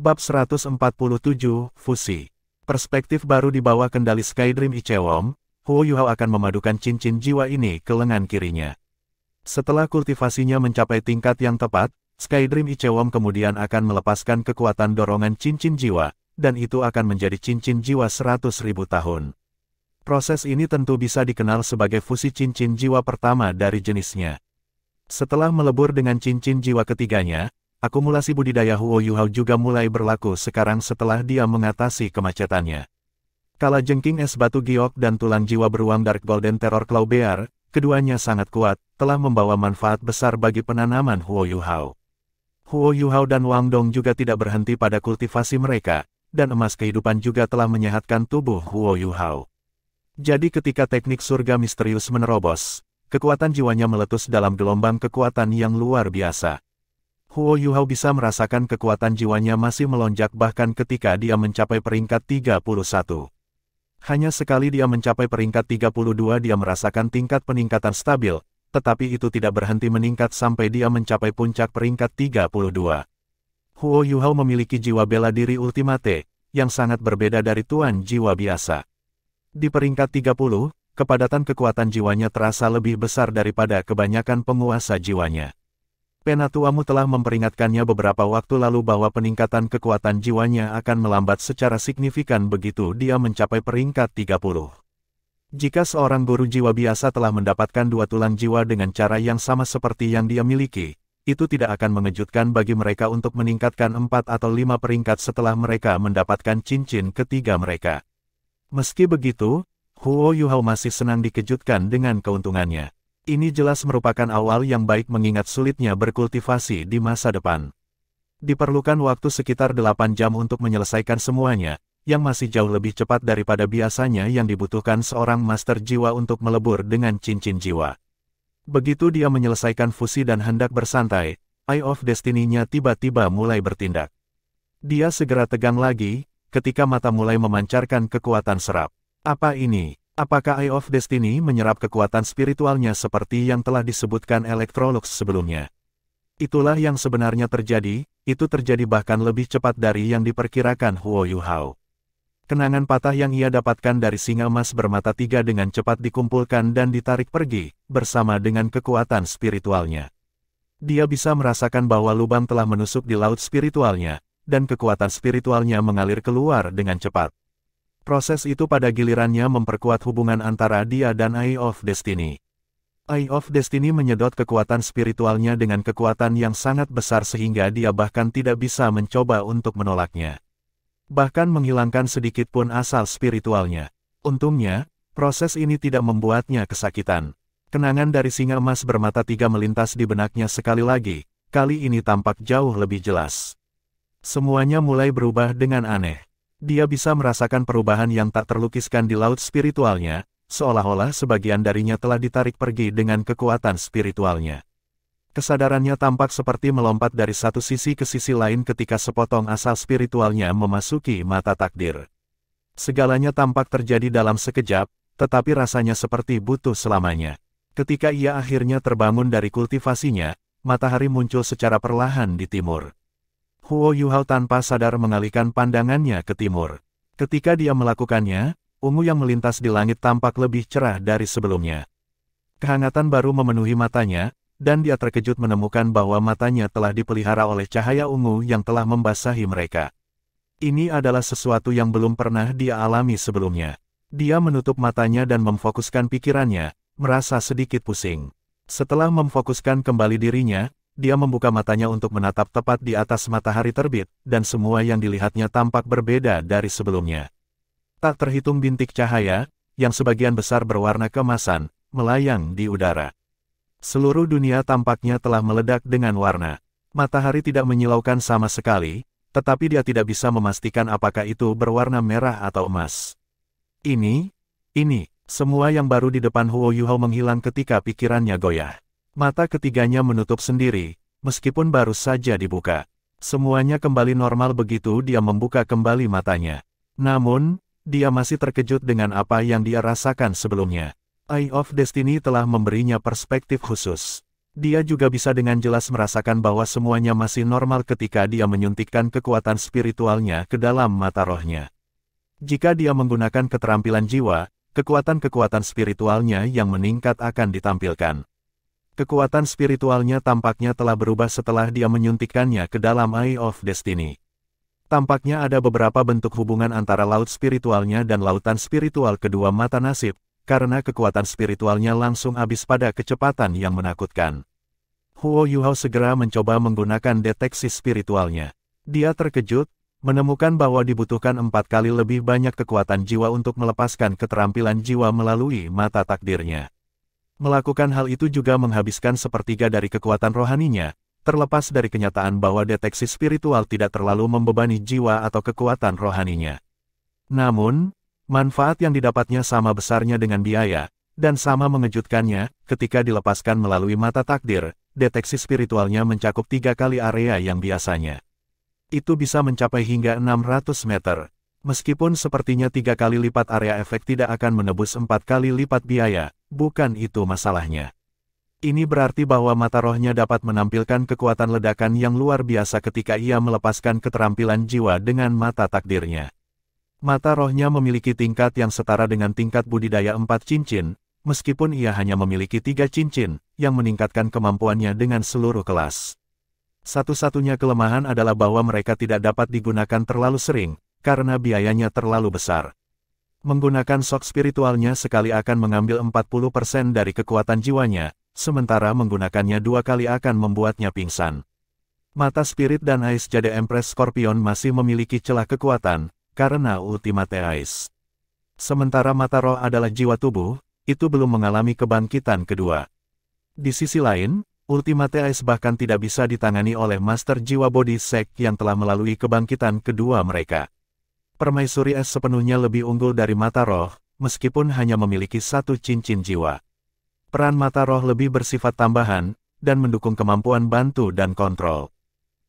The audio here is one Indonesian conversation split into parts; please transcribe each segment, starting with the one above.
Bab 147, Fusi. Perspektif baru di bawah kendali Skydream Ichewon, Huo Yuhao akan memadukan cincin jiwa ini ke lengan kirinya. Setelah kultivasinya mencapai tingkat yang tepat, Skydream Ichewon kemudian akan melepaskan kekuatan dorongan cincin jiwa, dan itu akan menjadi cincin jiwa 100.000 tahun. Proses ini tentu bisa dikenal sebagai fusi cincin jiwa pertama dari jenisnya. Setelah melebur dengan cincin jiwa ketiganya, akumulasi budidaya Huo Yuhao juga mulai berlaku sekarang setelah dia mengatasi kemacetannya. Kalajengking es batu giok dan tulang jiwa beruang Dark Golden Terror Claw Bear, keduanya sangat kuat, telah membawa manfaat besar bagi penanaman Huo Yuhao. Huo Yuhao dan Wang Dong juga tidak berhenti pada kultivasi mereka, dan emas kehidupan juga telah menyehatkan tubuh Huo Yuhao. Jadi ketika teknik surga misterius menerobos, kekuatan jiwanya meletus dalam gelombang kekuatan yang luar biasa. Huo Yuhao bisa merasakan kekuatan jiwanya masih melonjak bahkan ketika dia mencapai peringkat 31. Hanya sekali dia mencapai peringkat 32 dia merasakan tingkat peningkatan stabil, tetapi itu tidak berhenti meningkat sampai dia mencapai puncak peringkat 32. Huo Yuhao memiliki jiwa bela diri ultimate, yang sangat berbeda dari tuan jiwa biasa. Di peringkat 30, kepadatan kekuatan jiwanya terasa lebih besar daripada kebanyakan penguasa jiwanya. Penatuamu telah memperingatkannya beberapa waktu lalu bahwa peningkatan kekuatan jiwanya akan melambat secara signifikan begitu dia mencapai peringkat 30. Jika seorang guru jiwa biasa telah mendapatkan 2 tulang jiwa dengan cara yang sama seperti yang dia miliki, itu tidak akan mengejutkan bagi mereka untuk meningkatkan 4 atau 5 peringkat setelah mereka mendapatkan cincin ketiga mereka. Meski begitu, Huo Yuhao masih senang dikejutkan dengan keuntungannya. Ini jelas merupakan awal yang baik mengingat sulitnya berkultivasi di masa depan. Diperlukan waktu sekitar 8 jam untuk menyelesaikan semuanya, yang masih jauh lebih cepat daripada biasanya yang dibutuhkan seorang master jiwa untuk melebur dengan cincin jiwa. Begitu dia menyelesaikan fusi dan hendak bersantai, Eye of Destiny-nya tiba-tiba mulai bertindak. Dia segera tegang lagi, ketika mata mulai memancarkan kekuatan serap. Apa ini? Apakah Eye of Destiny menyerap kekuatan spiritualnya seperti yang telah disebutkan Electrolux sebelumnya? Itulah yang sebenarnya terjadi, itu terjadi bahkan lebih cepat dari yang diperkirakan Huo Yuhao. Kenangan patah yang ia dapatkan dari singa emas bermata 3 dengan cepat dikumpulkan dan ditarik pergi, bersama dengan kekuatan spiritualnya. Dia bisa merasakan bahwa lubang telah menusuk di laut spiritualnya, dan kekuatan spiritualnya mengalir keluar dengan cepat. Proses itu pada gilirannya memperkuat hubungan antara dia dan Eye of Destiny. Eye of Destiny menyedot kekuatan spiritualnya dengan kekuatan yang sangat besar sehingga dia bahkan tidak bisa mencoba untuk menolaknya. Bahkan menghilangkan sedikit pun asal spiritualnya. Untungnya, proses ini tidak membuatnya kesakitan. Kenangan dari singa emas bermata 3 melintas di benaknya sekali lagi, kali ini tampak jauh lebih jelas. Semuanya mulai berubah dengan aneh. Dia bisa merasakan perubahan yang tak terlukiskan di laut spiritualnya, seolah-olah sebagian darinya telah ditarik pergi dengan kekuatan spiritualnya. Kesadarannya tampak seperti melompat dari satu sisi ke sisi lain ketika sepotong asal spiritualnya memasuki mata takdir. Segalanya tampak terjadi dalam sekejap, tetapi rasanya seperti butuh selamanya. Ketika ia akhirnya terbangun dari kultivasinya, matahari muncul secara perlahan di timur. Huo Yuhao tanpa sadar mengalihkan pandangannya ke timur. Ketika dia melakukannya, ungu yang melintas di langit tampak lebih cerah dari sebelumnya. Kehangatan baru memenuhi matanya, dan dia terkejut menemukan bahwa matanya telah dipelihara oleh cahaya ungu yang telah membasahi mereka. Ini adalah sesuatu yang belum pernah dia alami sebelumnya. Dia menutup matanya dan memfokuskan pikirannya, merasa sedikit pusing. Setelah memfokuskan kembali dirinya, dia membuka matanya untuk menatap tepat di atas matahari terbit, dan semua yang dilihatnya tampak berbeda dari sebelumnya. Tak terhitung bintik cahaya, yang sebagian besar berwarna keemasan, melayang di udara. Seluruh dunia tampaknya telah meledak dengan warna. Matahari tidak menyilaukan sama sekali, tetapi dia tidak bisa memastikan apakah itu berwarna merah atau emas. Ini, semua yang baru di depan Huo Yuhao menghilang ketika pikirannya goyah. Mata ketiganya menutup sendiri, meskipun baru saja dibuka. Semuanya kembali normal begitu dia membuka kembali matanya. Namun, dia masih terkejut dengan apa yang dia rasakan sebelumnya. Eye of Destiny telah memberinya perspektif khusus. Dia juga bisa dengan jelas merasakan bahwa semuanya masih normal ketika dia menyuntikkan kekuatan spiritualnya ke dalam mata rohnya. Jika dia menggunakan keterampilan jiwa, kekuatan-kekuatan spiritualnya yang meningkat akan ditampilkan. Kekuatan spiritualnya tampaknya telah berubah setelah dia menyuntikkannya ke dalam Eye of Destiny. Tampaknya ada beberapa bentuk hubungan antara laut spiritualnya dan lautan spiritual kedua mata nasib, karena kekuatan spiritualnya langsung habis pada kecepatan yang menakutkan. Huo Yuhao segera mencoba menggunakan deteksi spiritualnya. Dia terkejut, menemukan bahwa dibutuhkan 4 kali lebih banyak kekuatan jiwa untuk melepaskan keterampilan jiwa melalui mata takdirnya. Melakukan hal itu juga menghabiskan sepertiga dari kekuatan rohaninya, terlepas dari kenyataan bahwa deteksi spiritual tidak terlalu membebani jiwa atau kekuatan rohaninya. Namun, manfaat yang didapatnya sama besarnya dengan biaya, dan sama mengejutkannya, ketika dilepaskan melalui mata takdir, deteksi spiritualnya mencakup 3 kali area yang biasanya. Itu bisa mencapai hingga 600 meter. Meskipun sepertinya 3 kali lipat area efek tidak akan menebus 4 kali lipat biaya, bukan itu masalahnya. Ini berarti bahwa mata rohnya dapat menampilkan kekuatan ledakan yang luar biasa ketika ia melepaskan keterampilan jiwa dengan mata takdirnya. Mata rohnya memiliki tingkat yang setara dengan tingkat budidaya 4 cincin, meskipun ia hanya memiliki 3 cincin, yang meningkatkan kemampuannya dengan seluruh kelas. Satu-satunya kelemahan adalah bahwa mereka tidak dapat digunakan terlalu sering, karena biayanya terlalu besar. Menggunakan sok spiritualnya sekali akan mengambil 40% dari kekuatan jiwanya, sementara menggunakannya 2 kali akan membuatnya pingsan. Mata spirit dan Ice Jade Empress Scorpion masih memiliki celah kekuatan, karena Ultimate Ice. Sementara mata roh adalah jiwa tubuh, itu belum mengalami kebangkitan kedua. Di sisi lain, Ultimate Ice bahkan tidak bisa ditangani oleh Master Jiwa Body Sect yang telah melalui kebangkitan kedua mereka. Permaisuri es sepenuhnya lebih unggul dari mata roh, meskipun hanya memiliki 1 cincin jiwa. Peran mata roh lebih bersifat tambahan, dan mendukung kemampuan bantu dan kontrol.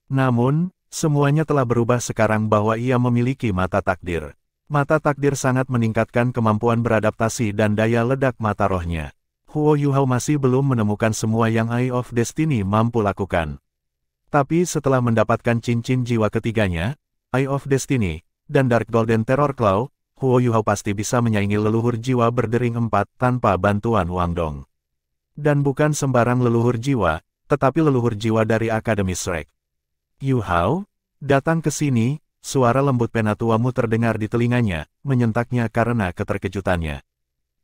Namun, semuanya telah berubah sekarang bahwa ia memiliki mata takdir. Mata takdir sangat meningkatkan kemampuan beradaptasi dan daya ledak mata rohnya. Huo Yuhao masih belum menemukan semua yang Eye of Destiny mampu lakukan. Tapi setelah mendapatkan cincin jiwa ketiganya, Eye of Destiny, dan Dark Golden Terror Claw, Huo Yuhao pasti bisa menyaingi leluhur jiwa berdering 4 tanpa bantuan Wang Dong. Dan bukan sembarang leluhur jiwa, tetapi leluhur jiwa dari Akademi Shrek. Yuhao, datang ke sini, suara lembut Penatuamu terdengar di telinganya, menyentaknya karena keterkejutannya.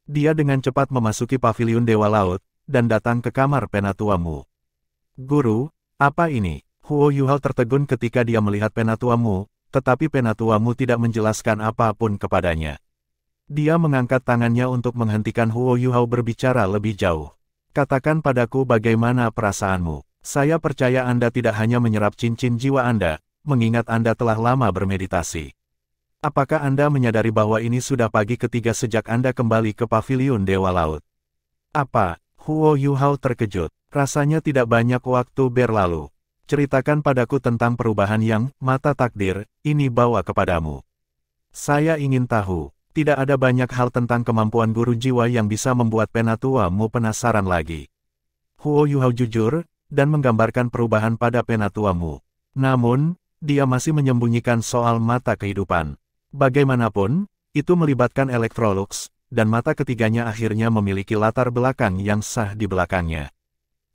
Dia dengan cepat memasuki paviliun Dewa Laut, dan datang ke kamar Penatuamu. Guru, apa ini? Huo Yuhao tertegun ketika dia melihat Penatuamu, tetapi Penatuamu tidak menjelaskan apapun kepadanya. Dia mengangkat tangannya untuk menghentikan Huo Yuhao berbicara lebih jauh. Katakan padaku bagaimana perasaanmu. Saya percaya Anda tidak hanya menyerap cincin jiwa Anda, mengingat Anda telah lama bermeditasi. Apakah Anda menyadari bahwa ini sudah pagi ketiga sejak Anda kembali ke paviliun Dewa Laut? Apa? Huo Yuhao terkejut. Rasanya tidak banyak waktu berlalu. Ceritakan padaku tentang perubahan yang, mata takdir, ini bawa kepadamu. Saya ingin tahu. Tidak ada banyak hal tentang kemampuan guru jiwa yang bisa membuat Penatuamu penasaran lagi. Huo Yuhao jujur, dan menggambarkan perubahan pada Penatuamu. Namun, dia masih menyembunyikan soal mata kehidupan. Bagaimanapun, itu melibatkan Electrolux, dan mata ketiganya akhirnya memiliki latar belakang yang sah di belakangnya.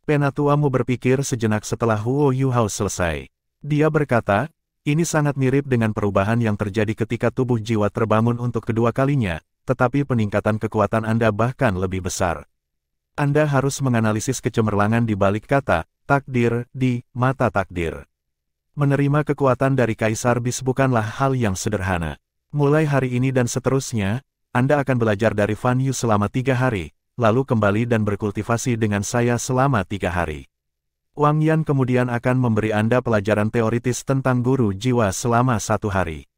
Penatuamu berpikir sejenak setelah Huo Yuhao selesai. Dia berkata, ini sangat mirip dengan perubahan yang terjadi ketika tubuh jiwa terbangun untuk kedua kalinya, tetapi peningkatan kekuatan Anda bahkan lebih besar. Anda harus menganalisis kecemerlangan di balik kata, takdir, di mata takdir. Menerima kekuatan dari Kaisar Bis bukanlah hal yang sederhana. Mulai hari ini dan seterusnya, Anda akan belajar dari Fan Yu selama 3 hari, lalu kembali dan berkultivasi dengan saya selama 3 hari. Wang Yan kemudian akan memberi Anda pelajaran teoritis tentang guru jiwa selama 1 hari.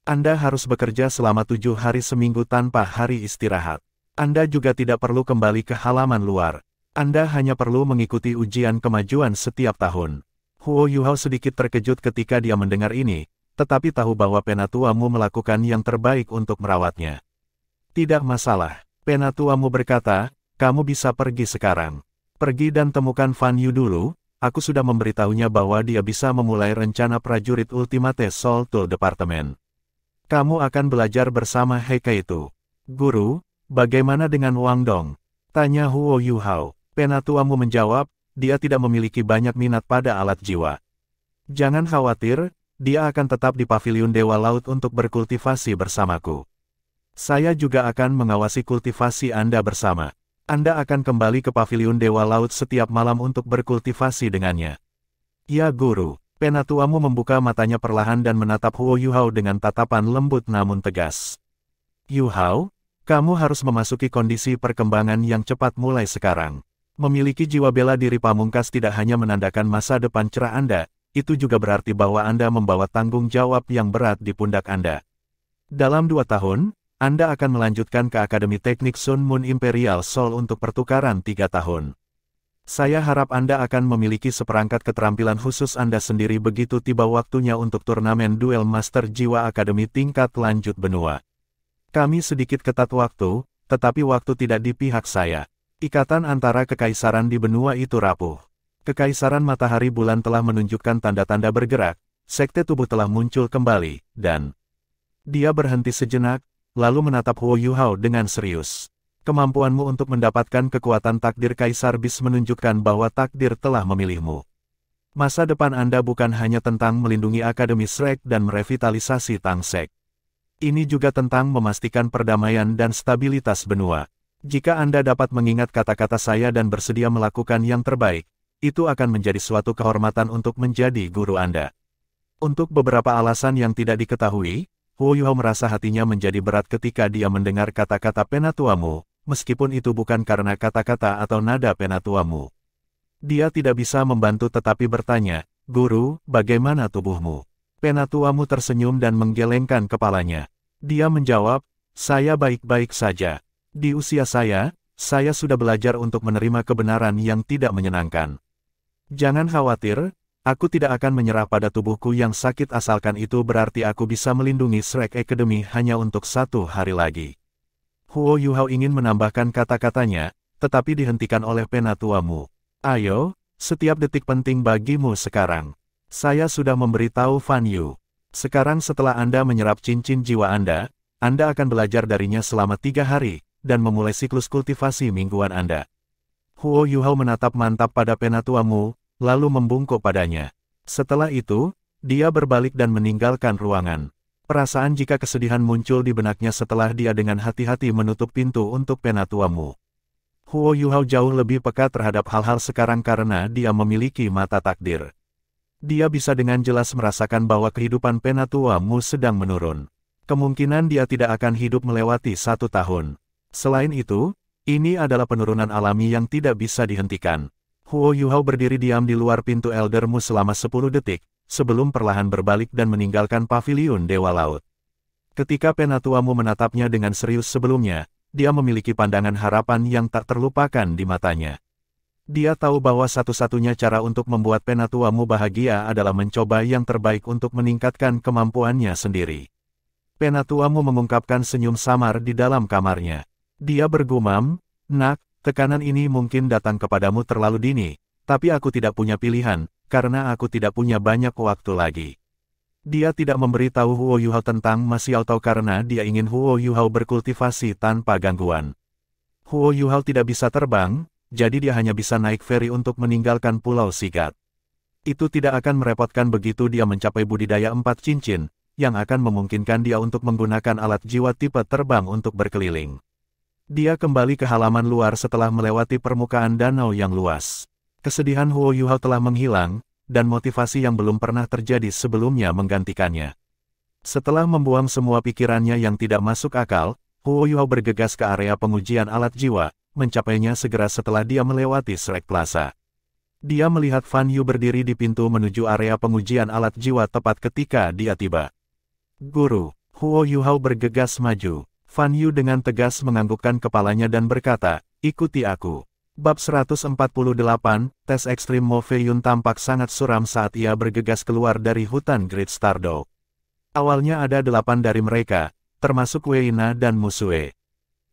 Anda harus bekerja selama 7 hari seminggu tanpa hari istirahat. Anda juga tidak perlu kembali ke halaman luar. Anda hanya perlu mengikuti ujian kemajuan setiap tahun. Huo Yuhao sedikit terkejut ketika dia mendengar ini, tetapi tahu bahwa Penatuamu melakukan yang terbaik untuk merawatnya. Tidak masalah. Penatuamu berkata, kamu bisa pergi sekarang. Pergi dan temukan Fan Yu dulu, aku sudah memberitahunya bahwa dia bisa memulai rencana prajurit Ultimate Soul Tool Departemen. Kamu akan belajar bersama Heike itu. Guru, bagaimana dengan Wang Dong? Tanya Huo Yuhao. Penatuamu menjawab, dia tidak memiliki banyak minat pada alat jiwa. Jangan khawatir, dia akan tetap di Paviliun Dewa Laut untuk berkultivasi bersamaku. Saya juga akan mengawasi kultivasi Anda bersama. Anda akan kembali ke Paviliun Dewa Laut setiap malam untuk berkultivasi dengannya. Ya Guru, penatuamu membuka matanya perlahan dan menatap Huo Yuhao dengan tatapan lembut namun tegas. Yuhao, kamu harus memasuki kondisi perkembangan yang cepat mulai sekarang. Memiliki jiwa bela diri pamungkas tidak hanya menandakan masa depan cerah Anda, itu juga berarti bahwa Anda membawa tanggung jawab yang berat di pundak Anda. Dalam 2 tahun, Anda akan melanjutkan ke Akademi Teknik Sun Moon Imperial Soul untuk pertukaran 3 tahun. Saya harap Anda akan memiliki seperangkat keterampilan khusus Anda sendiri begitu tiba waktunya untuk turnamen duel Master Jiwa Akademi tingkat lanjut benua. Kami sedikit ketat waktu, tetapi waktu tidak di pihak saya. Ikatan antara kekaisaran di benua itu rapuh. Kekaisaran matahari bulan telah menunjukkan tanda-tanda bergerak, sekte tubuh telah muncul kembali, dan... Dia berhenti sejenak, lalu menatap Huo Yuhao dengan serius. Kemampuanmu untuk mendapatkan kekuatan takdir Kaisar Bis menunjukkan bahwa takdir telah memilihmu. Masa depan Anda bukan hanya tentang melindungi Akademi Shrek dan merevitalisasi Tangsek. Ini juga tentang memastikan perdamaian dan stabilitas benua. Jika Anda dapat mengingat kata-kata saya dan bersedia melakukan yang terbaik, itu akan menjadi suatu kehormatan untuk menjadi guru Anda. Untuk beberapa alasan yang tidak diketahui, Huo Yuhao merasa hatinya menjadi berat ketika dia mendengar kata-kata penatuamu, meskipun itu bukan karena kata-kata atau nada penatuamu. Dia tidak bisa membantu tetapi bertanya, Guru, bagaimana tubuhmu? Penatuamu tersenyum dan menggelengkan kepalanya. Dia menjawab, saya baik-baik saja. Di usia saya sudah belajar untuk menerima kebenaran yang tidak menyenangkan. Jangan khawatir, aku tidak akan menyerah pada tubuhku yang sakit asalkan itu berarti aku bisa melindungi Shrek Academy hanya untuk 1 hari lagi. Huo Yuhao ingin menambahkan kata-katanya, tetapi dihentikan oleh penatuamu. Ayo, setiap detik penting bagimu sekarang. Saya sudah memberitahu Fan Yu. Sekarang setelah Anda menyerap cincin jiwa Anda akan belajar darinya selama 3 hari, dan memulai siklus kultivasi mingguan Anda. Huo Yuhao menatap mantap pada penatuamu, lalu membungkuk padanya. Setelah itu, dia berbalik dan meninggalkan ruangan. Perasaan jika kesedihan muncul di benaknya setelah dia dengan hati-hati menutup pintu untuk penatuamu. Huo Yuhao jauh lebih peka terhadap hal-hal sekarang karena dia memiliki mata takdir. Dia bisa dengan jelas merasakan bahwa kehidupan penatuamu sedang menurun. Kemungkinan dia tidak akan hidup melewati 1 tahun. Selain itu, ini adalah penurunan alami yang tidak bisa dihentikan. Huo Yuhao berdiri diam di luar pintu Eldermu selama 10 detik, sebelum perlahan berbalik dan meninggalkan Paviliun Dewa Laut. Ketika penatuamu menatapnya dengan serius sebelumnya, dia memiliki pandangan harapan yang tak terlupakan di matanya. Dia tahu bahwa satu-satunya cara untuk membuat penatuamu bahagia adalah mencoba yang terbaik untuk meningkatkan kemampuannya sendiri. Penatuamu mengungkapkan senyum samar di dalam kamarnya. Dia bergumam, Nak, tekanan ini mungkin datang kepadamu terlalu dini, tapi aku tidak punya pilihan, karena aku tidak punya banyak waktu lagi. Dia tidak memberitahu Huo Yuhao tentang Ma Xiaotao karena dia ingin Huo Yuhao berkultivasi tanpa gangguan. Huo Yuhao tidak bisa terbang, jadi dia hanya bisa naik feri untuk meninggalkan Pulau Sigat. Itu tidak akan merepotkan begitu dia mencapai budidaya 4 cincin, yang akan memungkinkan dia untuk menggunakan alat jiwa tipe terbang untuk berkeliling. Dia kembali ke halaman luar setelah melewati permukaan danau yang luas. Kesedihan Huo Yuhao telah menghilang, dan motivasi yang belum pernah terjadi sebelumnya menggantikannya. Setelah membuang semua pikirannya yang tidak masuk akal, Huo Yuhao bergegas ke area pengujian alat jiwa, mencapainya segera setelah dia melewati Shrek Plaza. Dia melihat Fan Yu berdiri di pintu menuju area pengujian alat jiwa tepat ketika dia tiba. Guru, Huo Yuhao bergegas maju. Fan Yu dengan tegas menganggukkan kepalanya dan berkata, ikuti aku. Bab 148, tes ekstrim Mo Fei Yun tampak sangat suram saat ia bergegas keluar dari hutan Great Stardow. Awalnya ada 8 dari mereka, termasuk Wei Na dan Musue.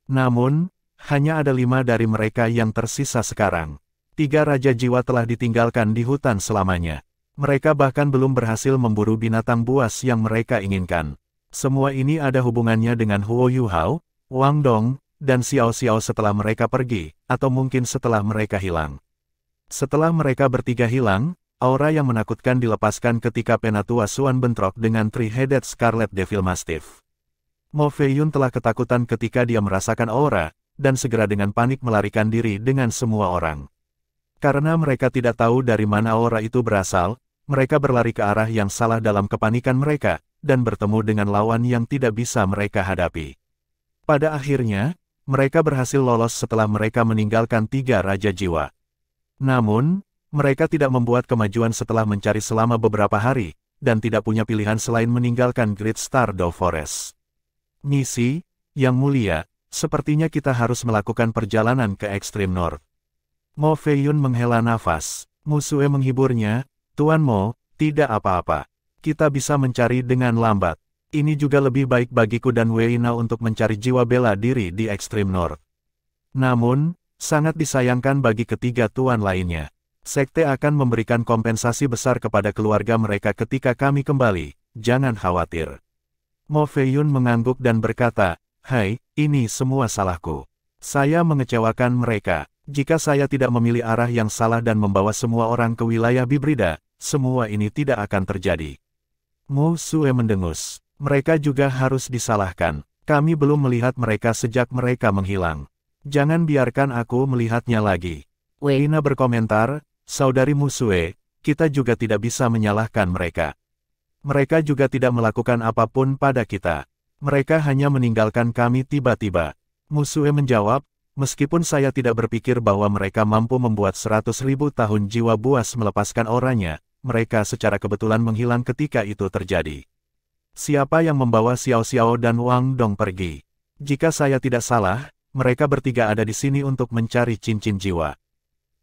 Namun, hanya ada 5 dari mereka yang tersisa sekarang. 3 Raja Jiwa telah ditinggalkan di hutan selamanya. Mereka bahkan belum berhasil memburu binatang buas yang mereka inginkan. Semua ini ada hubungannya dengan Huo Yuhao, Wang Dong, dan Xiao Xiao setelah mereka pergi, atau mungkin setelah mereka hilang. Setelah mereka bertiga hilang, aura yang menakutkan dilepaskan ketika Penatua Xuan bentrok dengan Three-Headed Scarlet Devil Mastiff. Mo Feiyun telah ketakutan ketika dia merasakan aura, dan segera dengan panik melarikan diri dengan semua orang. Karena mereka tidak tahu dari mana aura itu berasal, mereka berlari ke arah yang salah dalam kepanikan mereka, dan bertemu dengan lawan yang tidak bisa mereka hadapi. Pada akhirnya, mereka berhasil lolos setelah mereka meninggalkan 3 Raja Jiwa. Namun, mereka tidak membuat kemajuan setelah mencari selama beberapa hari, dan tidak punya pilihan selain meninggalkan Great Stardow Forest. Misi, Yang Mulia, sepertinya kita harus melakukan perjalanan ke Extreme North. Mo Feiyun menghela nafas. Musue menghiburnya, Tuan Mo, tidak apa-apa. Kita bisa mencari dengan lambat. Ini juga lebih baik bagiku dan Wei Na untuk mencari jiwa bela diri di Extreme North. Namun, sangat disayangkan bagi ketiga tuan lainnya. Sekte akan memberikan kompensasi besar kepada keluarga mereka ketika kami kembali, jangan khawatir. Mo Feiyun mengangguk dan berkata, "Hai, ini semua salahku. Saya mengecewakan mereka. Jika saya tidak memilih arah yang salah dan membawa semua orang ke wilayah Bibrida, semua ini tidak akan terjadi." Musue mendengus. Mereka juga harus disalahkan. Kami belum melihat mereka sejak mereka menghilang. Jangan biarkan aku melihatnya lagi. Wei Na berkomentar, "Saudari Musue, kita juga tidak bisa menyalahkan mereka. Mereka juga tidak melakukan apapun pada kita. Mereka hanya meninggalkan kami tiba-tiba." Musue menjawab, "Meskipun saya tidak berpikir bahwa mereka mampu membuat 100.000 tahun jiwa buas melepaskan auranya, mereka secara kebetulan menghilang ketika itu terjadi. Siapa yang membawa Xiao Xiao dan Wang Dong pergi? Jika saya tidak salah, mereka bertiga ada di sini untuk mencari cincin jiwa.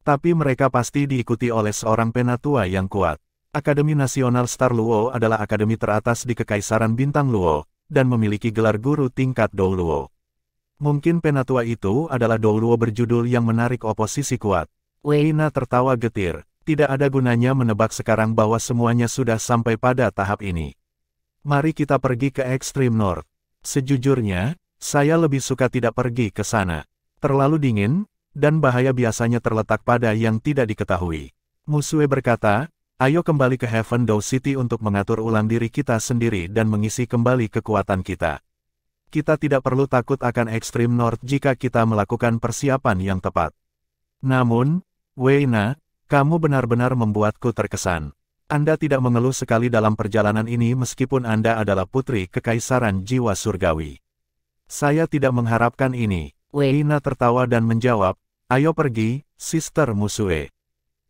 Tapi mereka pasti diikuti oleh seorang penatua yang kuat. Akademi Nasional Star Luo adalah akademi teratas di Kekaisaran Bintang Luo, dan memiliki gelar guru tingkat Dou Luo. Mungkin penatua itu adalah Dou Luo berjudul yang menarik oposisi kuat." Wei Na tertawa getir. Tidak ada gunanya menebak sekarang bahwa semuanya sudah sampai pada tahap ini. Mari kita pergi ke Extreme North. Sejujurnya, saya lebih suka tidak pergi ke sana. Terlalu dingin, dan bahaya biasanya terletak pada yang tidak diketahui. Musue berkata, "Ayo kembali ke Heaven Dow City untuk mengatur ulang diri kita sendiri dan mengisi kembali kekuatan kita. Kita tidak perlu takut akan Extreme North jika kita melakukan persiapan yang tepat." Namun, Wei Na, kamu benar-benar membuatku terkesan. Anda tidak mengeluh sekali dalam perjalanan ini meskipun Anda adalah putri kekaisaran jiwa surgawi. Saya tidak mengharapkan ini. Wei Na tertawa dan menjawab, "Ayo pergi, Sister Musue.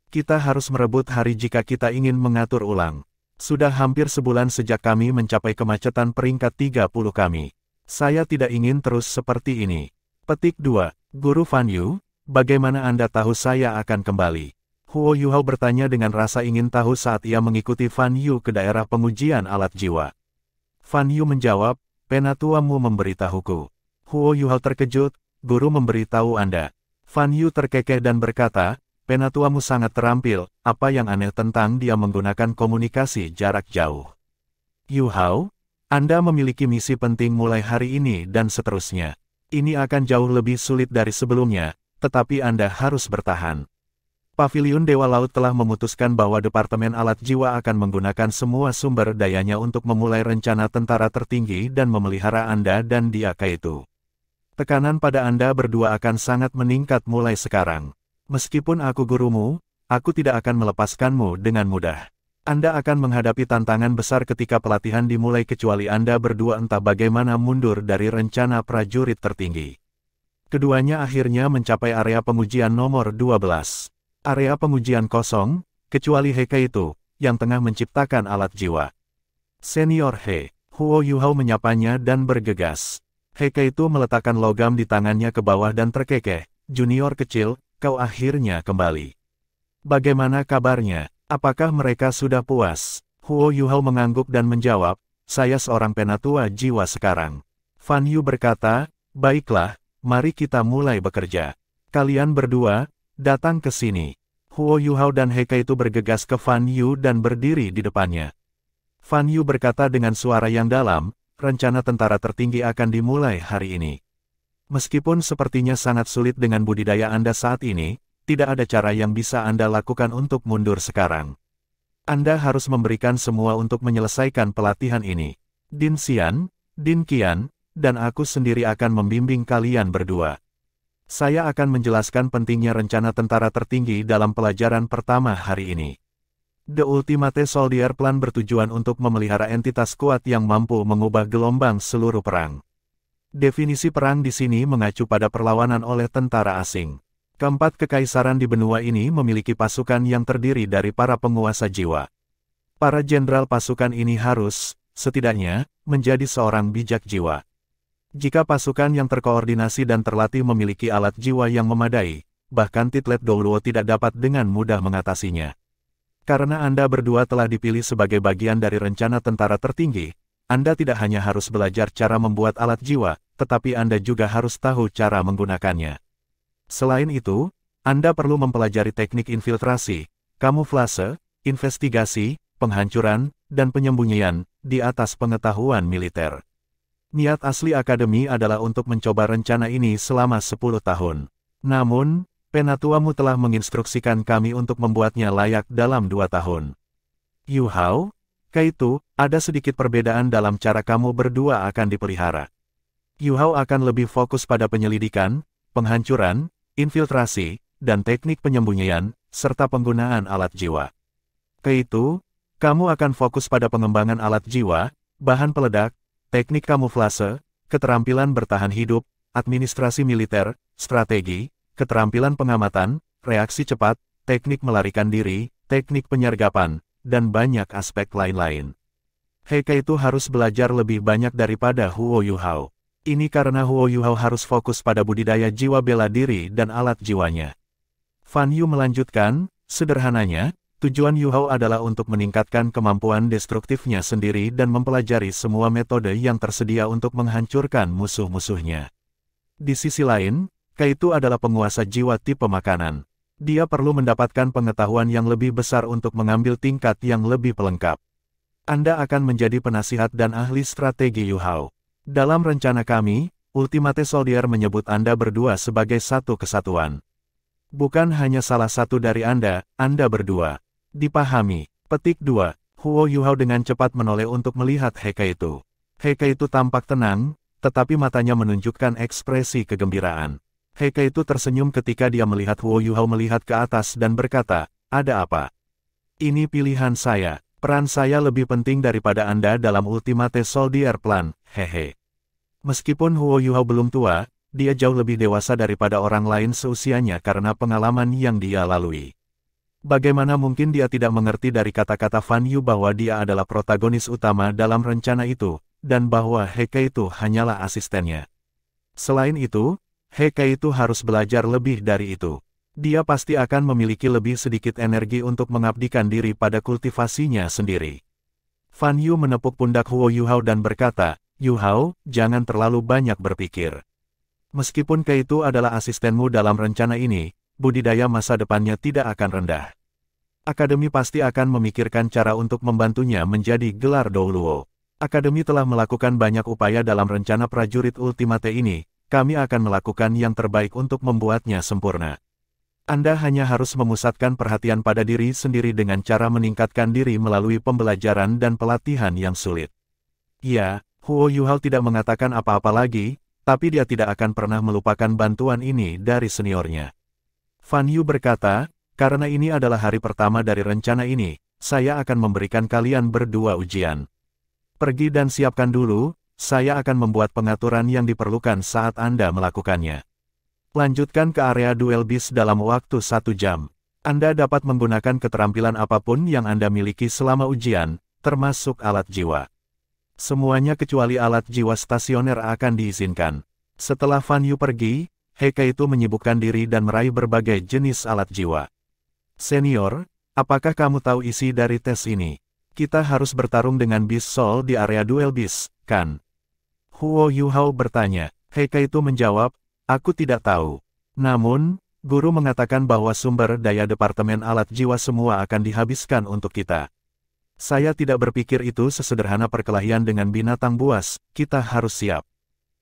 Kita harus merebut hari jika kita ingin mengatur ulang. Sudah hampir sebulan sejak kami mencapai kemacetan peringkat 30 kami. Saya tidak ingin terus seperti ini." Petik 2. Guru Fan Yu, bagaimana Anda tahu saya akan kembali? Huo Yuhao bertanya dengan rasa ingin tahu saat ia mengikuti Fan Yu ke daerah pengujian alat jiwa. Fan Yu menjawab, "Penatuamu memberitahuku." Huo Yuhao terkejut, "Guru memberitahu Anda?" Fan Yu terkekeh dan berkata, "Penatuamu sangat terampil, apa yang aneh tentang dia menggunakan komunikasi jarak jauh?" "Yuhao, Anda memiliki misi penting mulai hari ini dan seterusnya. Ini akan jauh lebih sulit dari sebelumnya, tetapi Anda harus bertahan. Paviliun Dewa Laut telah memutuskan bahwa Departemen Alat Jiwa akan menggunakan semua sumber dayanya untuk memulai rencana tentara tertinggi dan memelihara Anda dan Diaka itu. Tekanan pada Anda berdua akan sangat meningkat mulai sekarang. Meskipun aku gurumu, aku tidak akan melepaskanmu dengan mudah. Anda akan menghadapi tantangan besar ketika pelatihan dimulai kecuali Anda berdua entah bagaimana mundur dari rencana prajurit tertinggi." Keduanya akhirnya mencapai area pengujian nomor 12. Area pengujian kosong, kecuali Heke itu, yang tengah menciptakan alat jiwa. "Senior He," Huo Yuhao menyapanya dan bergegas. Heke itu meletakkan logam di tangannya ke bawah dan terkekeh, "Junior kecil, kau akhirnya kembali. Bagaimana kabarnya? Apakah mereka sudah puas?" Huo Yuhao mengangguk dan menjawab, "Saya seorang penatua jiwa sekarang." Fan Yu berkata, "Baiklah, mari kita mulai bekerja. Kalian berdua, datang ke sini. Huo Yuhao dan He Keitu bergegas ke Fan Yu dan berdiri di depannya. Fan Yu berkata dengan suara yang dalam, rencana tentara tertinggi akan dimulai hari ini. Meskipun sepertinya sangat sulit dengan budidaya Anda saat ini, tidak ada cara yang bisa Anda lakukan untuk mundur sekarang. Anda harus memberikan semua untuk menyelesaikan pelatihan ini. Din Xian, Din Qian, dan aku sendiri akan membimbing kalian berdua. Saya akan menjelaskan pentingnya rencana tentara tertinggi dalam pelajaran pertama hari ini. The Ultimate Soldier Plan bertujuan untuk memelihara entitas kuat yang mampu mengubah gelombang seluruh perang. Definisi perang di sini mengacu pada perlawanan oleh tentara asing. Keempat kekaisaran di benua ini memiliki pasukan yang terdiri dari para penguasa jiwa. Para jenderal pasukan ini harus, setidaknya, menjadi seorang bijak jiwa. Jika pasukan yang terkoordinasi dan terlatih memiliki alat jiwa yang memadai, bahkan Titlet Douluo tidak dapat dengan mudah mengatasinya. Karena Anda berdua telah dipilih sebagai bagian dari rencana tentara tertinggi, Anda tidak hanya harus belajar cara membuat alat jiwa, tetapi Anda juga harus tahu cara menggunakannya. Selain itu, Anda perlu mempelajari teknik infiltrasi, kamuflase, investigasi, penghancuran, dan penyembunyian, di atas pengetahuan militer. Niat asli Akademi adalah untuk mencoba rencana ini selama 10 tahun. Namun, penatuamu telah menginstruksikan kami untuk membuatnya layak dalam 2 tahun. Yu Hao, Keitu, ada sedikit perbedaan dalam cara kamu berdua akan dipelihara. Yu Hao akan lebih fokus pada penyelidikan, penghancuran, infiltrasi, dan teknik penyembunyian, serta penggunaan alat jiwa. Keitu, kamu akan fokus pada pengembangan alat jiwa, bahan peledak, teknik kamuflase, keterampilan bertahan hidup, administrasi militer, strategi, keterampilan pengamatan, reaksi cepat, teknik melarikan diri, teknik penyergapan, dan banyak aspek lain-lain. He Keitu harus belajar lebih banyak daripada Huo Yuhao. Ini karena Huo Yuhao harus fokus pada budidaya jiwa bela diri dan alat jiwanya. Fan Yu melanjutkan, sederhananya, tujuan Yu Hao adalah untuk meningkatkan kemampuan destruktifnya sendiri dan mempelajari semua metode yang tersedia untuk menghancurkan musuh-musuhnya. Di sisi lain, Keitu adalah penguasa jiwa tipe makanan. Dia perlu mendapatkan pengetahuan yang lebih besar untuk mengambil tingkat yang lebih pelengkap. Anda akan menjadi penasihat dan ahli strategi Yu Hao. Dalam rencana kami, Ultimate Soldier menyebut Anda berdua sebagai satu kesatuan. Bukan hanya salah satu dari Anda berdua. Dipahami. Petik 2. Huo Yuhao dengan cepat menoleh untuk melihat He Keitu. He Keitu tampak tenang, tetapi matanya menunjukkan ekspresi kegembiraan. He Keitu tersenyum ketika dia melihat Huo Yuhao melihat ke atas dan berkata, "Ada apa? Ini pilihan saya. Peran saya lebih penting daripada Anda dalam Ultimate Soldier Plan, hehe." Meskipun Huo Yuhao belum tua, dia jauh lebih dewasa daripada orang lain seusianya karena pengalaman yang dia lalui. Bagaimana mungkin dia tidak mengerti dari kata-kata Fan Yu bahwa dia adalah protagonis utama dalam rencana itu, dan bahwa He Keitu hanyalah asistennya. Selain itu, He Keitu harus belajar lebih dari itu. Dia pasti akan memiliki lebih sedikit energi untuk mengabdikan diri pada kultivasinya sendiri. Fan Yu menepuk pundak Huo Yuhao dan berkata, "Yu Hao, jangan terlalu banyak berpikir. Meskipun Keitu adalah asistenmu dalam rencana ini, budidaya masa depannya tidak akan rendah. Akademi pasti akan memikirkan cara untuk membantunya menjadi gelar Douluo. Akademi telah melakukan banyak upaya dalam rencana prajurit Ultimate ini, kami akan melakukan yang terbaik untuk membuatnya sempurna. Anda hanya harus memusatkan perhatian pada diri sendiri dengan cara meningkatkan diri melalui pembelajaran dan pelatihan yang sulit." Ya, Huo Yuhao tidak mengatakan apa-apa lagi, tapi dia tidak akan pernah melupakan bantuan ini dari seniornya. Fan Yu berkata, "Karena ini adalah hari pertama dari rencana ini, saya akan memberikan kalian berdua ujian. Pergi dan siapkan dulu, saya akan membuat pengaturan yang diperlukan saat Anda melakukannya. Lanjutkan ke area duel bis dalam waktu 1 jam. Anda dapat menggunakan keterampilan apapun yang Anda miliki selama ujian, termasuk alat jiwa. Semuanya kecuali alat jiwa stasioner akan diizinkan." Setelah Fan Yu pergi, He Keitu menyibukkan diri dan meraih berbagai jenis alat jiwa. "Senior, apakah kamu tahu isi dari tes ini? Kita harus bertarung dengan bis Sol di area duel bis, kan?" Huo Yuhao bertanya. He Keitu menjawab, "Aku tidak tahu. Namun, Guru mengatakan bahwa sumber daya Departemen Alat Jiwa semua akan dihabiskan untuk kita. Saya tidak berpikir itu sesederhana perkelahian dengan binatang buas, kita harus siap.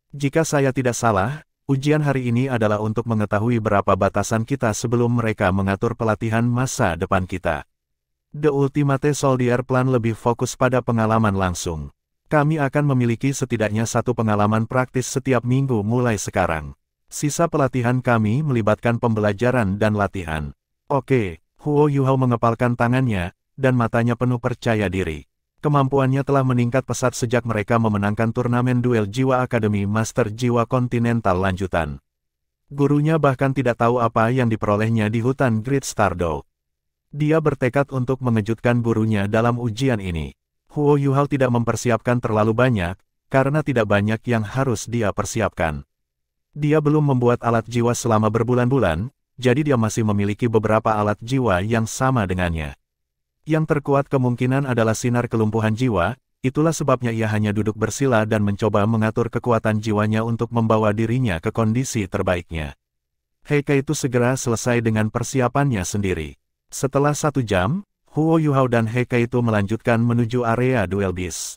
Jika saya tidak salah, ujian hari ini adalah untuk mengetahui berapa batasan kita sebelum mereka mengatur pelatihan masa depan kita. The Ultimate Soldier Plan lebih fokus pada pengalaman langsung. Kami akan memiliki setidaknya satu pengalaman praktis setiap minggu mulai sekarang. Sisa pelatihan kami melibatkan pembelajaran dan latihan. Oke, Huo Yuhao mengepalkan tangannya, dan matanya penuh percaya diri. Kemampuannya telah meningkat pesat sejak mereka memenangkan turnamen duel jiwa Akademi Master Jiwa Kontinental lanjutan. Gurunya bahkan tidak tahu apa yang diperolehnya di hutan Great Stardow. Dia bertekad untuk mengejutkan gurunya dalam ujian ini. Huo Yuhao tidak mempersiapkan terlalu banyak, karena tidak banyak yang harus dia persiapkan. Dia belum membuat alat jiwa selama berbulan-bulan, jadi dia masih memiliki beberapa alat jiwa yang sama dengannya. Yang terkuat kemungkinan adalah sinar kelumpuhan jiwa, itulah sebabnya ia hanya duduk bersila dan mencoba mengatur kekuatan jiwanya untuk membawa dirinya ke kondisi terbaiknya. Heike itu segera selesai dengan persiapannya sendiri. Setelah 1 jam, Huo Yuhao dan Heike itu melanjutkan menuju area duel bis.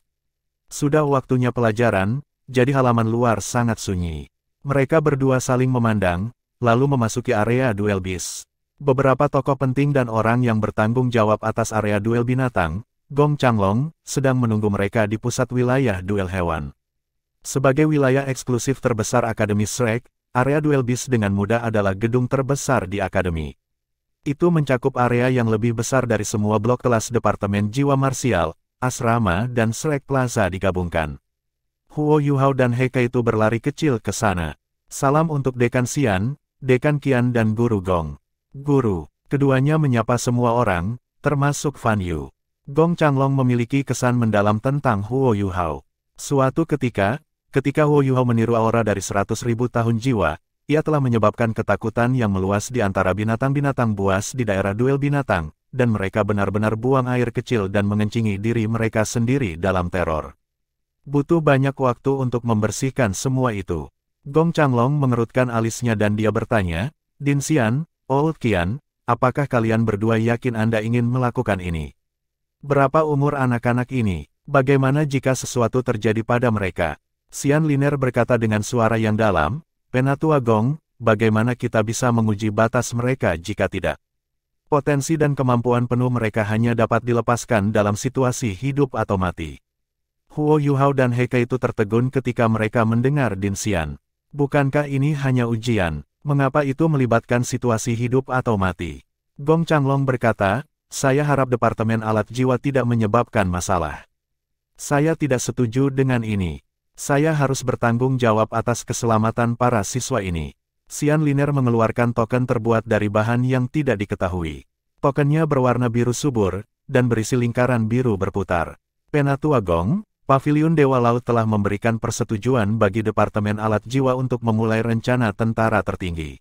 Sudah waktunya pelajaran, jadi halaman luar sangat sunyi. Mereka berdua saling memandang, lalu memasuki area duel bis. Beberapa tokoh penting dan orang yang bertanggung jawab atas area duel binatang, Gong Changlong, sedang menunggu mereka di pusat wilayah duel hewan. Sebagai wilayah eksklusif terbesar Akademi Shrek, area duel bis dengan mudah adalah gedung terbesar di Akademi. Itu mencakup area yang lebih besar dari semua blok kelas Departemen Jiwa Marsial, Asrama dan Shrek Plaza digabungkan. Huo Yuhao dan Heike itu berlari kecil ke sana. Salam untuk Dekan Xian, Dekan Qian dan Guru Gong. Guru, keduanya menyapa semua orang, termasuk Fan Yu. Gong Changlong memiliki kesan mendalam tentang Huo Yuhao. Suatu ketika Huo Yuhao meniru aura dari 100.000 tahun jiwa, ia telah menyebabkan ketakutan yang meluas di antara binatang-binatang buas di daerah duel binatang, dan mereka benar-benar buang air kecil dan mengencingi diri mereka sendiri dalam teror. Butuh banyak waktu untuk membersihkan semua itu. Gong Changlong mengerutkan alisnya dan dia bertanya, Din Xian, Old Qian, apakah kalian berdua yakin Anda ingin melakukan ini? Berapa umur anak-anak ini? Bagaimana jika sesuatu terjadi pada mereka? Xian Liner berkata dengan suara yang dalam, Penatua Gong, bagaimana kita bisa menguji batas mereka jika tidak? Potensi dan kemampuan penuh mereka hanya dapat dilepaskan dalam situasi hidup atau mati. Huo Yuhao dan Heike itu tertegun ketika mereka mendengar Din Xian. Bukankah ini hanya ujian? Mengapa itu melibatkan situasi hidup atau mati? Gong Changlong berkata, saya harap Departemen Alat Jiwa tidak menyebabkan masalah. Saya tidak setuju dengan ini. Saya harus bertanggung jawab atas keselamatan para siswa ini. Xian Liner mengeluarkan token terbuat dari bahan yang tidak diketahui. Tokennya berwarna biru subur, dan berisi lingkaran biru berputar. Penatua Gong, Paviliun Dewa Laut telah memberikan persetujuan bagi Departemen Alat Jiwa untuk memulai rencana tentara tertinggi.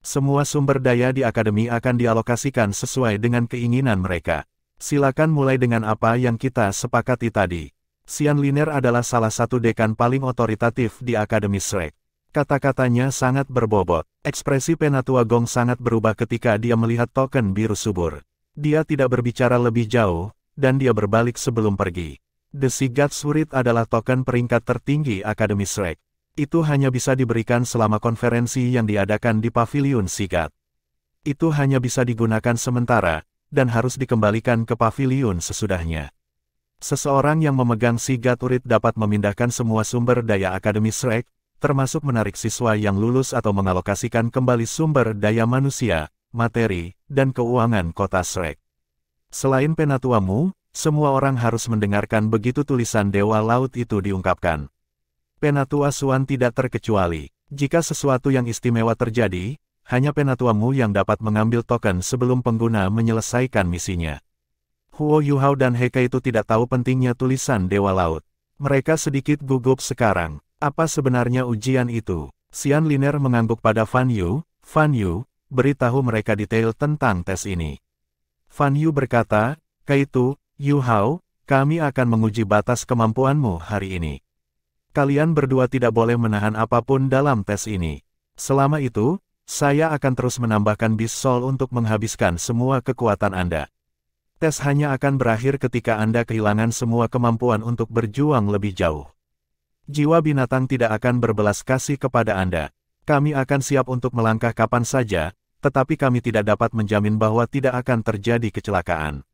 Semua sumber daya di Akademi akan dialokasikan sesuai dengan keinginan mereka. Silakan mulai dengan apa yang kita sepakati tadi. Xian Liner adalah salah satu dekan paling otoritatif di Akademi Shrek. Kata-katanya sangat berbobot. Ekspresi Penatua Gong sangat berubah ketika dia melihat token biru subur. Dia tidak berbicara lebih jauh, dan dia berbalik sebelum pergi. The Sigat Surit adalah token peringkat tertinggi Akademi Shrek. Itu hanya bisa diberikan selama konferensi yang diadakan di Paviliun Sigat. Itu hanya bisa digunakan sementara, dan harus dikembalikan ke paviliun sesudahnya. Seseorang yang memegang Sigat Urit dapat memindahkan semua sumber daya Akademi Shrek, termasuk menarik siswa yang lulus atau mengalokasikan kembali sumber daya manusia, materi, dan keuangan kota Shrek. Selain Penatuamu, semua orang harus mendengarkan begitu tulisan Dewa Laut itu diungkapkan. Penatua Suan tidak terkecuali. Jika sesuatu yang istimewa terjadi, hanya Penatuamu yang dapat mengambil token sebelum pengguna menyelesaikan misinya. Huo Yuhao dan Heike itu tidak tahu pentingnya tulisan Dewa Laut. Mereka sedikit gugup sekarang. Apa sebenarnya ujian itu? Xian Liner mengangguk pada Fan Yu, beritahu mereka detail tentang tes ini. Fan Yu berkata, Kaitu, Yuhao, kami akan menguji batas kemampuanmu hari ini. Kalian berdua tidak boleh menahan apapun dalam tes ini. Selama itu, saya akan terus menambahkan Beast Soul untuk menghabiskan semua kekuatan Anda. Tes hanya akan berakhir ketika Anda kehilangan semua kemampuan untuk berjuang lebih jauh. Jiwa binatang tidak akan berbelas kasih kepada Anda. Kami akan siap untuk melangkah kapan saja, tetapi kami tidak dapat menjamin bahwa tidak akan terjadi kecelakaan.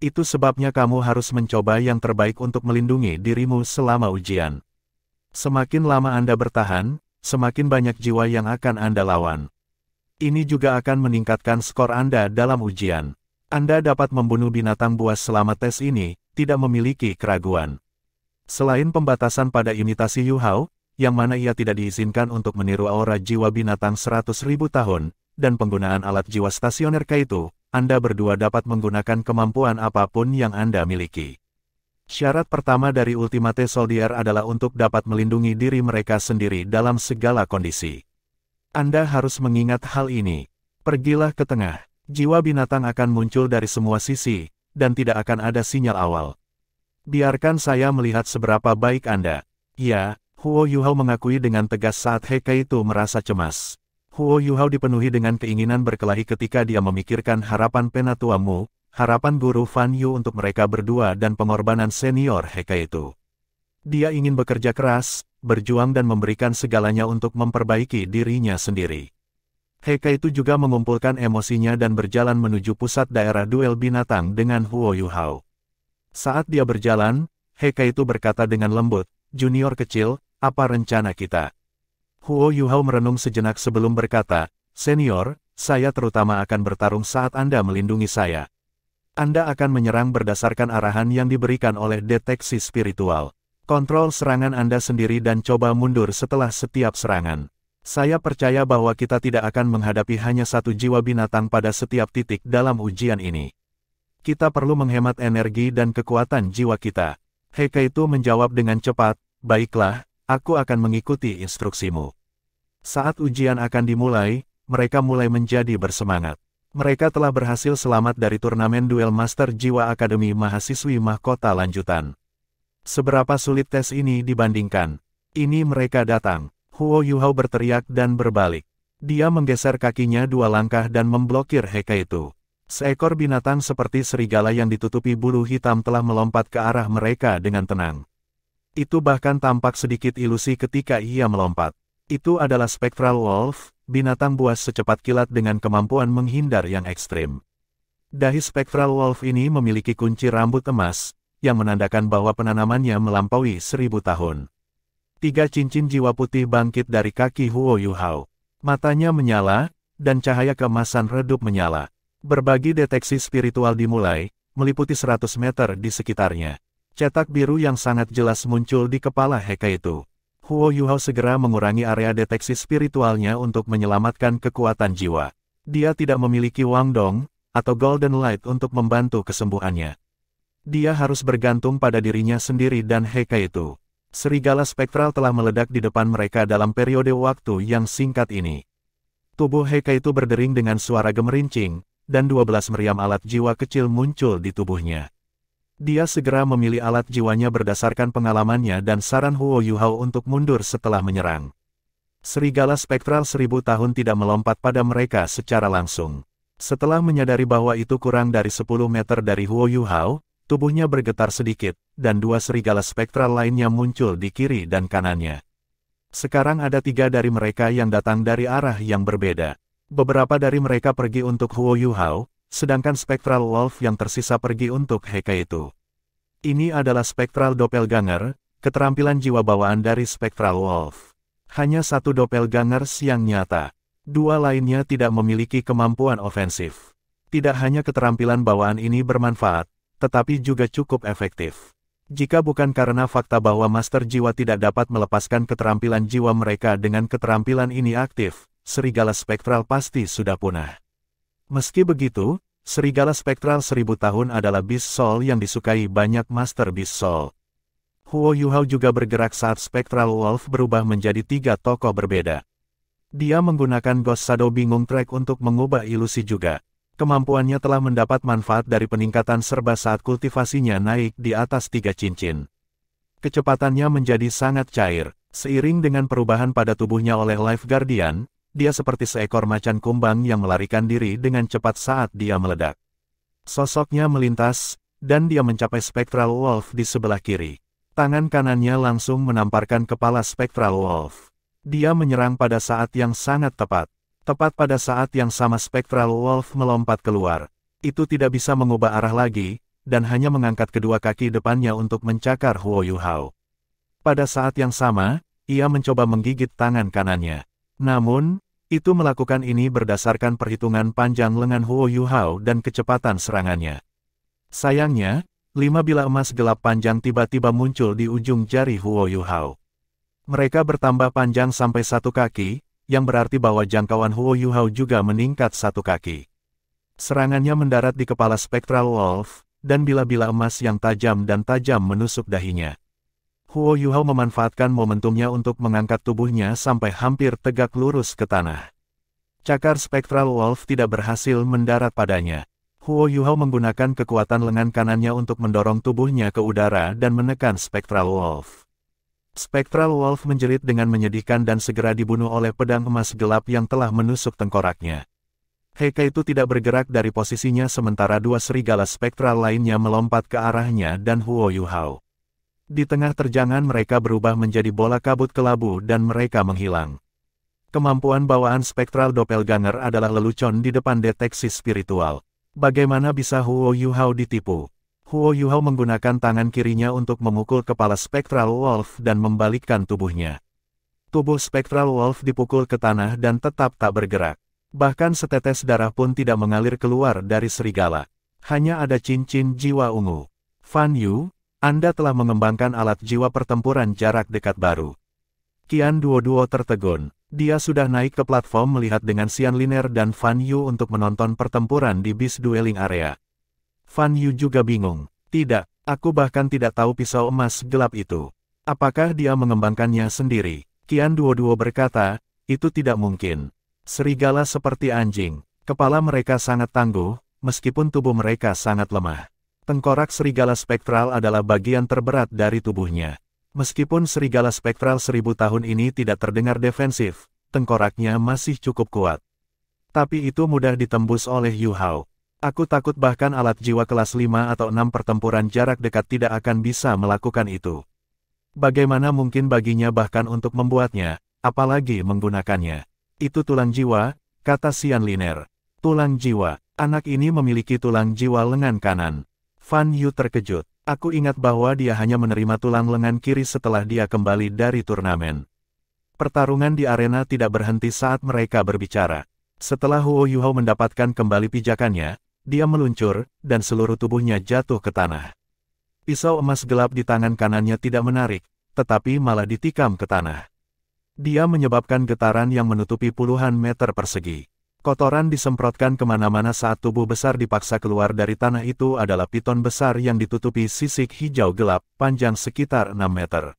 Itu sebabnya kamu harus mencoba yang terbaik untuk melindungi dirimu selama ujian. Semakin lama Anda bertahan, semakin banyak jiwa yang akan Anda lawan. Ini juga akan meningkatkan skor Anda dalam ujian. Anda dapat membunuh binatang buas selama tes ini, tidak memiliki keraguan. Selain pembatasan pada imitasi Yu Hao, yang mana ia tidak diizinkan untuk meniru aura jiwa binatang 100.000 tahun, dan penggunaan alat jiwa stasioner Kaito, Anda berdua dapat menggunakan kemampuan apapun yang Anda miliki. Syarat pertama dari Ultimate Soldier adalah untuk dapat melindungi diri mereka sendiri dalam segala kondisi. Anda harus mengingat hal ini. Pergilah ke tengah. Jiwa binatang akan muncul dari semua sisi, dan tidak akan ada sinyal awal. Biarkan saya melihat seberapa baik Anda. Ya, Huo Yuhao mengakui dengan tegas saat He Kaito merasa cemas. Huo Yuhao dipenuhi dengan keinginan berkelahi ketika dia memikirkan harapan Penatua Mu, harapan Guru Fan Yu untuk mereka berdua dan pengorbanan senior He Kaito. Dia ingin bekerja keras, berjuang dan memberikan segalanya untuk memperbaiki dirinya sendiri. He Kaito juga mengumpulkan emosinya dan berjalan menuju pusat daerah duel binatang dengan Huo Yuhao. Saat dia berjalan, He Kaito berkata dengan lembut, "Junior kecil, apa rencana kita?" Huo Yuhao merenung sejenak sebelum berkata, "Senior, saya terutama akan bertarung saat Anda melindungi saya. Anda akan menyerang berdasarkan arahan yang diberikan oleh deteksi spiritual. Kontrol serangan Anda sendiri dan coba mundur setelah setiap serangan. Saya percaya bahwa kita tidak akan menghadapi hanya satu jiwa binatang pada setiap titik dalam ujian ini. Kita perlu menghemat energi dan kekuatan jiwa kita." He Kaito menjawab dengan cepat, "Baiklah, aku akan mengikuti instruksimu." Saat ujian akan dimulai, mereka mulai menjadi bersemangat. Mereka telah berhasil selamat dari turnamen duel Master Jiwa Akademi Mahasiswi Mahkota Lanjutan. Seberapa sulit tes ini dibandingkan? Ini mereka datang. Huo Yuhao berteriak dan berbalik. Dia menggeser kakinya 2 langkah dan memblokir He Kaito. Seekor binatang seperti serigala yang ditutupi bulu hitam telah melompat ke arah mereka dengan tenang. Itu bahkan tampak sedikit ilusi ketika ia melompat. Itu adalah Spectral Wolf, binatang buas secepat kilat dengan kemampuan menghindar yang ekstrim. Dahi Spectral Wolf ini memiliki kunci rambut emas, yang menandakan bahwa penanamannya melampaui 1000 tahun. 3 cincin jiwa putih bangkit dari kaki Huo Yuhao. Matanya menyala, dan cahaya keemasan redup menyala. Berbagi deteksi spiritual dimulai, meliputi 100 meter di sekitarnya. Cetak biru yang sangat jelas muncul di kepala He Kaito. Huo Yuhao segera mengurangi area deteksi spiritualnya untuk menyelamatkan kekuatan jiwa. Dia tidak memiliki Wang Dong, atau Golden Light untuk membantu kesembuhannya. Dia harus bergantung pada dirinya sendiri dan He Kaito. Serigala spektral telah meledak di depan mereka dalam periode waktu yang singkat ini. Tubuh He Kaito berdering dengan suara gemerincing, dan 12 meriam alat jiwa kecil muncul di tubuhnya. Dia segera memilih alat jiwanya berdasarkan pengalamannya dan saran Huo Yuhao untuk mundur setelah menyerang. Serigala spektral 1000 tahun tidak melompat pada mereka secara langsung. Setelah menyadari bahwa itu kurang dari 10 meter dari Huo Yuhao, tubuhnya bergetar sedikit, dan 2 serigala spektral lainnya muncul di kiri dan kanannya. Sekarang ada 3 dari mereka yang datang dari arah yang berbeda. Beberapa dari mereka pergi untuk Huo Yuhao, sedangkan Spectral Wolf yang tersisa pergi untuk He Kaito. Ini adalah Spectral Doppelganger, keterampilan jiwa bawaan dari Spectral Wolf. Hanya 1 Doppelganger yang nyata. 2 lainnya tidak memiliki kemampuan ofensif. Tidak hanya keterampilan bawaan ini bermanfaat, tetapi juga cukup efektif. Jika bukan karena fakta bahwa Master Jiwa tidak dapat melepaskan keterampilan jiwa mereka dengan keterampilan ini aktif, serigala spektral pasti sudah punah. Meski begitu, serigala spektral 1000 tahun adalah Beast Soul yang disukai banyak Master Beast Soul. Huo Yuhao juga bergerak saat Spectral Wolf berubah menjadi 3 tokoh berbeda. Dia menggunakan Ghost Shadow Bingung Track untuk mengubah ilusi juga. Kemampuannya telah mendapat manfaat dari peningkatan serba saat kultivasinya naik di atas 3 cincin. Kecepatannya menjadi sangat cair, seiring dengan perubahan pada tubuhnya oleh Life Guardian, dia seperti seekor macan kumbang yang melarikan diri dengan cepat saat dia meledak. Sosoknya melintas, dan dia mencapai Spectral Wolf di sebelah kiri. Tangan kanannya langsung menamparkan kepala Spectral Wolf. Dia menyerang pada saat yang sangat tepat. Tepat pada saat yang sama Spectral Wolf melompat keluar. Itu tidak bisa mengubah arah lagi, dan hanya mengangkat kedua kaki depannya untuk mencakar Huo Yuhao. Pada saat yang sama, ia mencoba menggigit tangan kanannya. Namun, itu melakukan ini berdasarkan perhitungan panjang lengan Huo Yuhao dan kecepatan serangannya. Sayangnya, 5 bilah emas gelap panjang tiba-tiba muncul di ujung jari Huo Yuhao. Mereka bertambah panjang sampai 1 kaki, yang berarti bahwa jangkauan Huo Yuhao juga meningkat 1 kaki. Serangannya mendarat di kepala Spectral Wolf, dan bilah-bilah emas yang tajam menusuk dahinya. Huo Yuhao memanfaatkan momentumnya untuk mengangkat tubuhnya sampai hampir tegak lurus ke tanah. Cakar Spectral Wolf tidak berhasil mendarat padanya. Huo Yuhao menggunakan kekuatan lengan kanannya untuk mendorong tubuhnya ke udara dan menekan Spectral Wolf. Spectral Wolf menjerit dengan menyedihkan dan segera dibunuh oleh pedang emas gelap yang telah menusuk tengkoraknya. Heike itu tidak bergerak dari posisinya sementara 2 serigala spektral lainnya melompat ke arahnya dan Huo Yuhao. Di tengah terjangan mereka berubah menjadi bola kabut kelabu dan mereka menghilang. Kemampuan bawaan spektral doppelganger adalah lelucon di depan deteksi spiritual. Bagaimana bisa Huo Yuhao ditipu? Huo Yuhao menggunakan tangan kirinya untuk memukul kepala Spectral Wolf dan membalikkan tubuhnya. Tubuh Spectral Wolf dipukul ke tanah dan tetap tak bergerak. Bahkan setetes darah pun tidak mengalir keluar dari serigala. Hanya ada cincin jiwa ungu. Fan Yu, Anda telah mengembangkan alat jiwa pertempuran jarak dekat baru. Qian Duo tertegun. Dia sudah naik ke platform melihat dengan Xian Liner dan Fan Yu untuk menonton pertempuran di bis dueling area. Fan Yu juga bingung. Tidak, aku bahkan tidak tahu pisau emas gelap itu. Apakah dia mengembangkannya sendiri? Qian Duo berkata, itu tidak mungkin. Serigala seperti anjing. Kepala mereka sangat tangguh, meskipun tubuh mereka sangat lemah. Tengkorak serigala spektral adalah bagian terberat dari tubuhnya. Meskipun serigala spektral 1000 tahun ini tidak terdengar defensif, tengkoraknya masih cukup kuat. Tapi itu mudah ditembus oleh Yu Hao. Aku takut bahkan alat jiwa kelas 5 atau 6 pertempuran jarak dekat tidak akan bisa melakukan itu. Bagaimana mungkin baginya bahkan untuk membuatnya, apalagi menggunakannya. Itu tulang jiwa, kata Xian Liner. Tulang jiwa, anak ini memiliki tulang jiwa lengan kanan. Fan Yu terkejut. Aku ingat bahwa dia hanya menerima tulang lengan kiri setelah dia kembali dari turnamen. Pertarungan di arena tidak berhenti saat mereka berbicara. Setelah Huo Yuhao mendapatkan kembali pijakannya, dia meluncur, dan seluruh tubuhnya jatuh ke tanah. Pisau emas gelap di tangan kanannya tidak menarik, tetapi malah ditikam ke tanah. Dia menyebabkan getaran yang menutupi puluhan meter persegi. Kotoran disemprotkan kemana-mana saat tubuh besar dipaksa keluar dari tanah. Itu adalah piton besar yang ditutupi sisik hijau gelap, panjang sekitar 6 meter.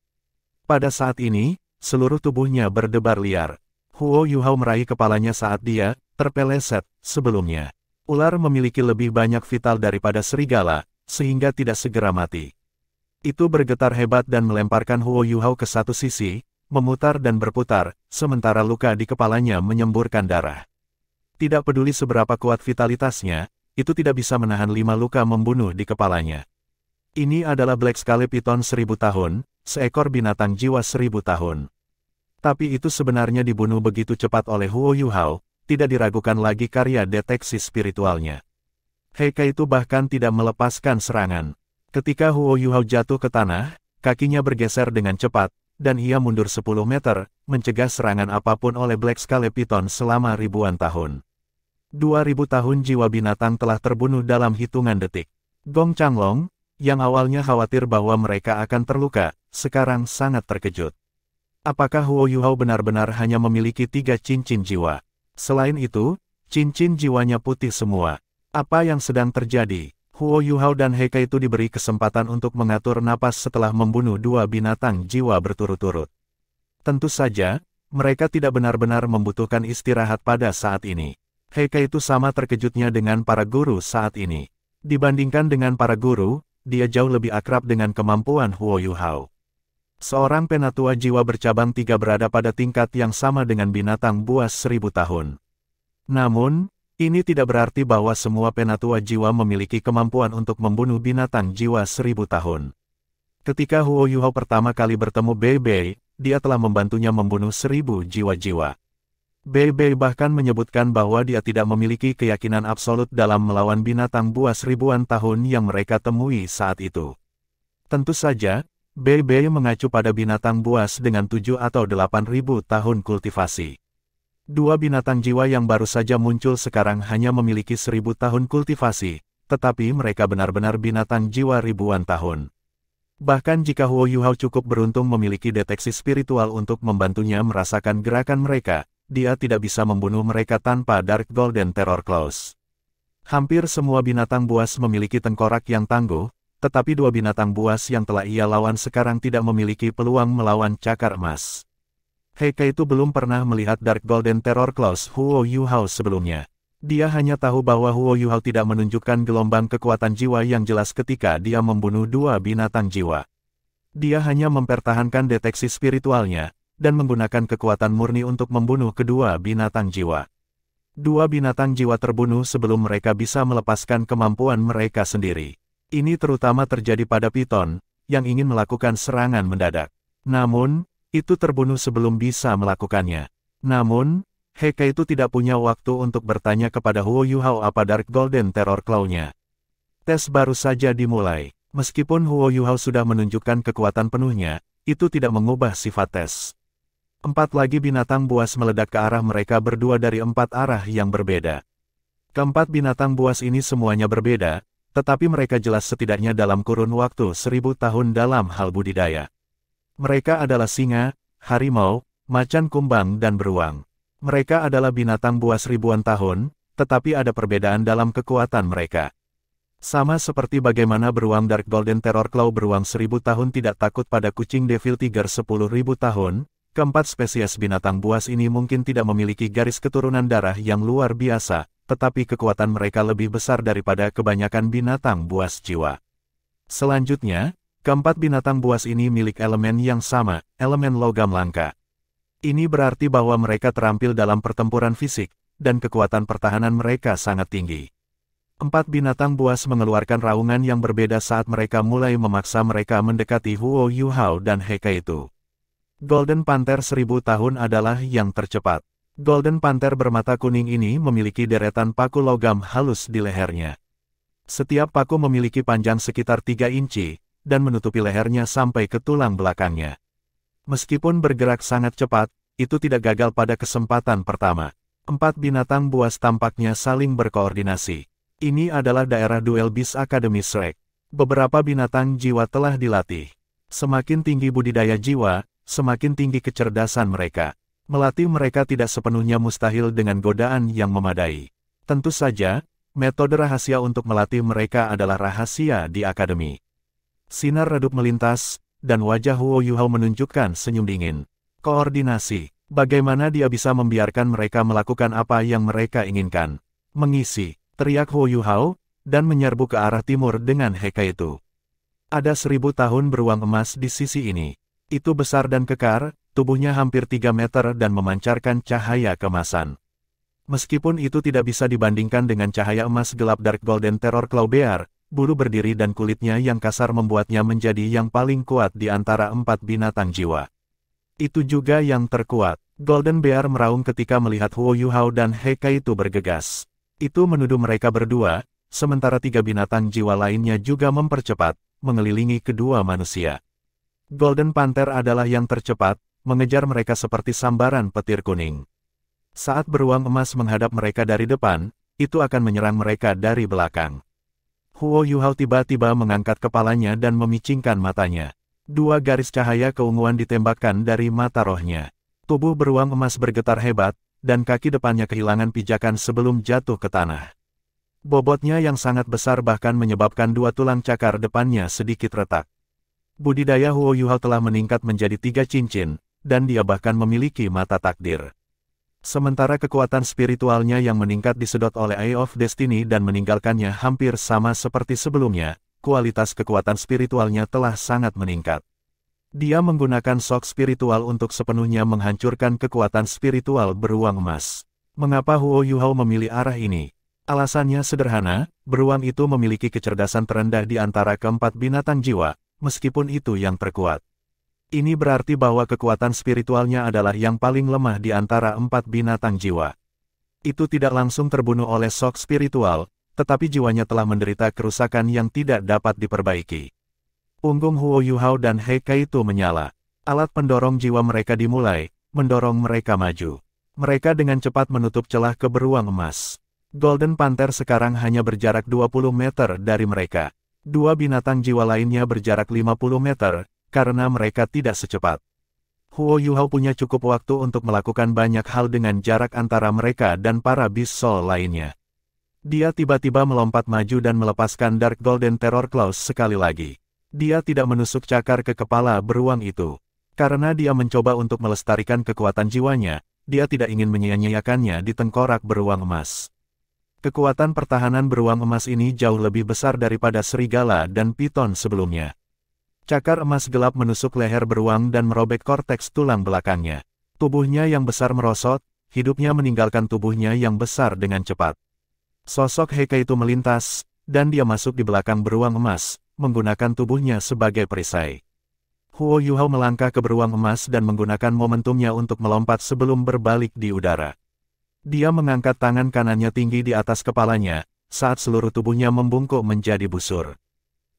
Pada saat ini, seluruh tubuhnya berdebar liar. Huo Yuhao meraih kepalanya saat dia terpeleset. Sebelumnya, ular memiliki lebih banyak vital daripada serigala, sehingga tidak segera mati. Itu bergetar hebat dan melemparkan Huo Yuhao ke satu sisi, memutar dan berputar, sementara luka di kepalanya menyemburkan darah. Tidak peduli seberapa kuat vitalitasnya, itu tidak bisa menahan 5 luka membunuh di kepalanya. Ini adalah Black Scale Python 1000 tahun, seekor binatang jiwa 1000 tahun. Tapi itu sebenarnya dibunuh begitu cepat oleh Huo Yuhao, tidak diragukan lagi karya deteksi spiritualnya. Heike itu bahkan tidak melepaskan serangan. Ketika Huo Yuhao jatuh ke tanah, kakinya bergeser dengan cepat, dan ia mundur 10 meter, mencegah serangan apapun oleh Black Scale Python selama ribuan tahun. 2000 tahun jiwa binatang telah terbunuh dalam hitungan detik. Gong Changlong, yang awalnya khawatir bahwa mereka akan terluka, sekarang sangat terkejut. Apakah Huo Yuhao benar-benar hanya memiliki 3 cincin jiwa? Selain itu, cincin jiwanya putih semua. Apa yang sedang terjadi? Huo Yuhao dan Heike itu diberi kesempatan untuk mengatur napas setelah membunuh 2 binatang jiwa berturut-turut. Tentu saja, mereka tidak benar-benar membutuhkan istirahat pada saat ini. Heike itu sama terkejutnya dengan para guru saat ini. Dibandingkan dengan para guru, dia jauh lebih akrab dengan kemampuan Huo Yuhao. Seorang penatua jiwa bercabang 3 berada pada tingkat yang sama dengan binatang buas 1000 tahun. Namun, ini tidak berarti bahwa semua penatua jiwa memiliki kemampuan untuk membunuh binatang jiwa 1000 tahun. Ketika Huo Yuhao pertama kali bertemu Bei Bei, dia telah membantunya membunuh 1000 jiwa-jiwa. Bei Bei bahkan menyebutkan bahwa dia tidak memiliki keyakinan absolut dalam melawan binatang buas ribuan tahun yang mereka temui saat itu. Tentu saja, Bei Bei mengacu pada binatang buas dengan 7 atau 8.000 tahun kultivasi. Dua binatang jiwa yang baru saja muncul sekarang hanya memiliki 1000 tahun kultivasi, tetapi mereka benar-benar binatang jiwa ribuan tahun. Bahkan jika Huo Yuhao cukup beruntung memiliki deteksi spiritual untuk membantunya merasakan gerakan mereka, dia tidak bisa membunuh mereka tanpa Dark Golden Terror Claws. Hampir semua binatang buas memiliki tengkorak yang tangguh, tetapi dua binatang buas yang telah ia lawan sekarang tidak memiliki peluang melawan cakar emas. Heike itu belum pernah melihat Dark Golden Terror Claws Huo Yuhao sebelumnya. Dia hanya tahu bahwa Huo Yuhao tidak menunjukkan gelombang kekuatan jiwa yang jelas ketika dia membunuh dua binatang jiwa. Dia hanya mempertahankan deteksi spiritualnya, dan menggunakan kekuatan murni untuk membunuh kedua binatang jiwa. Dua binatang jiwa terbunuh sebelum mereka bisa melepaskan kemampuan mereka sendiri. Ini terutama terjadi pada Piton, yang ingin melakukan serangan mendadak. Namun, itu terbunuh sebelum bisa melakukannya. Namun, Heike itu tidak punya waktu untuk bertanya kepada Huo Yuhao apa Dark Golden Terror Claw-nya. Tes baru saja dimulai. Meskipun Huo Yuhao sudah menunjukkan kekuatan penuhnya, itu tidak mengubah sifat tes. 4 lagi binatang buas meledak ke arah mereka berdua dari 4 arah yang berbeda. Keempat binatang buas ini semuanya berbeda, tetapi mereka jelas setidaknya dalam kurun waktu 1000 tahun dalam hal budidaya. Mereka adalah singa, harimau, macan kumbang dan beruang. Mereka adalah binatang buas ribuan tahun, tetapi ada perbedaan dalam kekuatan mereka. Sama seperti bagaimana beruang Dark Golden Terror Claw beruang 1000 tahun tidak takut pada kucing Devil Tiger 10.000 tahun, keempat spesies binatang buas ini mungkin tidak memiliki garis keturunan darah yang luar biasa, tetapi kekuatan mereka lebih besar daripada kebanyakan binatang buas jiwa. Selanjutnya, keempat binatang buas ini milik elemen yang sama, elemen logam langka. Ini berarti bahwa mereka terampil dalam pertempuran fisik, dan kekuatan pertahanan mereka sangat tinggi. 4 binatang buas mengeluarkan raungan yang berbeda saat mereka mulai memaksa mereka mendekati Huo Yuhao dan Heike itu. Golden Panther 1000 tahun adalah yang tercepat. Golden Panther bermata kuning ini memiliki deretan paku logam halus di lehernya. Setiap paku memiliki panjang sekitar 3 inci, dan menutupi lehernya sampai ke tulang belakangnya. Meskipun bergerak sangat cepat, itu tidak gagal pada kesempatan pertama. 4 binatang buas tampaknya saling berkoordinasi. Ini adalah daerah duel Beast Academy Shrek. Beberapa binatang jiwa telah dilatih. Semakin tinggi budidaya jiwa, semakin tinggi kecerdasan mereka. Melatih mereka tidak sepenuhnya mustahil dengan godaan yang memadai. Tentu saja, metode rahasia untuk melatih mereka adalah rahasia di akademi. Sinar redup melintas, dan wajah Huo Yuhao menunjukkan senyum dingin. Koordinasi. Bagaimana dia bisa membiarkan mereka melakukan apa yang mereka inginkan? Mengisi, teriak Huo Yuhao, dan menyerbu ke arah timur dengan Heike itu. Ada 1000 tahun beruang emas di sisi ini. Itu besar dan kekar, tubuhnya hampir 3 meter dan memancarkan cahaya keemasan. Meskipun itu tidak bisa dibandingkan dengan cahaya emas gelap Dark Golden Terror Claw Bear, bulu berdiri dan kulitnya yang kasar membuatnya menjadi yang paling kuat di antara 4 binatang jiwa. Itu juga yang terkuat. Golden Bear meraung ketika melihat Huo Yuhao dan Heike itu bergegas. Itu menuduh mereka berdua, sementara 3 binatang jiwa lainnya juga mempercepat, mengelilingi kedua manusia. Golden Panther adalah yang tercepat, mengejar mereka seperti sambaran petir kuning. Saat beruang emas menghadap mereka dari depan, itu akan menyerang mereka dari belakang. Huo Yuhao tiba-tiba mengangkat kepalanya dan memicingkan matanya. 2 garis cahaya keunguan ditembakkan dari mata rohnya. Tubuh beruang emas bergetar hebat, dan kaki depannya kehilangan pijakan sebelum jatuh ke tanah. Bobotnya yang sangat besar bahkan menyebabkan 2 tulang cakar depannya sedikit retak. Budidaya Huo Yuhao telah meningkat menjadi 3 cincin, dan dia bahkan memiliki mata takdir. Sementara kekuatan spiritualnya yang meningkat disedot oleh Eye of Destiny dan meninggalkannya hampir sama seperti sebelumnya, kualitas kekuatan spiritualnya telah sangat meningkat. Dia menggunakan shock spiritual untuk sepenuhnya menghancurkan kekuatan spiritual beruang emas. Mengapa Huo Yuhao memilih arah ini? Alasannya sederhana, beruang itu memiliki kecerdasan terendah di antara keempat binatang jiwa, meskipun itu yang terkuat. Ini berarti bahwa kekuatan spiritualnya adalah yang paling lemah di antara empat binatang jiwa. Itu tidak langsung terbunuh oleh shock spiritual, tetapi jiwanya telah menderita kerusakan yang tidak dapat diperbaiki. Punggung Huo Yuhao dan He Kaitu menyala. Alat pendorong jiwa mereka dimulai, mendorong mereka maju. Mereka dengan cepat menutup celah ke beruang emas. Golden Panther sekarang hanya berjarak 20 meter dari mereka. Dua binatang jiwa lainnya berjarak 50 meter, karena mereka tidak secepat. Huo Yuhao punya cukup waktu untuk melakukan banyak hal dengan jarak antara mereka dan para Beast Soul lainnya. Dia tiba-tiba melompat maju dan melepaskan Dark Golden Terror Claws sekali lagi. Dia tidak menusuk cakar ke kepala beruang itu. Karena dia mencoba untuk melestarikan kekuatan jiwanya, dia tidak ingin menyia-nyiakannya di tengkorak beruang emas. Kekuatan pertahanan beruang emas ini jauh lebih besar daripada serigala dan piton sebelumnya. Cakar emas gelap menusuk leher beruang dan merobek korteks tulang belakangnya. Tubuhnya yang besar merosot, hidupnya meninggalkan tubuhnya yang besar dengan cepat. Sosok He Kaitu melintas, dan dia masuk di belakang beruang emas, menggunakan tubuhnya sebagai perisai. Huo Yuhao melangkah ke beruang emas dan menggunakan momentumnya untuk melompat sebelum berbalik di udara. Dia mengangkat tangan kanannya tinggi di atas kepalanya, saat seluruh tubuhnya membungkuk menjadi busur.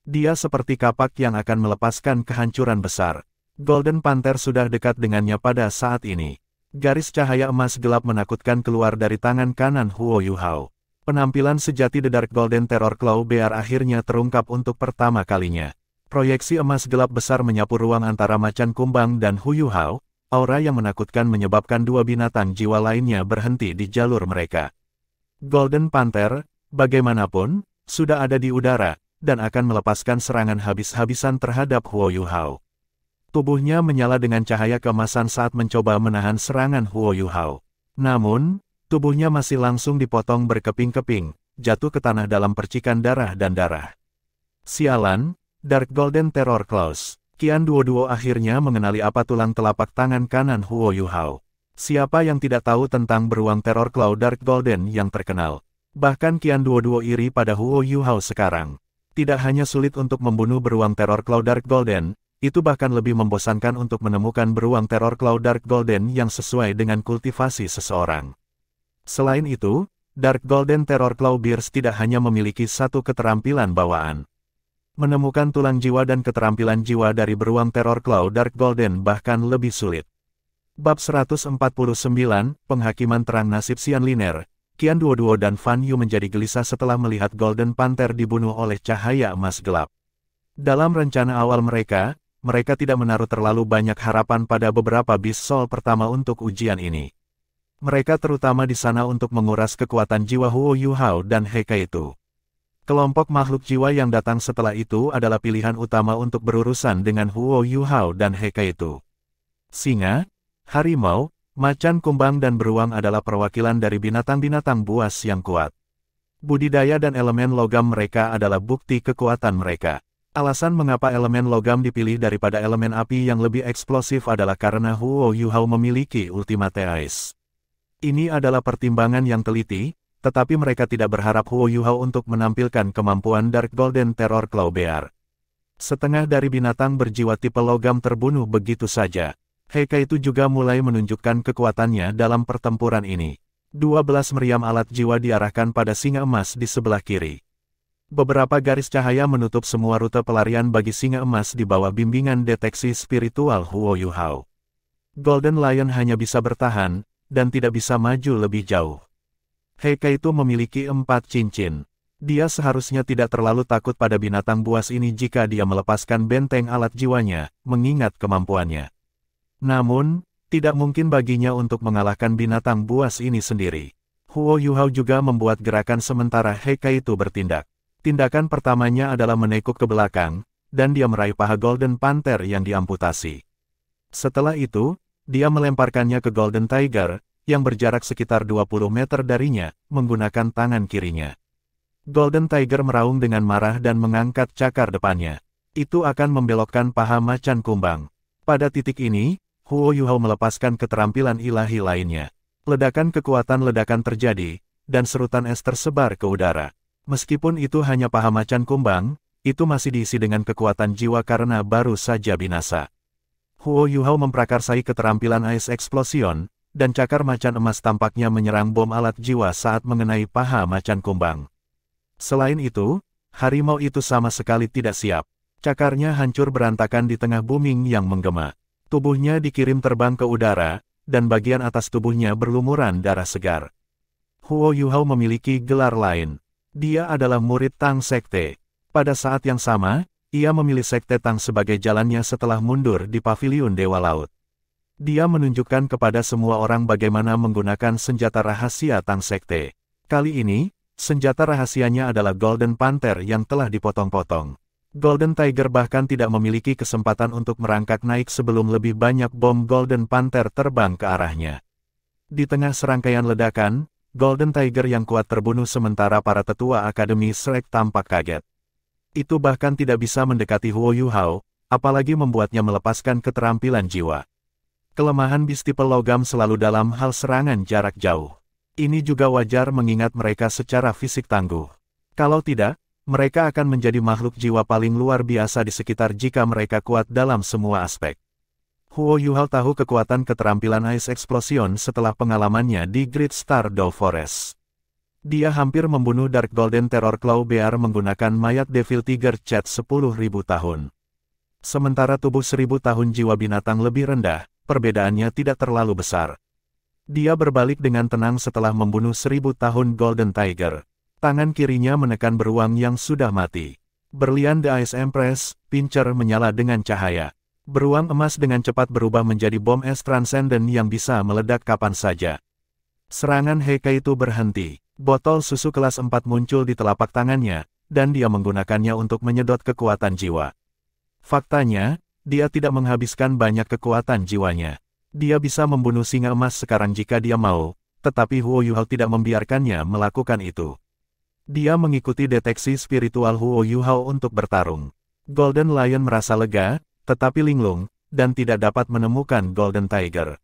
Dia seperti kapak yang akan melepaskan kehancuran besar. Golden Panther sudah dekat dengannya pada saat ini. Garis cahaya emas gelap menakutkan keluar dari tangan kanan Huo Yuhao. Penampilan sejati The Dark Golden Terror Claw Bear akhirnya terungkap untuk pertama kalinya. Proyeksi emas gelap besar menyapu ruang antara macan kumbang dan Huo Yuhao. Aura yang menakutkan menyebabkan dua binatang jiwa lainnya berhenti di jalur mereka. Golden Panther, bagaimanapun, sudah ada di udara, dan akan melepaskan serangan habis-habisan terhadap Huo Yuhao. Tubuhnya menyala dengan cahaya keemasan saat mencoba menahan serangan Huo Yuhao. Namun, tubuhnya masih langsung dipotong berkeping-keping, jatuh ke tanah dalam percikan darah dan darah. Sialan, Dark Golden Terror Claws. Qian Duo akhirnya mengenali apa tulang telapak tangan kanan Huo Yuhao. Siapa yang tidak tahu tentang beruang Terror Claw Dark Golden yang terkenal? Bahkan Qian Duo iri pada Huo Yuhao sekarang. Tidak hanya sulit untuk membunuh beruang Terror Claw Dark Golden, itu bahkan lebih membosankan untuk menemukan beruang Terror Claw Dark Golden yang sesuai dengan kultivasi seseorang. Selain itu, Dark Golden Terror Claw Bears tidak hanya memiliki satu keterampilan bawaan. Menemukan tulang jiwa dan keterampilan jiwa dari beruang Terror Claw Dark Golden bahkan lebih sulit. Bab 149, Penghakiman Terang Nasib Xian Liner. Qian Duo dan Fan Yu menjadi gelisah setelah melihat Golden Panther dibunuh oleh cahaya emas gelap. Dalam rencana awal mereka tidak menaruh terlalu banyak harapan pada beberapa Beast Soul pertama untuk ujian ini. Mereka terutama di sana untuk menguras kekuatan jiwa Huo Yuhao dan He Kaitu. Kelompok makhluk jiwa yang datang setelah itu adalah pilihan utama untuk berurusan dengan Huo Yuhao dan He Kaitu. Singa, harimau, macan kumbang dan beruang adalah perwakilan dari binatang-binatang buas yang kuat. Budidaya dan elemen logam mereka adalah bukti kekuatan mereka. Alasan mengapa elemen logam dipilih daripada elemen api yang lebih eksplosif adalah karena Huo Yuhao memiliki Ultimate Ice. Ini adalah pertimbangan yang teliti, tetapi mereka tidak berharap Huo Yuhao untuk menampilkan kemampuan Dark Golden Terror Claw Bear. Setengah dari binatang berjiwa tipe logam terbunuh begitu saja. He Kaitu juga mulai menunjukkan kekuatannya dalam pertempuran ini. 12 meriam alat jiwa diarahkan pada singa emas di sebelah kiri. Beberapa garis cahaya menutup semua rute pelarian bagi singa emas di bawah bimbingan deteksi spiritual Huo Yuhao. Golden Lion hanya bisa bertahan, dan tidak bisa maju lebih jauh. He Kaitu memiliki 4 cincin. Dia seharusnya tidak terlalu takut pada binatang buas ini jika dia melepaskan benteng alat jiwanya, mengingat kemampuannya. Namun, tidak mungkin baginya untuk mengalahkan binatang buas ini sendiri. Huo Yuhao juga membuat gerakan sementara He Kaitu bertindak. Tindakan pertamanya adalah menekuk ke belakang, dan dia meraih paha Golden Panther yang diamputasi. Setelah itu, dia melemparkannya ke Golden Tiger, yang berjarak sekitar 20 meter darinya, menggunakan tangan kirinya. Golden Tiger meraung dengan marah dan mengangkat cakar depannya. Itu akan membelokkan paha macan kumbang. Pada titik ini, Huo Yuhao melepaskan keterampilan ilahi lainnya. Ledakan kekuatan ledakan terjadi, dan serutan es tersebar ke udara. Meskipun itu hanya paha macan kumbang, itu masih diisi dengan kekuatan jiwa karena baru saja binasa. Huo Yuhao memprakarsai keterampilan Ice Explosion, dan cakar macan emas tampaknya menyerang bom alat jiwa saat mengenai paha macan kumbang. Selain itu, harimau itu sama sekali tidak siap. Cakarnya hancur berantakan di tengah booming yang menggema. Tubuhnya dikirim terbang ke udara, dan bagian atas tubuhnya berlumuran darah segar. Huo Yuhao memiliki gelar lain. Dia adalah murid Tang Sekte. Pada saat yang sama, ia memilih Sekte Tang sebagai jalannya setelah mundur di Paviliun Dewa Laut. Dia menunjukkan kepada semua orang bagaimana menggunakan senjata rahasia Tang Sekte. Kali ini, senjata rahasianya adalah Golden Panther yang telah dipotong-potong. Golden Tiger bahkan tidak memiliki kesempatan untuk merangkak naik sebelum lebih banyak bom Golden Panther terbang ke arahnya. Di tengah serangkaian ledakan, Golden Tiger yang kuat terbunuh sementara para tetua Akademi Shrek tampak kaget. Itu bahkan tidak bisa mendekati Huo Yuhao, apalagi membuatnya melepaskan keterampilan jiwa. Kelemahan Beastiple logam selalu dalam hal serangan jarak jauh. Ini juga wajar mengingat mereka secara fisik tangguh. Kalau tidak, mereka akan menjadi makhluk jiwa paling luar biasa di sekitar jika mereka kuat dalam semua aspek. Huo Yuhao tahu kekuatan keterampilan Ice Explosion setelah pengalamannya di Great Stardow Forest. Dia hampir membunuh Dark Golden Terror Claw Bear menggunakan mayat Devil Tiger Cat 10.000 tahun. Sementara tubuh 1000 tahun jiwa binatang lebih rendah, perbedaannya tidak terlalu besar. Dia berbalik dengan tenang setelah membunuh 1000 tahun Golden Tiger. Tangan kirinya menekan beruang yang sudah mati. Berlian The Ice Empress, Pincer menyala dengan cahaya. Beruang emas dengan cepat berubah menjadi bom es transcendent yang bisa meledak kapan saja. Serangan Heike itu berhenti. Botol susu kelas 4 muncul di telapak tangannya, dan dia menggunakannya untuk menyedot kekuatan jiwa. Faktanya, dia tidak menghabiskan banyak kekuatan jiwanya. Dia bisa membunuh singa emas sekarang jika dia mau, tetapi Huo Yuhao tidak membiarkannya melakukan itu. Dia mengikuti deteksi spiritual Huo Yuhao untuk bertarung. Golden Lion merasa lega, tetapi linglung, dan tidak dapat menemukan Golden Tiger.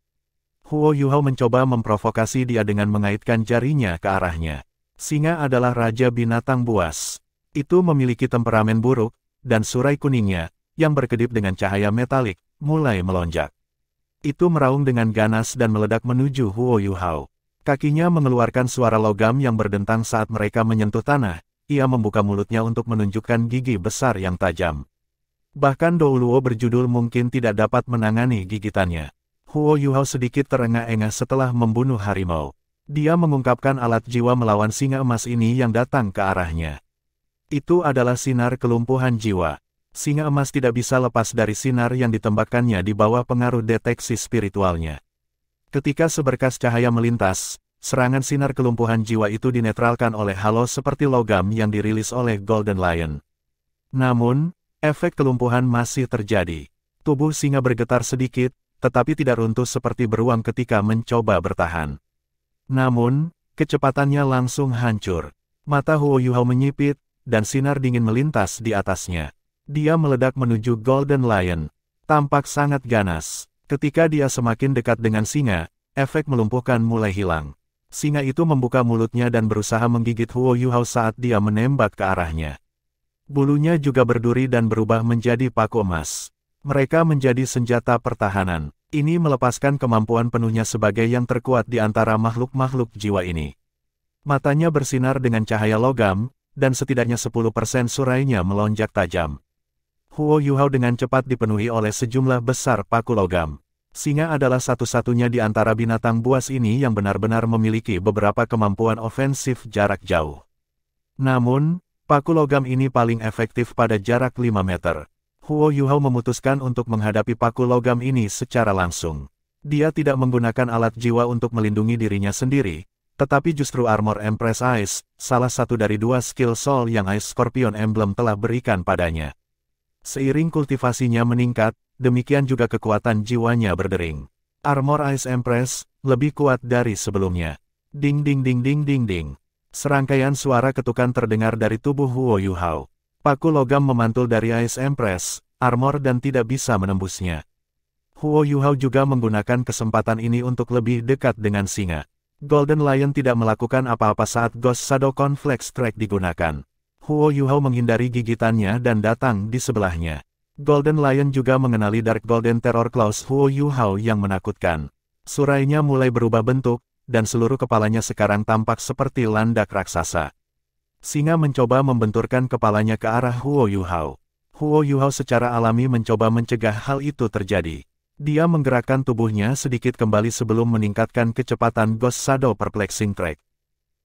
Huo Yuhao mencoba memprovokasi dia dengan mengaitkan jarinya ke arahnya. Singa adalah raja binatang buas. Itu memiliki temperamen buruk, dan surai kuningnya, yang berkedip dengan cahaya metalik, mulai melonjak. Itu meraung dengan ganas dan meledak menuju Huo Yuhao. Kakinya mengeluarkan suara logam yang berdentang saat mereka menyentuh tanah. Ia membuka mulutnya untuk menunjukkan gigi besar yang tajam. Bahkan Dou Luo berjudul mungkin tidak dapat menangani gigitannya. Huo Yuhao sedikit terengah-engah setelah membunuh harimau. Dia mengungkapkan alat jiwa melawan singa emas ini yang datang ke arahnya. Itu adalah sinar kelumpuhan jiwa. Singa emas tidak bisa lepas dari sinar yang ditembakkannya di bawah pengaruh deteksi spiritualnya. Ketika seberkas cahaya melintas, serangan sinar kelumpuhan jiwa itu dinetralkan oleh halo seperti logam yang dirilis oleh Golden Lion. Namun, efek kelumpuhan masih terjadi. Tubuh singa bergetar sedikit, tetapi tidak runtuh seperti beruang ketika mencoba bertahan. Namun, kecepatannya langsung hancur. Mata Huo Yuhao menyipit, dan sinar dingin melintas di atasnya. Dia meledak menuju Golden Lion. Tampak sangat ganas. Ketika dia semakin dekat dengan singa, efek melumpuhkan mulai hilang. Singa itu membuka mulutnya dan berusaha menggigit Huo Yuhao saat dia menembak ke arahnya. Bulunya juga berduri dan berubah menjadi paku emas. Mereka menjadi senjata pertahanan. Ini melepaskan kemampuan penuhnya sebagai yang terkuat di antara makhluk-makhluk jiwa ini. Matanya bersinar dengan cahaya logam, dan setidaknya 10% surainya melonjak tajam. Huo Yuhao dengan cepat dipenuhi oleh sejumlah besar paku logam. Singa adalah satu-satunya di antara binatang buas ini yang benar-benar memiliki beberapa kemampuan ofensif jarak jauh. Namun, paku logam ini paling efektif pada jarak 5 meter. Huo Yuhao memutuskan untuk menghadapi paku logam ini secara langsung. Dia tidak menggunakan alat jiwa untuk melindungi dirinya sendiri, tetapi justru Armor Empress Ice, salah satu dari 2 skill soul yang Ice Scorpion Emblem telah berikan padanya. Seiring kultivasinya meningkat, demikian juga kekuatan jiwanya berdering. Armor Ice Empress lebih kuat dari sebelumnya. Ding ding ding ding ding ding. Serangkaian suara ketukan terdengar dari tubuh Huo Yuhao. Paku logam memantul dari Ice Empress, armor dan tidak bisa menembusnya. Huo Yuhao juga menggunakan kesempatan ini untuk lebih dekat dengan singa. Golden Lion tidak melakukan apa-apa saat Ghost Shadow Conflex Strike digunakan. Huo Yuhao menghindari gigitannya dan datang di sebelahnya. Golden Lion juga mengenali Dark Golden Terror Claws Huo Yuhao yang menakutkan. Surainya mulai berubah bentuk, dan seluruh kepalanya sekarang tampak seperti landak raksasa. Singa mencoba membenturkan kepalanya ke arah Huo Yuhao. Huo Yuhao secara alami mencoba mencegah hal itu terjadi. Dia menggerakkan tubuhnya sedikit kembali sebelum meningkatkan kecepatan Ghost Shadow Perplexing Strike.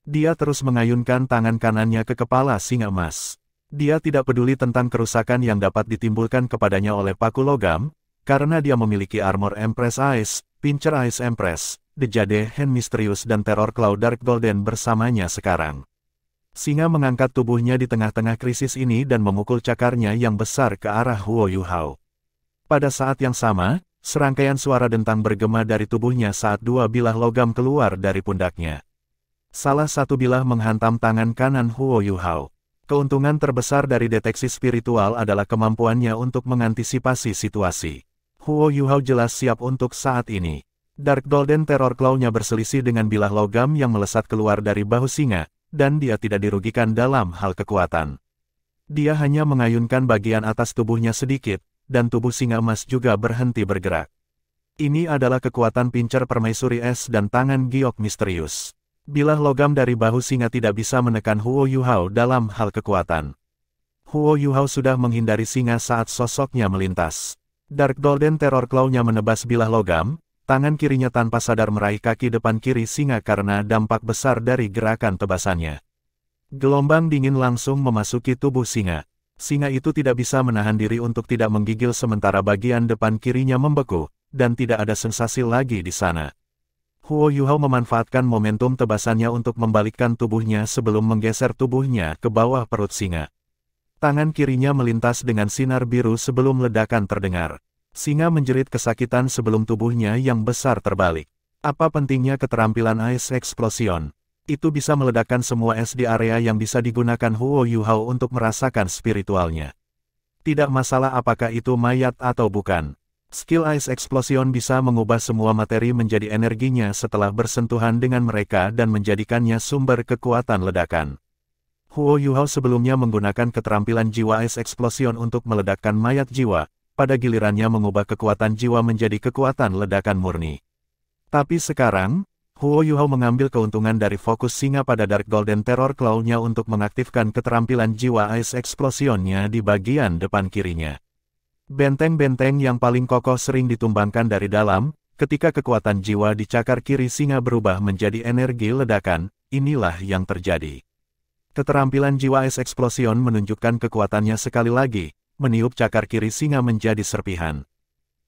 Dia terus mengayunkan tangan kanannya ke kepala singa emas. Dia tidak peduli tentang kerusakan yang dapat ditimbulkan kepadanya oleh paku logam, karena dia memiliki armor Empress Ice, Pincer Ice Empress, The Jade Hand Mysterious dan Terror Claw Dark Golden bersamanya sekarang. Singa mengangkat tubuhnya di tengah-tengah krisis ini dan memukul cakarnya yang besar ke arah Huo Yuhao. Pada saat yang sama, serangkaian suara dentang bergema dari tubuhnya saat dua bilah logam keluar dari pundaknya. Salah satu bilah menghantam tangan kanan Huo Yuhao. Keuntungan terbesar dari deteksi spiritual adalah kemampuannya untuk mengantisipasi situasi. Huo Yuhao jelas siap untuk saat ini. Dark Golden Terror Claw-nya berselisih dengan bilah logam yang melesat keluar dari bahu singa, dan dia tidak dirugikan dalam hal kekuatan. Dia hanya mengayunkan bagian atas tubuhnya sedikit, dan tubuh singa emas juga berhenti bergerak. Ini adalah kekuatan Pincer Permaisuri Es dan tangan giok misterius. Bilah logam dari bahu singa tidak bisa menekan Huo Yuhao dalam hal kekuatan. Huo Yuhao sudah menghindari singa saat sosoknya melintas. Dark Golden Terror Claw-nya menebas bilah logam, tangan kirinya tanpa sadar meraih kaki depan kiri singa karena dampak besar dari gerakan tebasannya. Gelombang dingin langsung memasuki tubuh singa. Singa itu tidak bisa menahan diri untuk tidak menggigil sementara bagian depan kirinya membeku, dan tidak ada sensasi lagi di sana. Huo Yuhao memanfaatkan momentum tebasannya untuk membalikkan tubuhnya sebelum menggeser tubuhnya ke bawah perut singa. Tangan kirinya melintas dengan sinar biru sebelum ledakan terdengar. Singa menjerit kesakitan sebelum tubuhnya yang besar terbalik. Apa pentingnya keterampilan Ice Explosion? Itu bisa meledakkan semua es di area yang bisa digunakan Huo Yuhao untuk merasakan spiritualnya. Tidak masalah apakah itu mayat atau bukan. Skill Ice Explosion bisa mengubah semua materi menjadi energinya setelah bersentuhan dengan mereka dan menjadikannya sumber kekuatan ledakan. Huo Yuhao sebelumnya menggunakan keterampilan jiwa Ice Explosion untuk meledakkan mayat jiwa, pada gilirannya mengubah kekuatan jiwa menjadi kekuatan ledakan murni. Tapi sekarang, Huo Yuhao mengambil keuntungan dari fokus singa pada Dark Golden Terror Claw-nya untuk mengaktifkan keterampilan jiwa Ice Explosion-nya di bagian depan kirinya. Benteng-benteng yang paling kokoh sering ditumbangkan dari dalam, ketika kekuatan jiwa di cakar kiri singa berubah menjadi energi ledakan, inilah yang terjadi. Keterampilan jiwa Ice Explosion menunjukkan kekuatannya sekali lagi, meniup cakar kiri singa menjadi serpihan.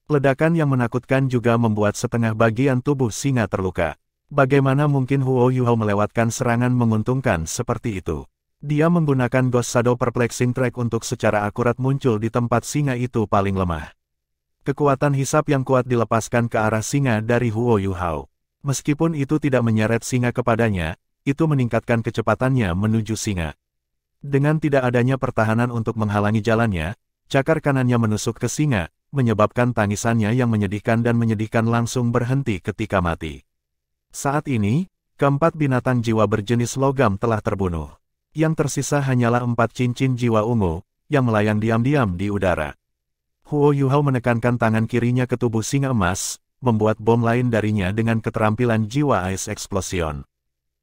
Ledakan yang menakutkan juga membuat setengah bagian tubuh singa terluka. Bagaimana mungkin Huo Yuhao melewatkan serangan menguntungkan seperti itu? Dia menggunakan Ghost Shadow Perplexing Strike untuk secara akurat muncul di tempat singa itu paling lemah. Kekuatan hisap yang kuat dilepaskan ke arah singa dari Huo Yuhao. Meskipun itu tidak menyeret singa kepadanya, itu meningkatkan kecepatannya menuju singa. Dengan tidak adanya pertahanan untuk menghalangi jalannya, cakar kanannya menusuk ke singa, menyebabkan tangisannya yang menyedihkan langsung berhenti ketika mati. Saat ini, keempat binatang jiwa berjenis logam telah terbunuh. Yang tersisa hanyalah 4 cincin jiwa ungu, yang melayang diam-diam di udara. Huo Yuhao menekankan tangan kirinya ke tubuh singa emas, membuat bom lain darinya dengan keterampilan jiwa Ice Explosion.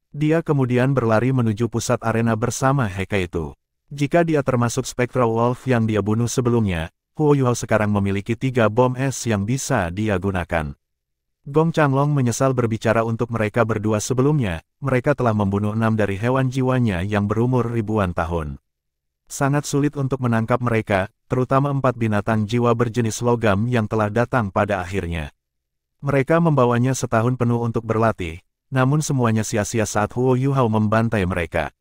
Dia kemudian berlari menuju pusat arena bersama Hekaitu. Jika dia termasuk Spectral Wolf yang dia bunuh sebelumnya, Huo Yuhao sekarang memiliki 3 bom es yang bisa dia gunakan. Gong Changlong menyesal berbicara untuk mereka berdua sebelumnya, mereka telah membunuh 6 dari hewan jiwanya yang berumur ribuan tahun. Sangat sulit untuk menangkap mereka, terutama 4 binatang jiwa berjenis logam yang telah datang pada akhirnya. Mereka membawanya setahun penuh untuk berlatih, namun semuanya sia-sia saat Huo Yuhao membantai mereka.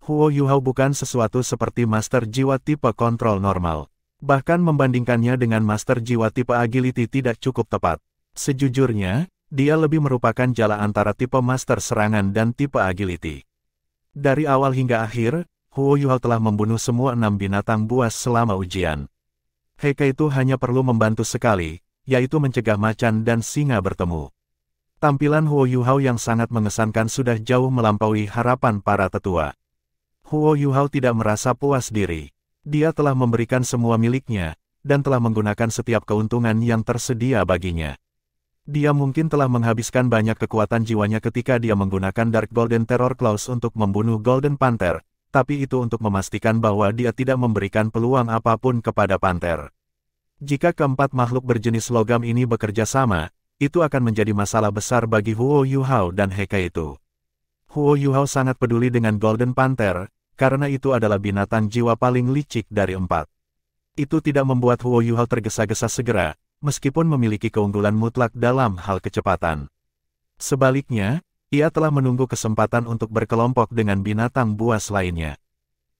Huo Yuhao bukan sesuatu seperti Master Jiwa tipe kontrol normal. Bahkan membandingkannya dengan Master Jiwa tipe Agility tidak cukup tepat. Sejujurnya, dia lebih merupakan jala antara tipe Master Serangan dan tipe Agility. Dari awal hingga akhir, Huo Yuhao telah membunuh semua 6 binatang buas selama ujian. Hekaitu hanya perlu membantu sekali, yaitu mencegah macan dan singa bertemu. Tampilan Huo Yuhao yang sangat mengesankan sudah jauh melampaui harapan para tetua. Huo Yuhao tidak merasa puas diri. Dia telah memberikan semua miliknya, dan telah menggunakan setiap keuntungan yang tersedia baginya. Dia mungkin telah menghabiskan banyak kekuatan jiwanya ketika dia menggunakan Dark Golden Terror Claws untuk membunuh Golden Panther, tapi itu untuk memastikan bahwa dia tidak memberikan peluang apapun kepada Panther. Jika keempat makhluk berjenis logam ini bekerja sama, itu akan menjadi masalah besar bagi Huo Yuhao dan Heike itu. Huo Yuhao sangat peduli dengan Golden Panther, karena itu adalah binatang jiwa paling licik dari 4. Itu tidak membuat Huo Yuhao tergesa-gesa segera, meskipun memiliki keunggulan mutlak dalam hal kecepatan. Sebaliknya, ia telah menunggu kesempatan untuk berkelompok dengan binatang buas lainnya.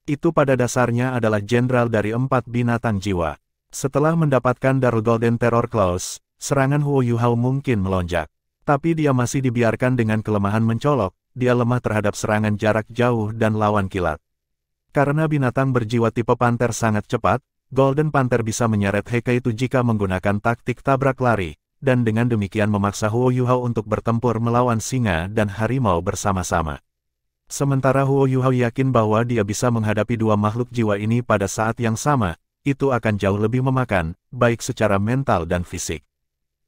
Itu pada dasarnya adalah jenderal dari 4 binatang jiwa. Setelah mendapatkan Dark Golden Terror Claws, serangan Huo Yuhao mungkin melonjak. Tapi dia masih dibiarkan dengan kelemahan mencolok, dia lemah terhadap serangan jarak jauh dan lawan kilat. Karena binatang berjiwa tipe panter sangat cepat, Golden Panther bisa menyeret Heike itu jika menggunakan taktik tabrak lari, dan dengan demikian memaksa Huo Yuhao untuk bertempur melawan singa dan harimau bersama-sama. Sementara Huo Yuhao yakin bahwa dia bisa menghadapi 2 makhluk jiwa ini pada saat yang sama, itu akan jauh lebih memakan, baik secara mental dan fisik.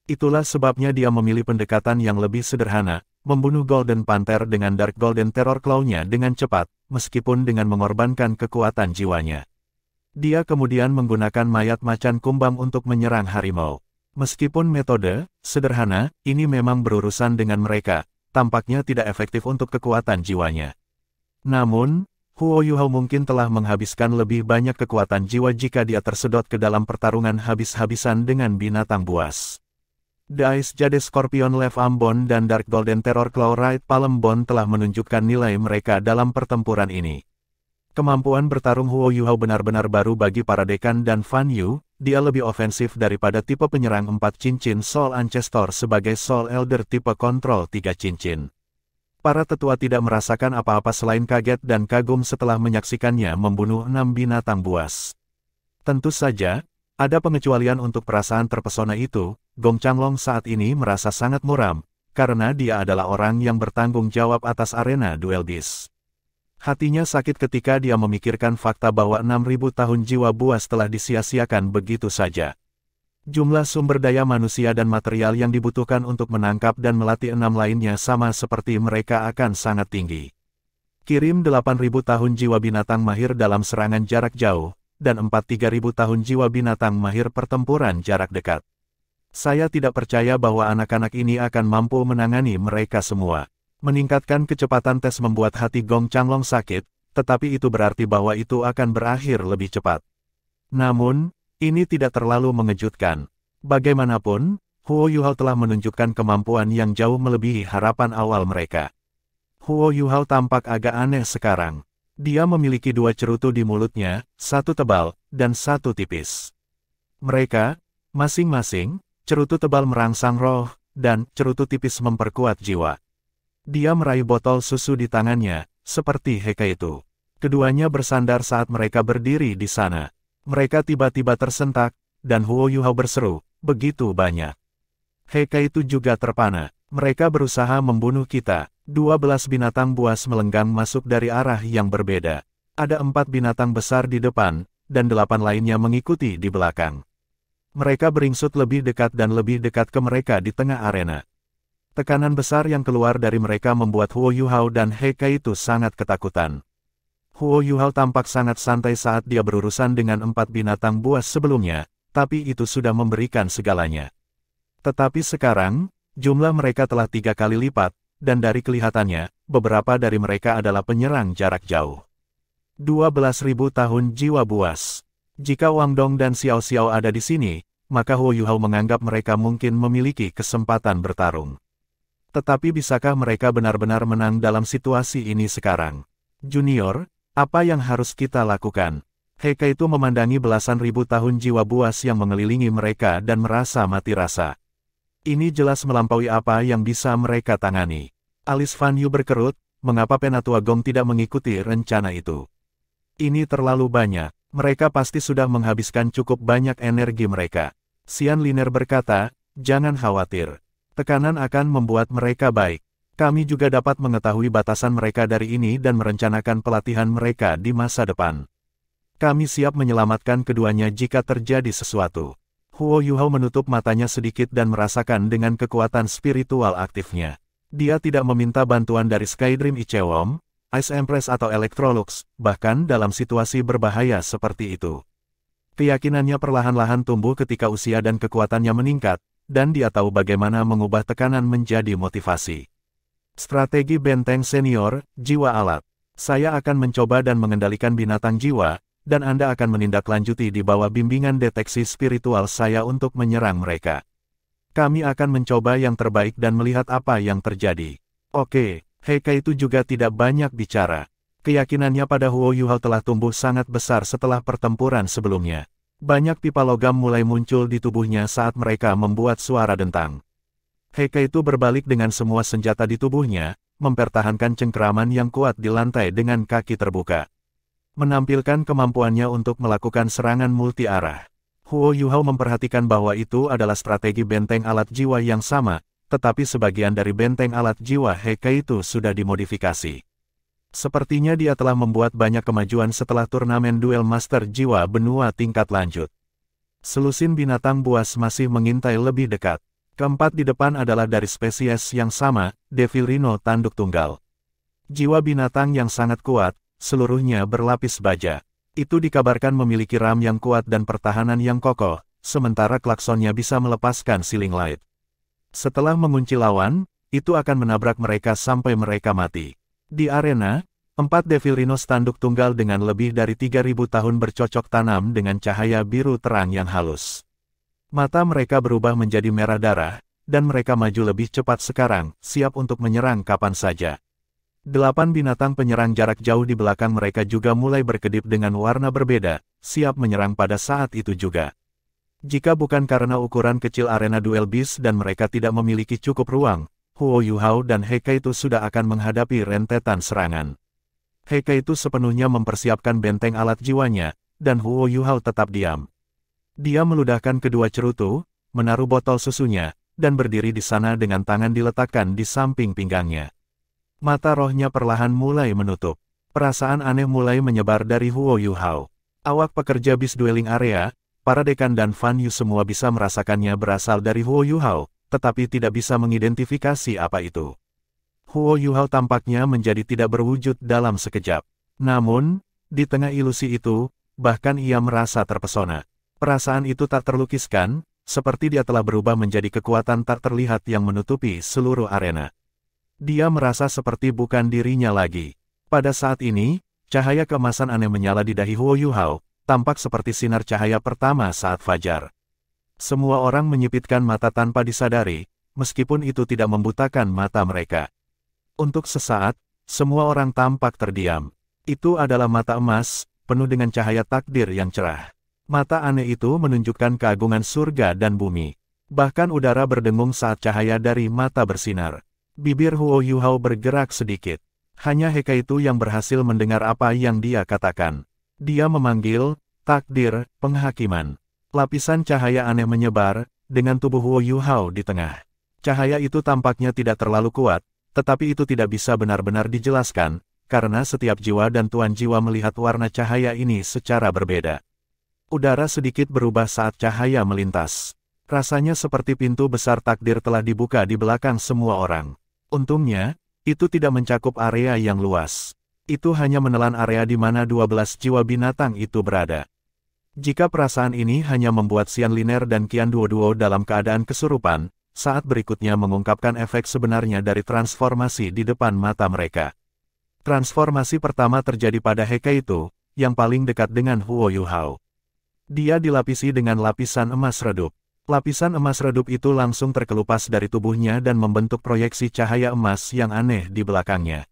Itulah sebabnya dia memilih pendekatan yang lebih sederhana, membunuh Golden Panther dengan Dark Golden Terror Claw-nya dengan cepat, meskipun dengan mengorbankan kekuatan jiwanya. Dia kemudian menggunakan mayat macan kumbang untuk menyerang harimau. Meskipun metode sederhana ini memang berurusan dengan mereka, tampaknya tidak efektif untuk kekuatan jiwanya. Namun, Huo Yuhao mungkin telah menghabiskan lebih banyak kekuatan jiwa jika dia tersedot ke dalam pertarungan habis-habisan dengan binatang buas. The Ice Jade Scorpion Left Ambon dan Dark Golden Terror Claw Right Palm Bone telah menunjukkan nilai mereka dalam pertempuran ini. Kemampuan bertarung Huo Yuhao benar-benar baru bagi para dekan dan Fan Yu, dia lebih ofensif daripada tipe penyerang 4 cincin Soul Ancestor sebagai Soul Elder tipe kontrol 3 cincin. Para tetua tidak merasakan apa-apa selain kaget dan kagum setelah menyaksikannya membunuh 6 binatang buas. Tentu saja, ada pengecualian untuk perasaan terpesona itu. Gong Changlong saat ini merasa sangat muram, karena dia adalah orang yang bertanggung jawab atas arena duel bis. Hatinya sakit ketika dia memikirkan fakta bahwa 6.000 tahun jiwa buas telah disia-siakan begitu saja. Jumlah sumber daya manusia dan material yang dibutuhkan untuk menangkap dan melatih 6 lainnya sama seperti mereka akan sangat tinggi. Kirim 8.000 tahun jiwa binatang mahir dalam serangan jarak jauh, dan 3.000 tahun jiwa binatang mahir pertempuran jarak dekat. Saya tidak percaya bahwa anak-anak ini akan mampu menangani mereka semua. Meningkatkan kecepatan tes membuat hati Gong Changlong sakit, tetapi itu berarti bahwa itu akan berakhir lebih cepat. Namun, ini tidak terlalu mengejutkan. Bagaimanapun, Huo Yuhao telah menunjukkan kemampuan yang jauh melebihi harapan awal mereka. Huo Yuhao tampak agak aneh sekarang. Dia memiliki 2 cerutu di mulutnya, 1 tebal, dan 1 tipis. Mereka, masing-masing, cerutu tebal merangsang roh, dan cerutu tipis memperkuat jiwa. Dia meraih botol susu di tangannya, seperti Heike itu. Keduanya bersandar saat mereka berdiri di sana. Mereka tiba-tiba tersentak, dan Huo Yuhao berseru, begitu banyak. Heike itu juga terpana. Mereka berusaha membunuh kita. 12 binatang buas melenggang masuk dari arah yang berbeda. Ada 4 binatang besar di depan, dan 8 lainnya mengikuti di belakang. Mereka beringsut lebih dekat dan lebih dekat ke mereka di tengah arena. Tekanan besar yang keluar dari mereka membuat Huo Yuhao dan Heike itu sangat ketakutan. Huo Yuhao tampak sangat santai saat dia berurusan dengan 4 binatang buas sebelumnya, tapi itu sudah memberikan segalanya. Tetapi sekarang, jumlah mereka telah 3 kali lipat, dan dari kelihatannya, beberapa dari mereka adalah penyerang jarak jauh. 12.000 tahun jiwa buas. Jika Wang Dong dan Xiao Xiao ada di sini, maka Huo Yuhao menganggap mereka mungkin memiliki kesempatan bertarung. Tetapi bisakah mereka benar-benar menang dalam situasi ini sekarang? Junior, apa yang harus kita lakukan? Heike itu memandangi belasan ribu tahun jiwa buas yang mengelilingi mereka dan merasa mati rasa. Ini jelas melampaui apa yang bisa mereka tangani. Alis Fan Yu berkerut, mengapa Penatua Gong tidak mengikuti rencana itu? Ini terlalu banyak. Mereka pasti sudah menghabiskan cukup banyak energi mereka. Xian Liner berkata, jangan khawatir. Tekanan akan membuat mereka baik. Kami juga dapat mengetahui batasan mereka dari ini dan merencanakan pelatihan mereka di masa depan. Kami siap menyelamatkan keduanya jika terjadi sesuatu. Huo Yuhao menutup matanya sedikit dan merasakan dengan kekuatan spiritual aktifnya. Dia tidak meminta bantuan dari Skydream Ichewom, Ice Empress atau Electrolux, bahkan dalam situasi berbahaya seperti itu. Keyakinannya perlahan-lahan tumbuh ketika usia dan kekuatannya meningkat, dan dia tahu bagaimana mengubah tekanan menjadi motivasi. Strategi benteng senior, jiwa alat. Saya akan mencoba dan mengendalikan binatang jiwa, dan Anda akan menindaklanjuti di bawah bimbingan deteksi spiritual saya untuk menyerang mereka. Kami akan mencoba yang terbaik dan melihat apa yang terjadi. Oke, Heike itu juga tidak banyak bicara. Keyakinannya pada Huo Yuhao telah tumbuh sangat besar setelah pertempuran sebelumnya. Banyak pipa logam mulai muncul di tubuhnya saat mereka membuat suara dentang. Heike itu berbalik dengan semua senjata di tubuhnya, mempertahankan cengkeraman yang kuat di lantai dengan kaki terbuka. Menampilkan kemampuannya untuk melakukan serangan multi-arah. Huo Yuhao memperhatikan bahwa itu adalah strategi benteng alat jiwa yang sama, tetapi sebagian dari benteng alat jiwa Heike itu sudah dimodifikasi. Sepertinya dia telah membuat banyak kemajuan setelah turnamen duel master jiwa benua tingkat lanjut. Selusin binatang buas masih mengintai lebih dekat. Keempat di depan adalah dari spesies yang sama, Devil Rhino tanduk tunggal. Jiwa binatang yang sangat kuat, seluruhnya berlapis baja. Itu dikabarkan memiliki ram yang kuat dan pertahanan yang kokoh, sementara klaksonnya bisa melepaskan Sealing Light. Setelah mengunci lawan, itu akan menabrak mereka sampai mereka mati. Di arena, 4 Devil Rhino tanduk tunggal dengan lebih dari 3.000 tahun bercocok tanam dengan cahaya biru terang yang halus. Mata mereka berubah menjadi merah darah, dan mereka maju lebih cepat sekarang, siap untuk menyerang kapan saja. 8 binatang penyerang jarak jauh di belakang mereka juga mulai berkedip dengan warna berbeda, siap menyerang pada saat itu juga. Jika bukan karena ukuran kecil arena duel beast dan mereka tidak memiliki cukup ruang, Huo Yuhao dan Heike itu sudah akan menghadapi rentetan serangan. Heike itu sepenuhnya mempersiapkan benteng alat jiwanya, dan Huo Yuhao tetap diam. Dia meludahkan kedua cerutu, menaruh botol susunya, dan berdiri di sana dengan tangan diletakkan di samping pinggangnya. Mata rohnya perlahan mulai menutup. Perasaan aneh mulai menyebar dari Huo Yuhao. Awak pekerja bis dueling area, para dekan dan Fan Yu semua bisa merasakannya berasal dari Huo Yuhao, tetapi tidak bisa mengidentifikasi apa itu. Huo Yuhao tampaknya menjadi tidak berwujud dalam sekejap. Namun, di tengah ilusi itu, bahkan ia merasa terpesona. Perasaan itu tak terlukiskan, seperti dia telah berubah menjadi kekuatan tak terlihat yang menutupi seluruh arena. Dia merasa seperti bukan dirinya lagi. Pada saat ini, cahaya keemasan aneh menyala di dahi Huo Yuhao, tampak seperti sinar cahaya pertama saat fajar. Semua orang menyipitkan mata tanpa disadari, meskipun itu tidak membutakan mata mereka. Untuk sesaat, semua orang tampak terdiam. Itu adalah mata emas, penuh dengan cahaya takdir yang cerah. Mata aneh itu menunjukkan keagungan surga dan bumi. Bahkan udara berdengung saat cahaya dari mata bersinar. Bibir Huo Yuhao bergerak sedikit. Hanya Heike itu yang berhasil mendengar apa yang dia katakan. Dia memanggil, takdir, penghakiman. Lapisan cahaya aneh menyebar, dengan tubuh Huo Yuhao di tengah. Cahaya itu tampaknya tidak terlalu kuat, tetapi itu tidak bisa benar-benar dijelaskan, karena setiap jiwa dan tuan jiwa melihat warna cahaya ini secara berbeda. Udara sedikit berubah saat cahaya melintas. Rasanya seperti pintu besar takdir telah dibuka di belakang semua orang. Untungnya, itu tidak mencakup area yang luas. Itu hanya menelan area di mana 12 jiwa binatang itu berada. Jika perasaan ini hanya membuat Xian Liner dan Qian Duo dalam keadaan kesurupan, saat berikutnya mengungkapkan efek sebenarnya dari transformasi di depan mata mereka. Transformasi pertama terjadi pada Heike itu, yang paling dekat dengan Huo Yuhao. Dia dilapisi dengan lapisan emas redup. Lapisan emas redup itu langsung terkelupas dari tubuhnya dan membentuk proyeksi cahaya emas yang aneh di belakangnya.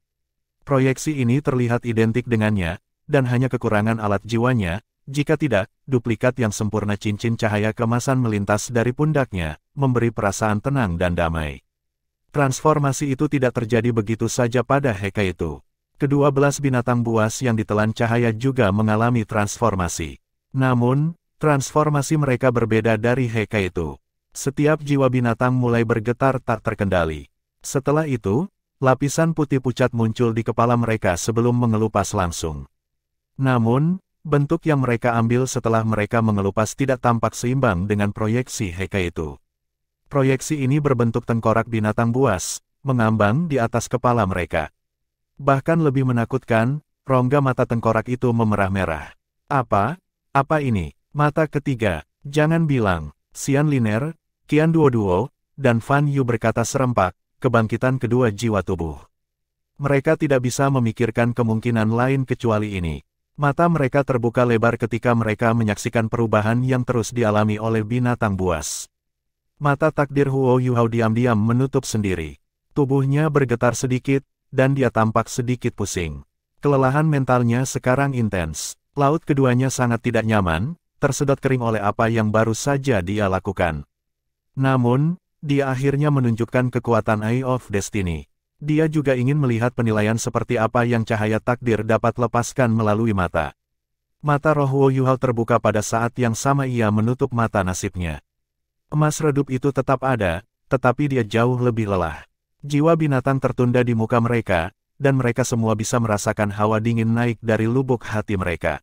Proyeksi ini terlihat identik dengannya, dan hanya kekurangan alat jiwanya. Jika tidak, duplikat yang sempurna cincin cahaya keemasan melintas dari pundaknya, memberi perasaan tenang dan damai. Transformasi itu tidak terjadi begitu saja pada Heike itu. Kedua belas binatang buas yang ditelan cahaya juga mengalami transformasi. Namun, Transformasi mereka berbeda dari Hekai itu. Setiap jiwa binatang mulai bergetar tak terkendali. Setelah itu, lapisan putih pucat muncul di kepala mereka sebelum mengelupas langsung. Namun, bentuk yang mereka ambil setelah mereka mengelupas tidak tampak seimbang dengan proyeksi Hekai itu. Proyeksi ini berbentuk tengkorak binatang buas, mengambang di atas kepala mereka. Bahkan lebih menakutkan, rongga mata tengkorak itu memerah-merah. Apa? Apa ini? Mata ketiga. Jangan bilang. Xian Liner, Qian Duoduo, dan Fan Yu berkata serempak, kebangkitan kedua jiwa tubuh. Mereka tidak bisa memikirkan kemungkinan lain kecuali ini. Mata mereka terbuka lebar ketika mereka menyaksikan perubahan yang terus dialami oleh binatang buas. Mata takdir Huo Yuhao diam-diam menutup sendiri. Tubuhnya bergetar sedikit, dan dia tampak sedikit pusing. Kelelahan mentalnya sekarang intens. Laut keduanya sangat tidak nyaman, tersedot kering oleh apa yang baru saja dia lakukan. Namun, dia akhirnya menunjukkan kekuatan Eye of Destiny. Dia juga ingin melihat penilaian seperti apa yang cahaya takdir dapat lepaskan melalui mata. Mata roh Huo Yuhao terbuka pada saat yang sama ia menutup mata nasibnya. Emas redup itu tetap ada, tetapi dia jauh lebih lelah. Jiwa binatang tertunda di muka mereka, dan mereka semua bisa merasakan hawa dingin naik dari lubuk hati mereka.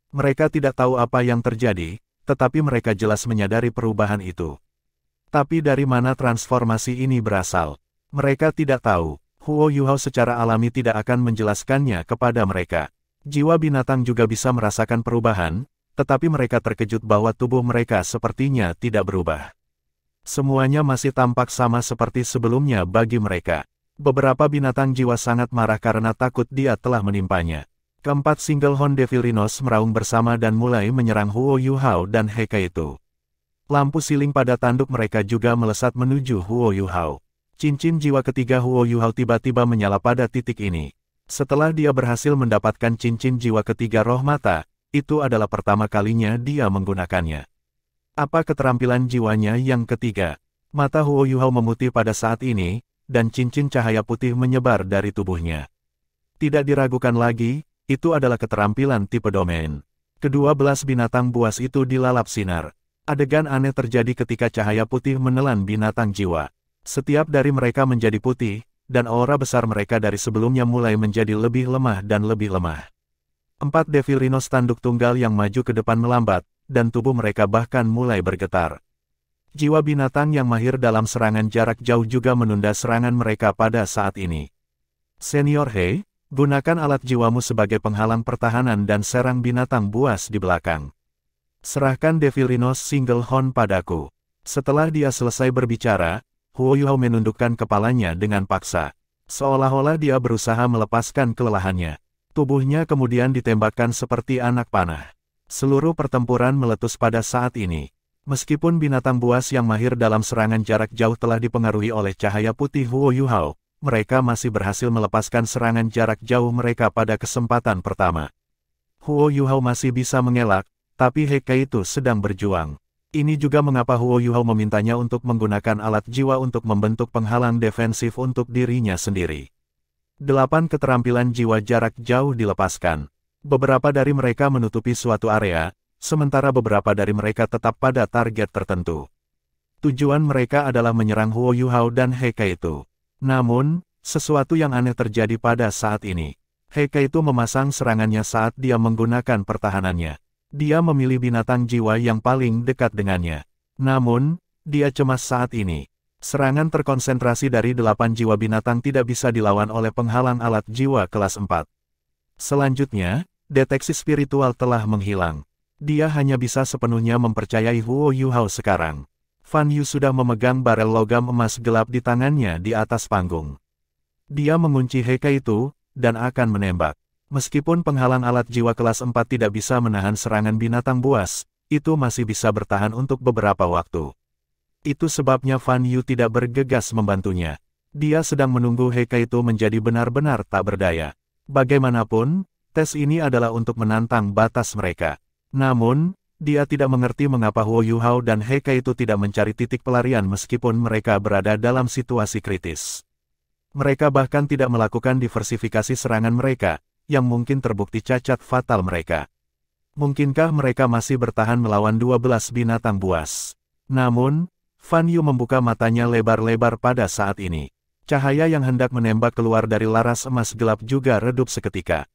Mereka tidak tahu apa yang terjadi, tetapi mereka jelas menyadari perubahan itu. Tapi dari mana transformasi ini berasal? Mereka tidak tahu. Huo Yuhao secara alami tidak akan menjelaskannya kepada mereka. Jiwa binatang juga bisa merasakan perubahan, tetapi mereka terkejut bahwa tubuh mereka sepertinya tidak berubah. Semuanya masih tampak sama seperti sebelumnya bagi mereka. Beberapa binatang jiwa sangat marah karena takut dia telah menimpanya. Keempat single horn Devil Rhinos meraung bersama dan mulai menyerang Huo Yuhao dan Hekai itu. Lampu siling pada tanduk mereka juga melesat menuju Huo Yuhao. Cincin jiwa ketiga Huo Yuhao tiba-tiba menyala pada titik ini. Setelah dia berhasil mendapatkan cincin jiwa ketiga roh mata, itu adalah pertama kalinya dia menggunakannya. Apa keterampilan jiwanya yang ketiga? Mata Huo Yuhao memutih pada saat ini, dan cincin cahaya putih menyebar dari tubuhnya. Tidak diragukan lagi, itu adalah keterampilan tipe domain. Kedua belas binatang buas itu dilalap sinar. Adegan aneh terjadi ketika cahaya putih menelan binatang jiwa. Setiap dari mereka menjadi putih, dan aura besar mereka dari sebelumnya mulai menjadi lebih lemah dan lebih lemah. 4 Devil Rhinos tanduk tunggal yang maju ke depan melambat, dan tubuh mereka bahkan mulai bergetar. Jiwa binatang yang mahir dalam serangan jarak jauh juga menunda serangan mereka pada saat ini. Senior He, gunakan alat jiwamu sebagai penghalang pertahanan dan serang binatang buas di belakang. Serahkan Devil Rhinos single horn padaku. Setelah dia selesai berbicara, Huo Yuhao menundukkan kepalanya dengan paksa. Seolah-olah dia berusaha melepaskan kelelahannya. Tubuhnya kemudian ditembakkan seperti anak panah. Seluruh pertempuran meletus pada saat ini. Meskipun binatang buas yang mahir dalam serangan jarak jauh telah dipengaruhi oleh cahaya putih Huo Yuhao, mereka masih berhasil melepaskan serangan jarak jauh mereka pada kesempatan pertama. Huo Yuhao masih bisa mengelak, tapi Hekai itu sedang berjuang. Ini juga mengapa Huo Yuhao memintanya untuk menggunakan alat jiwa untuk membentuk penghalang defensif untuk dirinya sendiri. 8 keterampilan jiwa jarak jauh dilepaskan. Beberapa dari mereka menutupi suatu area, sementara beberapa dari mereka tetap pada target tertentu. Tujuan mereka adalah menyerang Huo Yuhao dan Hekai itu. Namun, sesuatu yang aneh terjadi pada saat ini. Hekai itu memasang serangannya saat dia menggunakan pertahanannya. Dia memilih binatang jiwa yang paling dekat dengannya. Namun, dia cemas saat ini. Serangan terkonsentrasi dari 8 jiwa binatang tidak bisa dilawan oleh penghalang alat jiwa kelas 4. Selanjutnya, deteksi spiritual telah menghilang. Dia hanya bisa sepenuhnya mempercayai Huo Yuhao sekarang. Fan Yu sudah memegang barel logam emas gelap di tangannya di atas panggung. Dia mengunci Hekai itu, dan akan menembak. Meskipun penghalang alat jiwa kelas 4 tidak bisa menahan serangan binatang buas, itu masih bisa bertahan untuk beberapa waktu. Itu sebabnya Fan Yu tidak bergegas membantunya. Dia sedang menunggu Hekai itu menjadi benar-benar tak berdaya. Bagaimanapun, tes ini adalah untuk menantang batas mereka. Namun, dia tidak mengerti mengapa Huo Yuhao dan Hekai itu tidak mencari titik pelarian meskipun mereka berada dalam situasi kritis. Mereka bahkan tidak melakukan diversifikasi serangan mereka, yang mungkin terbukti cacat fatal mereka. Mungkinkah mereka masih bertahan melawan 12 binatang buas? Namun, Fan Yu membuka matanya lebar-lebar pada saat ini. Cahaya yang hendak menembak keluar dari laras emas gelap juga redup seketika.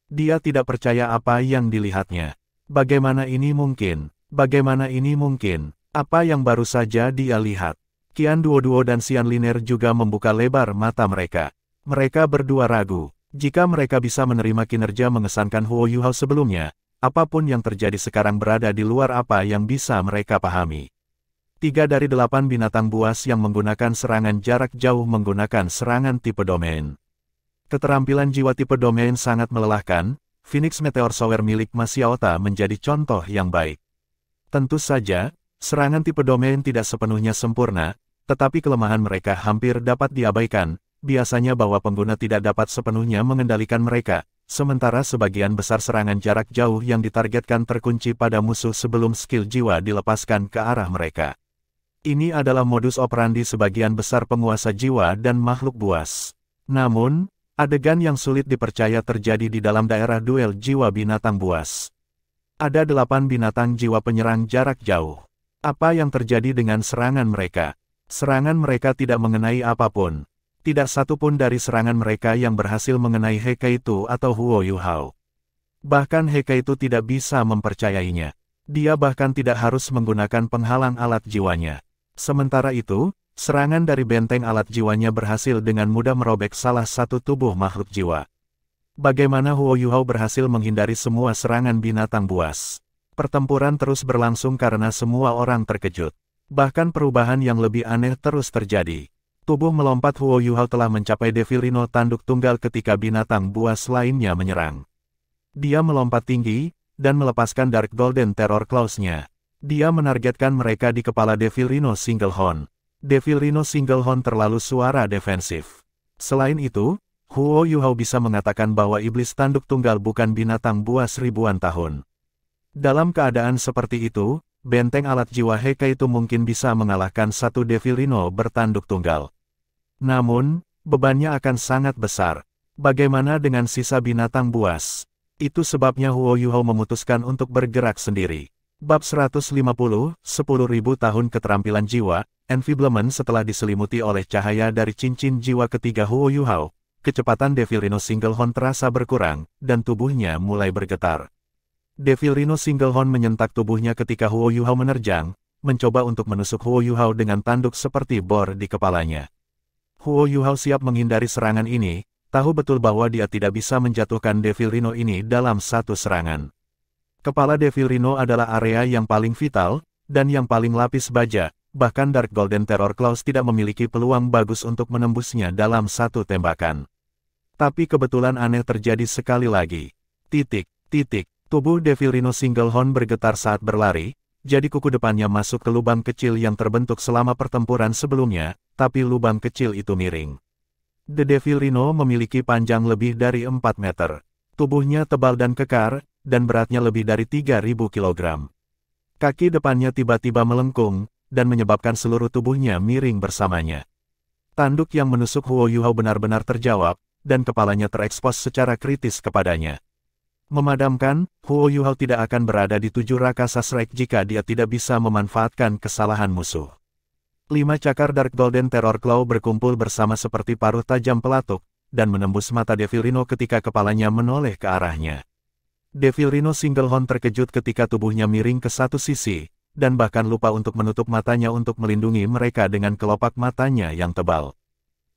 Dia tidak percaya apa yang dilihatnya. Bagaimana ini mungkin? Bagaimana ini mungkin? Apa yang baru saja dia lihat? Qian Duoduo dan Xian Liner juga membuka lebar mata mereka. Mereka berdua ragu. Jika mereka bisa menerima kinerja mengesankan Huo Yuhao sebelumnya, apapun yang terjadi sekarang berada di luar apa yang bisa mereka pahami. 3 dari 8 binatang buas yang menggunakan serangan jarak jauh menggunakan serangan tipe domain. Keterampilan jiwa tipe domain sangat melelahkan. Phoenix Meteor Shower milik Ma Xiaota menjadi contoh yang baik. Tentu saja, serangan tipe domain tidak sepenuhnya sempurna, tetapi kelemahan mereka hampir dapat diabaikan. Biasanya bahwa pengguna tidak dapat sepenuhnya mengendalikan mereka, sementara sebagian besar serangan jarak jauh yang ditargetkan terkunci pada musuh sebelum skill jiwa dilepaskan ke arah mereka. Ini adalah modus operandi sebagian besar penguasa jiwa dan makhluk buas. Namun, adegan yang sulit dipercaya terjadi di dalam daerah duel jiwa binatang buas. Ada 8 binatang jiwa penyerang jarak jauh. Apa yang terjadi dengan serangan mereka? Serangan mereka tidak mengenai apapun. Tidak satu pun dari serangan mereka yang berhasil mengenai Hekaitu atau Huo Yuhao. Bahkan Hekaitu tidak bisa mempercayainya. Dia bahkan tidak harus menggunakan penghalang alat jiwanya. Sementara itu, serangan dari benteng alat jiwanya berhasil dengan mudah merobek salah satu tubuh makhluk jiwa. Bagaimana Huo Yuhao berhasil menghindari semua serangan binatang buas? Pertempuran terus berlangsung karena semua orang terkejut. Bahkan perubahan yang lebih aneh terus terjadi. Tubuh melompat Huo Yuhao telah mencapai Devil Rhino tanduk tunggal ketika binatang buas lainnya menyerang. Dia melompat tinggi, dan melepaskan Dark Golden Terror Claws-nya. Dia menargetkan mereka di kepala Devil Rhino Single Horn. Devil Rhino Single Horn terlalu suara defensif. Selain itu, Huo Yuhao bisa mengatakan bahwa iblis tanduk tunggal bukan binatang buas ribuan tahun. Dalam keadaan seperti itu, benteng alat jiwa Hekaitu mungkin bisa mengalahkan satu Devil Rhino bertanduk tunggal. Namun, bebannya akan sangat besar. Bagaimana dengan sisa binatang buas? Itu sebabnya Huo Yuhao memutuskan untuk bergerak sendiri. Bab 150, 10.000 tahun keterampilan jiwa, Enfeeblement. Setelah diselimuti oleh cahaya dari cincin jiwa ketiga Huo Yuhao, kecepatan Devil Rhino Single Horn terasa berkurang, dan tubuhnya mulai bergetar. Devil Rhino Single Horn menyentak tubuhnya ketika Huo Yuhao menerjang, mencoba untuk menusuk Huo Yuhao dengan tanduk seperti bor di kepalanya. Huo Yuhao siap menghindari serangan ini, tahu betul bahwa dia tidak bisa menjatuhkan Devil Rhino ini dalam satu serangan. Kepala Devil Rhino adalah area yang paling vital, dan yang paling lapis baja, bahkan Dark Golden Terror Claws tidak memiliki peluang bagus untuk menembusnya dalam satu tembakan. Tapi kebetulan aneh terjadi sekali lagi. Tubuh Devil Rhino Single Horn bergetar saat berlari, jadi kuku depannya masuk ke lubang kecil yang terbentuk selama pertempuran sebelumnya, tapi lubang kecil itu miring. The Devil Rhino memiliki panjang lebih dari 4 meter. Tubuhnya tebal dan kekar, dan beratnya lebih dari 3.000 kg. Kaki depannya tiba-tiba melengkung, dan menyebabkan seluruh tubuhnya miring bersamanya. Tanduk yang menusuk Huo Yuhao benar-benar terjawab, dan kepalanya terekspos secara kritis kepadanya. Memadamkan, Huo Yuhao tidak akan berada di 7 Rakasa Strike jika dia tidak bisa memanfaatkan kesalahan musuh. 5 cakar Dark Golden Terror Claw berkumpul bersama seperti paruh tajam pelatuk, dan menembus mata Devil Rhino ketika kepalanya menoleh ke arahnya. Devil Rhino Single Horn terkejut ketika tubuhnya miring ke satu sisi, dan bahkan lupa untuk menutup matanya untuk melindungi mereka dengan kelopak matanya yang tebal.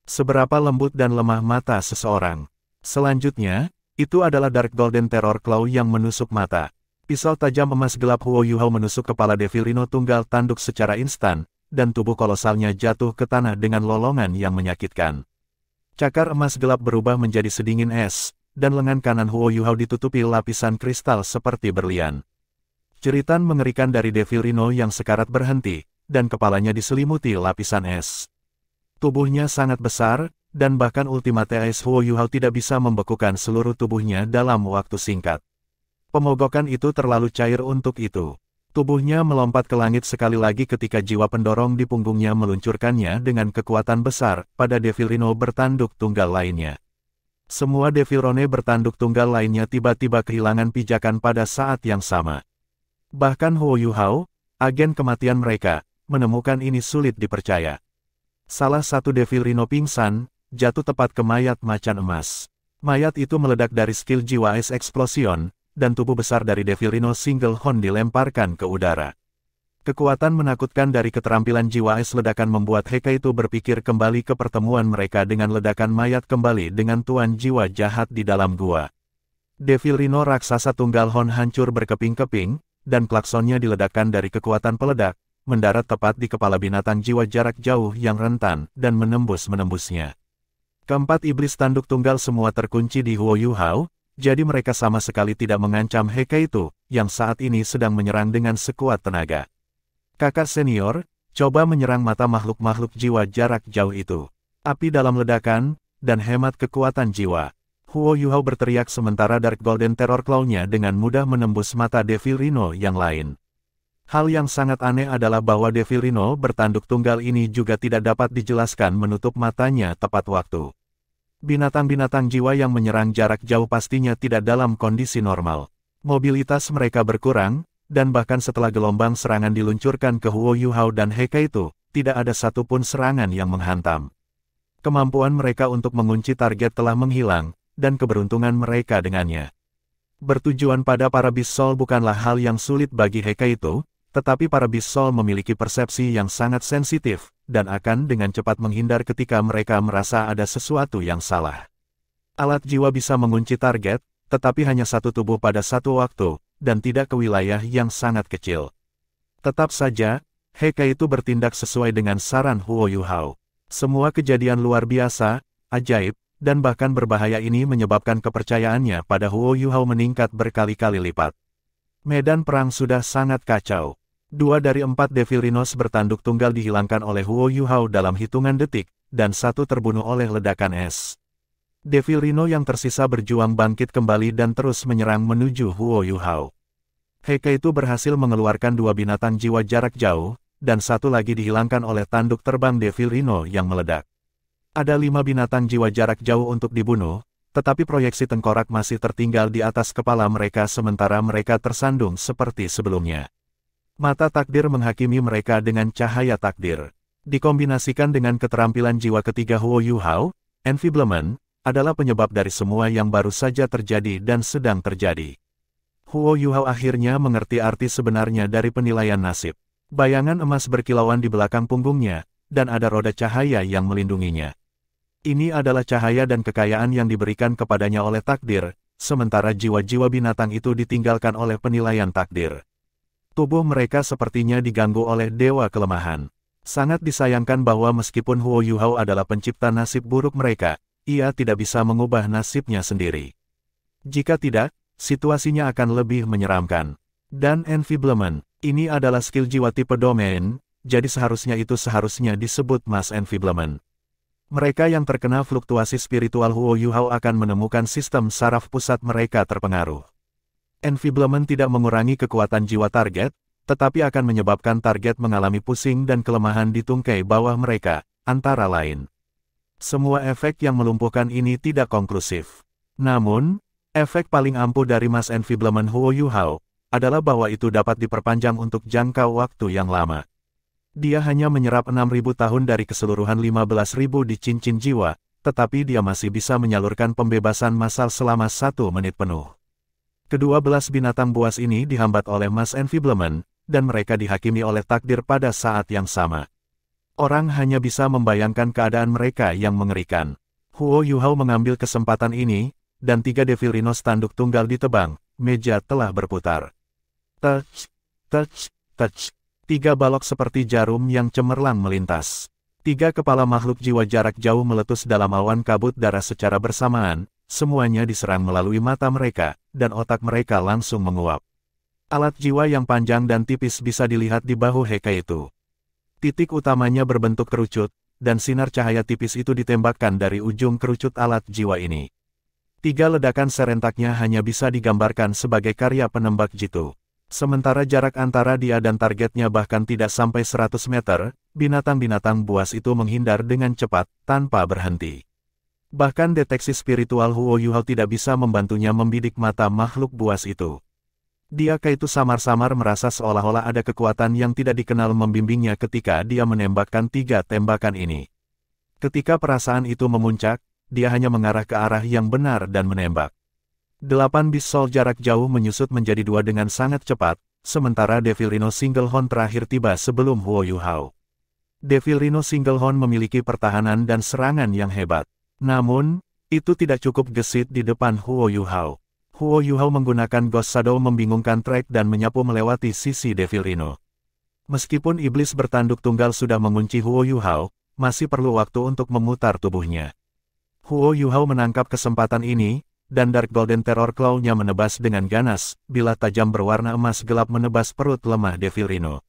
Seberapa lembut dan lemah mata seseorang. Selanjutnya, itu adalah Dark Golden Terror Claw yang menusuk mata. Pisau tajam emas gelap Huo Yuhao menusuk kepala Devil Rhino tunggal tanduk secara instan, dan tubuh kolosalnya jatuh ke tanah dengan lolongan yang menyakitkan. Cakar emas gelap berubah menjadi sedingin es, dan lengan kanan Huo Yuhao ditutupi lapisan kristal seperti berlian. Jeritan mengerikan dari Devil Rhino yang sekarat berhenti, dan kepalanya diselimuti lapisan es. Tubuhnya sangat besar, dan bahkan Ultimate Ice Huo Yuhao tidak bisa membekukan seluruh tubuhnya dalam waktu singkat. Pemogokan itu terlalu cair untuk itu. Tubuhnya melompat ke langit sekali lagi ketika jiwa pendorong di punggungnya meluncurkannya dengan kekuatan besar pada Devil Rhino bertanduk tunggal lainnya. Semua Devilrone bertanduk tunggal lainnya tiba-tiba kehilangan pijakan pada saat yang sama. Bahkan Huo Yuhao, agen kematian mereka, menemukan ini sulit dipercaya. Salah satu Devil Rhino pingsan, jatuh tepat ke mayat macan emas. Mayat itu meledak dari skill jiwa Ice Explosion, dan tubuh besar dari Devil Rhino Single Horn dilemparkan ke udara. Kekuatan menakutkan dari keterampilan jiwa es ledakan membuat Heka itu berpikir kembali ke pertemuan mereka dengan ledakan mayat kembali dengan tuan jiwa jahat di dalam gua. Devil Rhino raksasa tunggal Hon hancur berkeping-keping, dan klaksonnya diledakkan dari kekuatan peledak, mendarat tepat di kepala binatang jiwa jarak jauh yang rentan, dan menembus-menembusnya. Keempat iblis tanduk tunggal semua terkunci di Huo Yuhao, jadi mereka sama sekali tidak mengancam Heka itu, yang saat ini sedang menyerang dengan sekuat tenaga. Kakak senior, coba menyerang mata makhluk-makhluk jiwa jarak jauh itu. Api dalam ledakan, dan hemat kekuatan jiwa. Huo Yuhao berteriak sementara Dark Golden Terror Claw-nya dengan mudah menembus mata Devil Rhino yang lain. Hal yang sangat aneh adalah bahwa Devil Rhino bertanduk tunggal ini juga tidak dapat dijelaskan menutup matanya tepat waktu. Binatang-binatang jiwa yang menyerang jarak jauh pastinya tidak dalam kondisi normal. Mobilitas mereka berkurang, dan bahkan setelah gelombang serangan diluncurkan ke Huo Yuhao dan Heka itu, tidak ada satupun serangan yang menghantam. Kemampuan mereka untuk mengunci target telah menghilang, dan keberuntungan mereka dengannya. Bertujuan pada para Beast Soul bukanlah hal yang sulit bagi Heka itu, tetapi para Beast Soul memiliki persepsi yang sangat sensitif, dan akan dengan cepat menghindar ketika mereka merasa ada sesuatu yang salah. Alat jiwa bisa mengunci target, tetapi hanya satu tubuh pada satu waktu, dan tidak ke wilayah yang sangat kecil. Tetap saja, Heka itu bertindak sesuai dengan saran Huo Yuhao. Semua kejadian luar biasa, ajaib, dan bahkan berbahaya ini menyebabkan kepercayaannya pada Huo Yuhao meningkat berkali-kali lipat. Medan perang sudah sangat kacau. 2 dari 4 Devil Rhinos bertanduk tunggal dihilangkan oleh Huo Yuhao dalam hitungan detik, dan 1 terbunuh oleh ledakan es. Devil Rhino yang tersisa berjuang bangkit kembali dan terus menyerang menuju Huo Yuhao. Heka itu berhasil mengeluarkan 2 binatang jiwa jarak jauh, dan 1 lagi dihilangkan oleh tanduk terbang Devil Rhino yang meledak. Ada 5 binatang jiwa jarak jauh untuk dibunuh, tetapi proyeksi tengkorak masih tertinggal di atas kepala mereka sementara mereka tersandung seperti sebelumnya. Mata takdir menghakimi mereka dengan cahaya takdir. Dikombinasikan dengan keterampilan jiwa ketiga Huo Yuhao, Enfeeblement, adalah penyebab dari semua yang baru saja terjadi dan sedang terjadi. Huo Yuhao akhirnya mengerti arti sebenarnya dari penilaian nasib. Bayangan emas berkilauan di belakang punggungnya, dan ada roda cahaya yang melindunginya. Ini adalah cahaya dan kekayaan yang diberikan kepadanya oleh takdir, sementara jiwa-jiwa binatang itu ditinggalkan oleh penilaian takdir. Tubuh mereka sepertinya diganggu oleh dewa kelemahan. Sangat disayangkan bahwa meskipun Huo Yuhao adalah pencipta nasib buruk mereka, ia tidak bisa mengubah nasibnya sendiri. Jika tidak, situasinya akan lebih menyeramkan. Dan Enfeeblement, ini adalah skill jiwa tipe domain, jadi seharusnya disebut Mass Enfeeblement. Mereka yang terkena fluktuasi spiritual Huo Yuhao akan menemukan sistem saraf pusat mereka terpengaruh. Enfeeblement tidak mengurangi kekuatan jiwa target, tetapi akan menyebabkan target mengalami pusing dan kelemahan di tungkai bawah mereka, antara lain. Semua efek yang melumpuhkan ini tidak konklusif. Namun, efek paling ampuh dari Mass Enfeeblement Huo Yuhao adalah bahwa itu dapat diperpanjang untuk jangka waktu yang lama. Dia hanya menyerap 6.000 tahun dari keseluruhan 15.000 di cincin jiwa, tetapi dia masih bisa menyalurkan pembebasan massal selama 1 menit penuh. Kedua belas binatang buas ini dihambat oleh Mass Enfeeblement, dan mereka dihakimi oleh takdir pada saat yang sama. Orang hanya bisa membayangkan keadaan mereka yang mengerikan. Huo Yuhao mengambil kesempatan ini, dan 3 Devil Rhino tanduk tunggal ditebang, meja telah berputar. Touch, touch, touch. 3 balok seperti jarum yang cemerlang melintas. 3 kepala makhluk jiwa jarak jauh meletus dalam awan kabut darah secara bersamaan, semuanya diserang melalui mata mereka, dan otak mereka langsung menguap. Alat jiwa yang panjang dan tipis bisa dilihat di bahu Heka itu. Titik utamanya berbentuk kerucut, dan sinar cahaya tipis itu ditembakkan dari ujung kerucut alat jiwa ini. 3 ledakan serentaknya hanya bisa digambarkan sebagai karya penembak jitu. Sementara jarak antara dia dan targetnya bahkan tidak sampai 100 meter, binatang-binatang buas itu menghindar dengan cepat, tanpa berhenti. Bahkan deteksi spiritual Huo Yuhao tidak bisa membantunya membidik mata makhluk buas itu. Dia itu samar-samar merasa seolah-olah ada kekuatan yang tidak dikenal membimbingnya ketika dia menembakkan 3 tembakan ini. Ketika perasaan itu memuncak, dia hanya mengarah ke arah yang benar dan menembak. 8 bis Soul jarak jauh menyusut menjadi 2 dengan sangat cepat, sementara Devil Rhino Single Horn terakhir tiba sebelum Huo Yuhao. Devil Rhino Single Horn memiliki pertahanan dan serangan yang hebat. Namun, itu tidak cukup gesit di depan Huo Yuhao. Huo Yuhao menggunakan Ghost Shadow membingungkan trek dan menyapu melewati sisi Devil Rhino. Meskipun iblis bertanduk tunggal sudah mengunci Huo Yuhao, masih perlu waktu untuk memutar tubuhnya. Huo Yuhao menangkap kesempatan ini, dan Dark Golden Terror Claw-nya menebas dengan ganas, bilah tajam berwarna emas gelap menebas perut lemah Devil Rhino.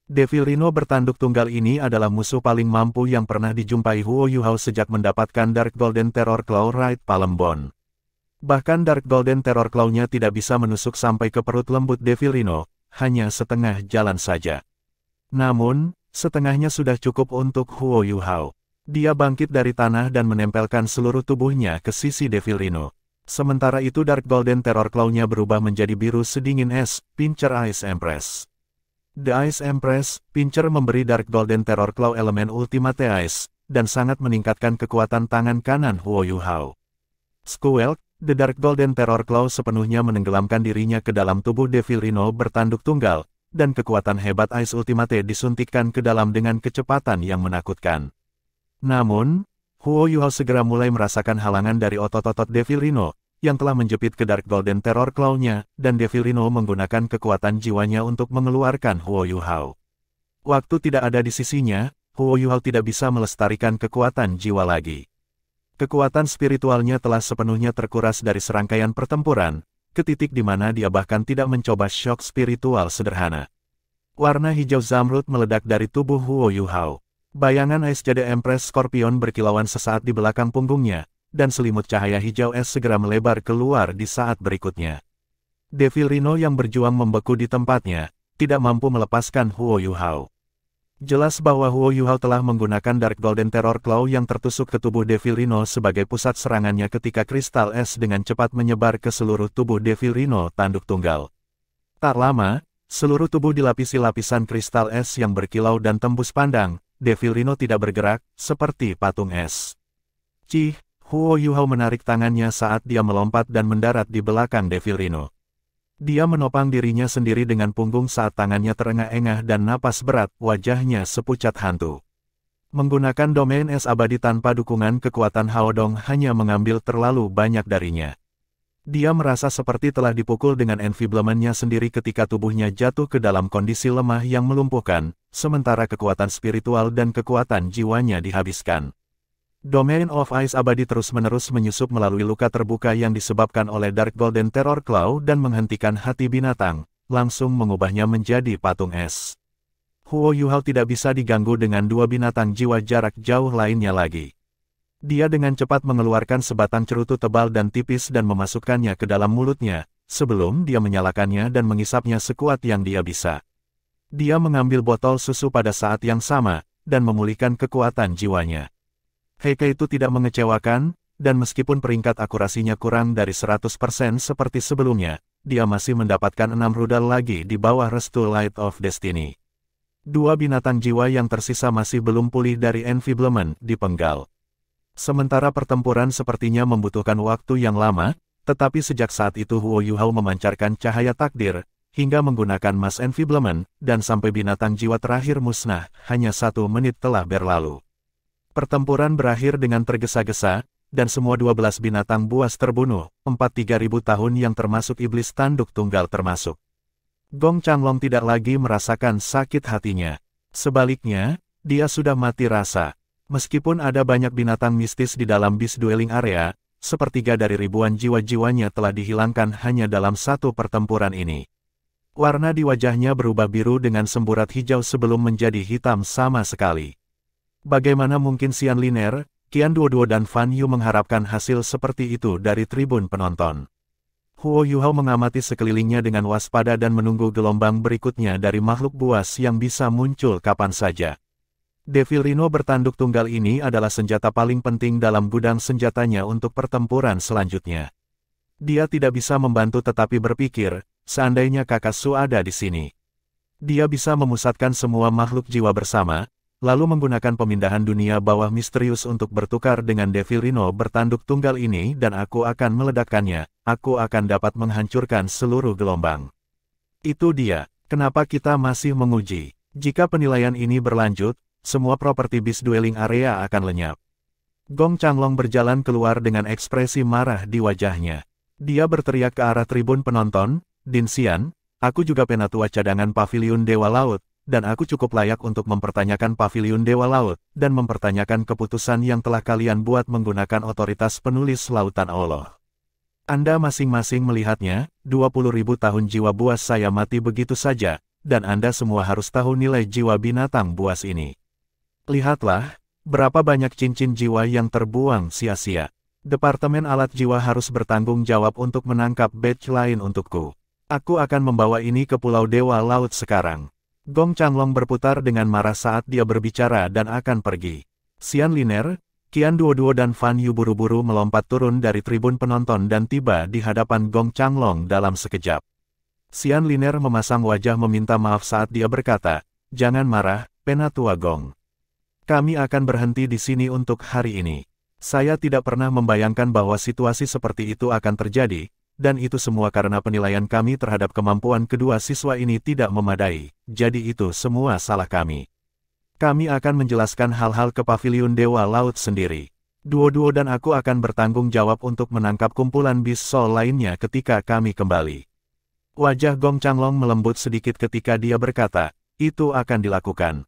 Devil Rhino bertanduk tunggal ini adalah musuh paling mampu yang pernah dijumpai Huo Yuhao sejak mendapatkan Dark Golden Terror Claw Right Palm Bone. Bahkan Dark Golden Terror Claw-nya tidak bisa menusuk sampai ke perut lembut Devil Rhino, hanya setengah jalan saja. Namun, setengahnya sudah cukup untuk Huo Yuhao. Dia bangkit dari tanah dan menempelkan seluruh tubuhnya ke sisi Devil Rhino. Sementara itu Dark Golden Terror Claw-nya berubah menjadi biru sedingin es, Pincer Ice Empress. The Ice Empress, Pincer memberi Dark Golden Terror Claw elemen Ultimate Ice, dan sangat meningkatkan kekuatan tangan kanan Huo Yuhao. Squelch, The Dark Golden Terror Claw sepenuhnya menenggelamkan dirinya ke dalam tubuh Devil Rhino bertanduk tunggal, dan kekuatan hebat Ice Ultimate disuntikkan ke dalam dengan kecepatan yang menakutkan. Namun, Huo Yuhao segera mulai merasakan halangan dari otot-otot Devil Rhino, yang telah menjepit ke Dark Golden Terror Claw-nya, dan Devil Rhino menggunakan kekuatan jiwanya untuk mengeluarkan Huo Yuhao. Waktu tidak ada di sisinya, Huo Yuhao tidak bisa melestarikan kekuatan jiwa lagi. Kekuatan spiritualnya telah sepenuhnya terkuras dari serangkaian pertempuran, ke titik di mana dia bahkan tidak mencoba shock spiritual sederhana. Warna hijau zamrud meledak dari tubuh Huo Yuhao. Bayangan Ice Jade Empress Scorpion berkilauan sesaat di belakang punggungnya, dan selimut cahaya hijau es segera melebar keluar di saat berikutnya. Devil Rhino yang berjuang membeku di tempatnya, tidak mampu melepaskan Huo Yuhao. Jelas bahwa Huo Yuhao telah menggunakan Dark Golden Terror Claw yang tertusuk ke tubuh Devil Rhino sebagai pusat serangannya ketika kristal es dengan cepat menyebar ke seluruh tubuh Devil Rhino tanduk tunggal. Tak lama, seluruh tubuh dilapisi lapisan kristal es yang berkilau dan tembus pandang, Devil Rhino tidak bergerak, seperti patung es. Huo Yuhao menarik tangannya saat dia melompat dan mendarat di belakang Devil Rhino. Dia menopang dirinya sendiri dengan punggung saat tangannya terengah-engah dan napas berat, wajahnya sepucat hantu. Menggunakan domain es abadi tanpa dukungan kekuatan Haodong hanya mengambil terlalu banyak darinya. Dia merasa seperti telah dipukul dengan enfiblementnya sendiri ketika tubuhnya jatuh ke dalam kondisi lemah yang melumpuhkan, sementara kekuatan spiritual dan kekuatan jiwanya dihabiskan. Domain of Ice abadi terus-menerus menyusup melalui luka terbuka yang disebabkan oleh Dark Golden Terror Claw dan menghentikan hati binatang, langsung mengubahnya menjadi patung es. Huo Yuhao tidak bisa diganggu dengan 2 binatang jiwa jarak jauh lainnya lagi. Dia dengan cepat mengeluarkan sebatang cerutu tebal dan tipis dan memasukkannya ke dalam mulutnya, sebelum dia menyalakannya dan mengisapnya sekuat yang dia bisa. Dia mengambil botol susu pada saat yang sama, dan memulihkan kekuatan jiwanya. Heike itu tidak mengecewakan, dan meskipun peringkat akurasinya kurang dari 100% seperti sebelumnya, dia masih mendapatkan 6 rudal lagi di bawah restu Light of Destiny. 2 binatang jiwa yang tersisa masih belum pulih dari enfiblement dipenggal. Sementara pertempuran sepertinya membutuhkan waktu yang lama, tetapi sejak saat itu Huo Yuhao memancarkan cahaya takdir, hingga menggunakan Mass Enfiblement, dan sampai binatang jiwa terakhir musnah, hanya 1 menit telah berlalu. Pertempuran berakhir dengan tergesa-gesa, dan semua 12 binatang buas terbunuh, 3.000 tahun yang termasuk iblis tanduk tunggal termasuk. Gong Changlong tidak lagi merasakan sakit hatinya. Sebaliknya, dia sudah mati rasa. Meskipun ada banyak binatang mistis di dalam Beast Dwelling Area, sepertiga dari ribuan jiwa-jiwanya telah dihilangkan hanya dalam 1 pertempuran ini. Warna di wajahnya berubah biru dengan semburat hijau sebelum menjadi hitam sama sekali. Bagaimana mungkin Xian Liner, Qian Duoduo dan Fan Yu mengharapkan hasil seperti itu dari tribun penonton? Huo Yuhao mengamati sekelilingnya dengan waspada dan menunggu gelombang berikutnya dari makhluk buas yang bisa muncul kapan saja. Devil Rhino bertanduk tunggal ini adalah senjata paling penting dalam gudang senjatanya untuk pertempuran selanjutnya. Dia tidak bisa membantu tetapi berpikir, seandainya Kakak Su ada di sini. Dia bisa memusatkan semua makhluk jiwa bersama, lalu menggunakan pemindahan dunia bawah misterius untuk bertukar dengan Devil Rhino bertanduk tunggal ini dan aku akan meledakkannya, aku akan dapat menghancurkan seluruh gelombang. Itu dia, kenapa kita masih menguji. Jika penilaian ini berlanjut, semua properti Beast Dueling Area akan lenyap. Gong Changlong berjalan keluar dengan ekspresi marah di wajahnya. Dia berteriak ke arah tribun penonton, Din Xian, aku juga penatua cadangan Paviliun Dewa Laut, dan aku cukup layak untuk mempertanyakan Paviliun Dewa Laut, dan mempertanyakan keputusan yang telah kalian buat menggunakan otoritas penulis Lautan Allah. Anda masing-masing melihatnya, 20.000 tahun jiwa buas saya mati begitu saja, dan Anda semua harus tahu nilai jiwa binatang buas ini. Lihatlah, berapa banyak cincin jiwa yang terbuang sia-sia. Departemen Alat Jiwa harus bertanggung jawab untuk menangkap badge lain untukku. Aku akan membawa ini ke Pulau Dewa Laut sekarang. Gong Changlong berputar dengan marah saat dia berbicara dan akan pergi. Xian Liner, Qian Duoduo dan Fan Yu buru-buru melompat turun dari tribun penonton dan tiba di hadapan Gong Changlong dalam sekejap. Xian Liner memasang wajah meminta maaf saat dia berkata, "Jangan marah, Penatua Gong. Kami akan berhenti di sini untuk hari ini. Saya tidak pernah membayangkan bahwa situasi seperti itu akan terjadi, dan itu semua karena penilaian kami terhadap kemampuan kedua siswa ini tidak memadai, jadi itu semua salah kami. Kami akan menjelaskan hal-hal ke Paviliun Dewa Laut sendiri. Duo-duo dan aku akan bertanggung jawab untuk menangkap kumpulan Beast Soul lainnya ketika kami kembali." Wajah Gong Changlong melembut sedikit ketika dia berkata, "Itu akan dilakukan.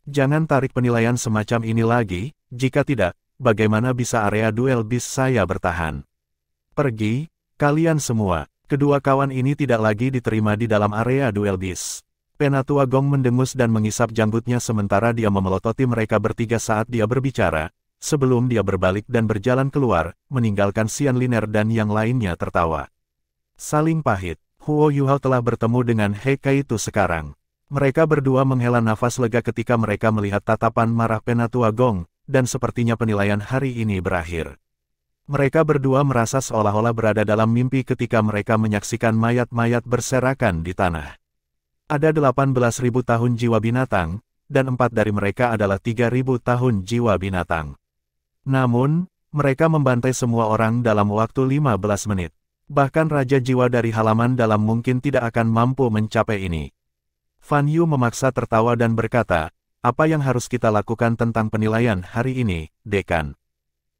Jangan tarik penilaian semacam ini lagi, jika tidak, bagaimana bisa area duel Beast saya bertahan? Pergi, kalian semua." Kedua kawan ini tidak lagi diterima di dalam area duel Beast. Penatua Gong mendengus dan mengisap janggutnya sementara dia memelototi mereka bertiga saat dia berbicara, sebelum dia berbalik dan berjalan keluar, meninggalkan Xian Liner dan yang lainnya tertawa. Saling pahit, Huo Yuhao telah bertemu dengan He Kaitu sekarang. Mereka berdua menghela nafas lega ketika mereka melihat tatapan marah Penatua Gong, dan sepertinya penilaian hari ini berakhir. Mereka berdua merasa seolah-olah berada dalam mimpi ketika mereka menyaksikan mayat-mayat berserakan di tanah. Ada 18.000 tahun jiwa binatang, dan 4 dari mereka adalah 3.000 tahun jiwa binatang. Namun, mereka membantai semua orang dalam waktu 15 menit. Bahkan Raja Jiwa dari halaman dalam mungkin tidak akan mampu mencapai ini. Fan Yu memaksa tertawa dan berkata, "Apa yang harus kita lakukan tentang penilaian hari ini, Dekan?"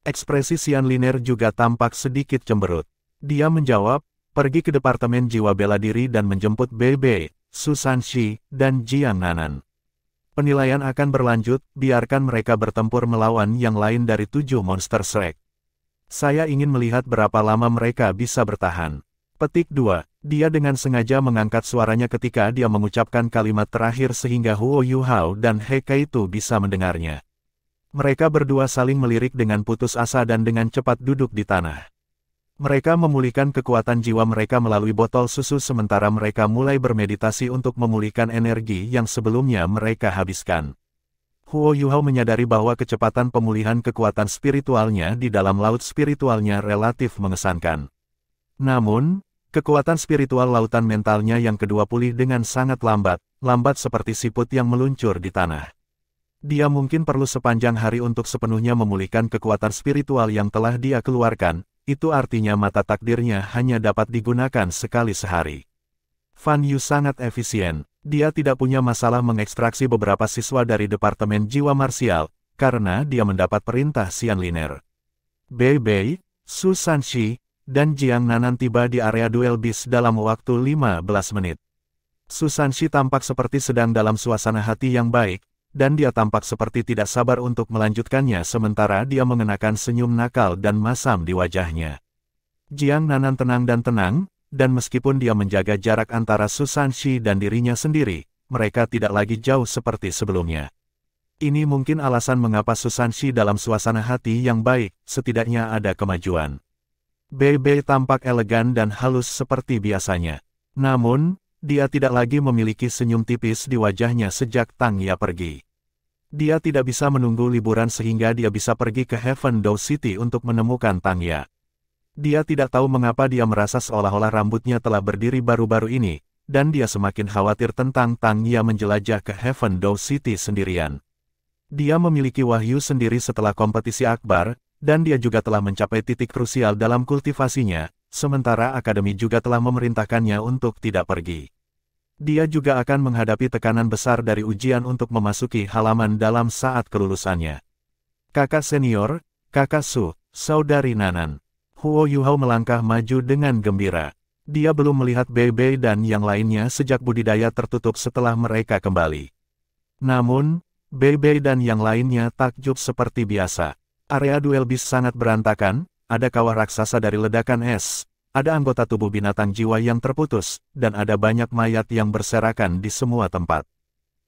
Ekspresi Xian Liner juga tampak sedikit cemberut. Dia menjawab, "Pergi ke Departemen Jiwa Bela Diri dan menjemput Bei, Su Sanxi, dan Jiang Nanan. Penilaian akan berlanjut, biarkan mereka bertempur melawan yang lain dari 7 monster Shrek. Saya ingin melihat berapa lama mereka bisa bertahan." Petik 2. Dia dengan sengaja mengangkat suaranya ketika dia mengucapkan kalimat terakhir sehingga Huo Yuhao dan He Kaitu bisa mendengarnya. Mereka berdua saling melirik dengan putus asa dan dengan cepat duduk di tanah. Mereka memulihkan kekuatan jiwa mereka melalui botol susu sementara mereka mulai bermeditasi untuk memulihkan energi yang sebelumnya mereka habiskan. Huo Yuhao menyadari bahwa kecepatan pemulihan kekuatan spiritualnya di dalam laut spiritualnya relatif mengesankan. Namun, kekuatan spiritual lautan mentalnya yang kedua pulih dengan sangat lambat seperti siput yang meluncur di tanah. Dia mungkin perlu sepanjang hari untuk sepenuhnya memulihkan kekuatan spiritual yang telah dia keluarkan. Itu artinya mata takdirnya hanya dapat digunakan sekali sehari. Fan Yu sangat efisien. Dia tidak punya masalah mengekstraksi beberapa siswa dari Departemen Jiwa Marsial, karena dia mendapat perintah Xian Liner. Bei, Su Sanxi, dan Jiang Nanan tiba di area duel Beast dalam waktu 15 menit. Su Sanxi tampak seperti sedang dalam suasana hati yang baik, dan dia tampak seperti tidak sabar untuk melanjutkannya sementara dia mengenakan senyum nakal dan masam di wajahnya. Jiang Nanan tenang, dan meskipun dia menjaga jarak antara Su Sanxi dan dirinya sendiri, mereka tidak lagi jauh seperti sebelumnya. Ini mungkin alasan mengapa Su Sanxi dalam suasana hati yang baik, setidaknya ada kemajuan. Bei tampak elegan dan halus seperti biasanya. Namun, dia tidak lagi memiliki senyum tipis di wajahnya sejak Tang Ya pergi. Dia tidak bisa menunggu liburan sehingga dia bisa pergi ke Heaven Dow City untuk menemukan Tang Ya. Dia tidak tahu mengapa dia merasa seolah-olah rambutnya telah berdiri baru-baru ini, dan dia semakin khawatir tentang Tang Ya menjelajah ke Heaven Dow City sendirian. Dia memiliki wahyu sendiri setelah kompetisi akbar, dan dia juga telah mencapai titik krusial dalam kultivasinya, sementara Akademi juga telah memerintahkannya untuk tidak pergi. Dia juga akan menghadapi tekanan besar dari ujian untuk memasuki halaman dalam saat kelulusannya. Kakak senior, Kakak Su, Saudari Nanan. Huo Yuhao melangkah maju dengan gembira. Dia belum melihat Bei dan yang lainnya sejak budidaya tertutup setelah mereka kembali. Namun, Bei dan yang lainnya takjub seperti biasa. Area duel bis sangat berantakan, ada kawah raksasa dari ledakan es. Ada anggota tubuh binatang jiwa yang terputus, dan ada banyak mayat yang berserakan di semua tempat.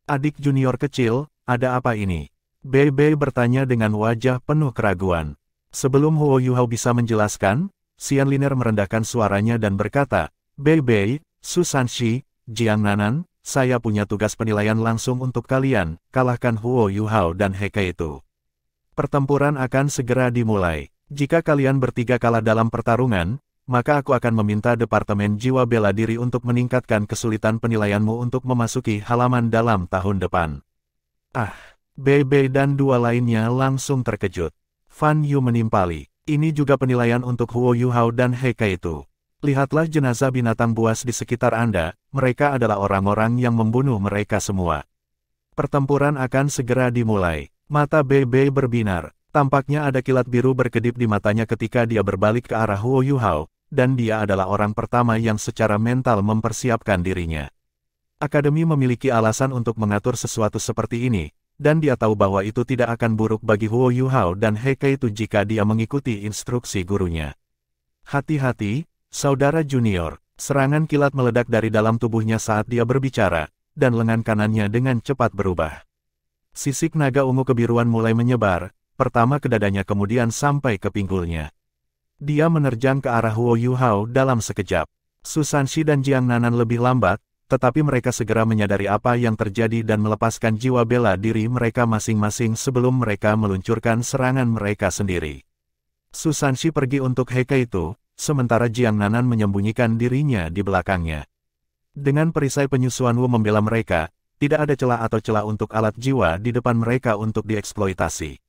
Adik junior kecil, ada apa ini? Bei bertanya dengan wajah penuh keraguan. Sebelum Huo Yuhao bisa menjelaskan, Xian Liner merendahkan suaranya dan berkata, Bei, Su Sanshi, Jiang Nanan, saya punya tugas penilaian langsung untuk kalian, kalahkan Huo Yuhao dan Heke itu. Pertempuran akan segera dimulai. Jika kalian bertiga kalah dalam pertarungan, maka aku akan meminta Departemen Jiwa Bela Diri untuk meningkatkan kesulitan penilaianmu untuk memasuki halaman dalam tahun depan. Bei dan dua lainnya langsung terkejut. Fan Yu menimpali. Ini juga penilaian untuk Huo Yuhao dan Heke itu. Lihatlah jenazah binatang buas di sekitar Anda, mereka adalah orang-orang yang membunuh mereka semua. Pertempuran akan segera dimulai. Mata Bei berbinar. Tampaknya ada kilat biru berkedip di matanya ketika dia berbalik ke arah Huo Yuhao, dan dia adalah orang pertama yang secara mental mempersiapkan dirinya. Akademi memiliki alasan untuk mengatur sesuatu seperti ini, dan dia tahu bahwa itu tidak akan buruk bagi Huo Yuhao dan Heke itu jika dia mengikuti instruksi gurunya. Hati-hati, saudara junior. Serangan kilat meledak dari dalam tubuhnya saat dia berbicara, dan lengan kanannya dengan cepat berubah. Sisik naga ungu kebiruan mulai menyebar, pertama ke dadanya kemudian sampai ke pinggulnya. Dia menerjang ke arah Huo Yuhao dalam sekejap. Su Sanshi dan Jiang Nanan lebih lambat, tetapi mereka segera menyadari apa yang terjadi dan melepaskan jiwa bela diri mereka masing-masing sebelum mereka meluncurkan serangan mereka sendiri. Su Sanshi pergi untuk Heke itu, sementara Jiang Nanan menyembunyikan dirinya di belakangnya. Dengan perisai penyusuan Wu membela mereka, tidak ada celah atau celah untuk alat jiwa di depan mereka untuk dieksploitasi.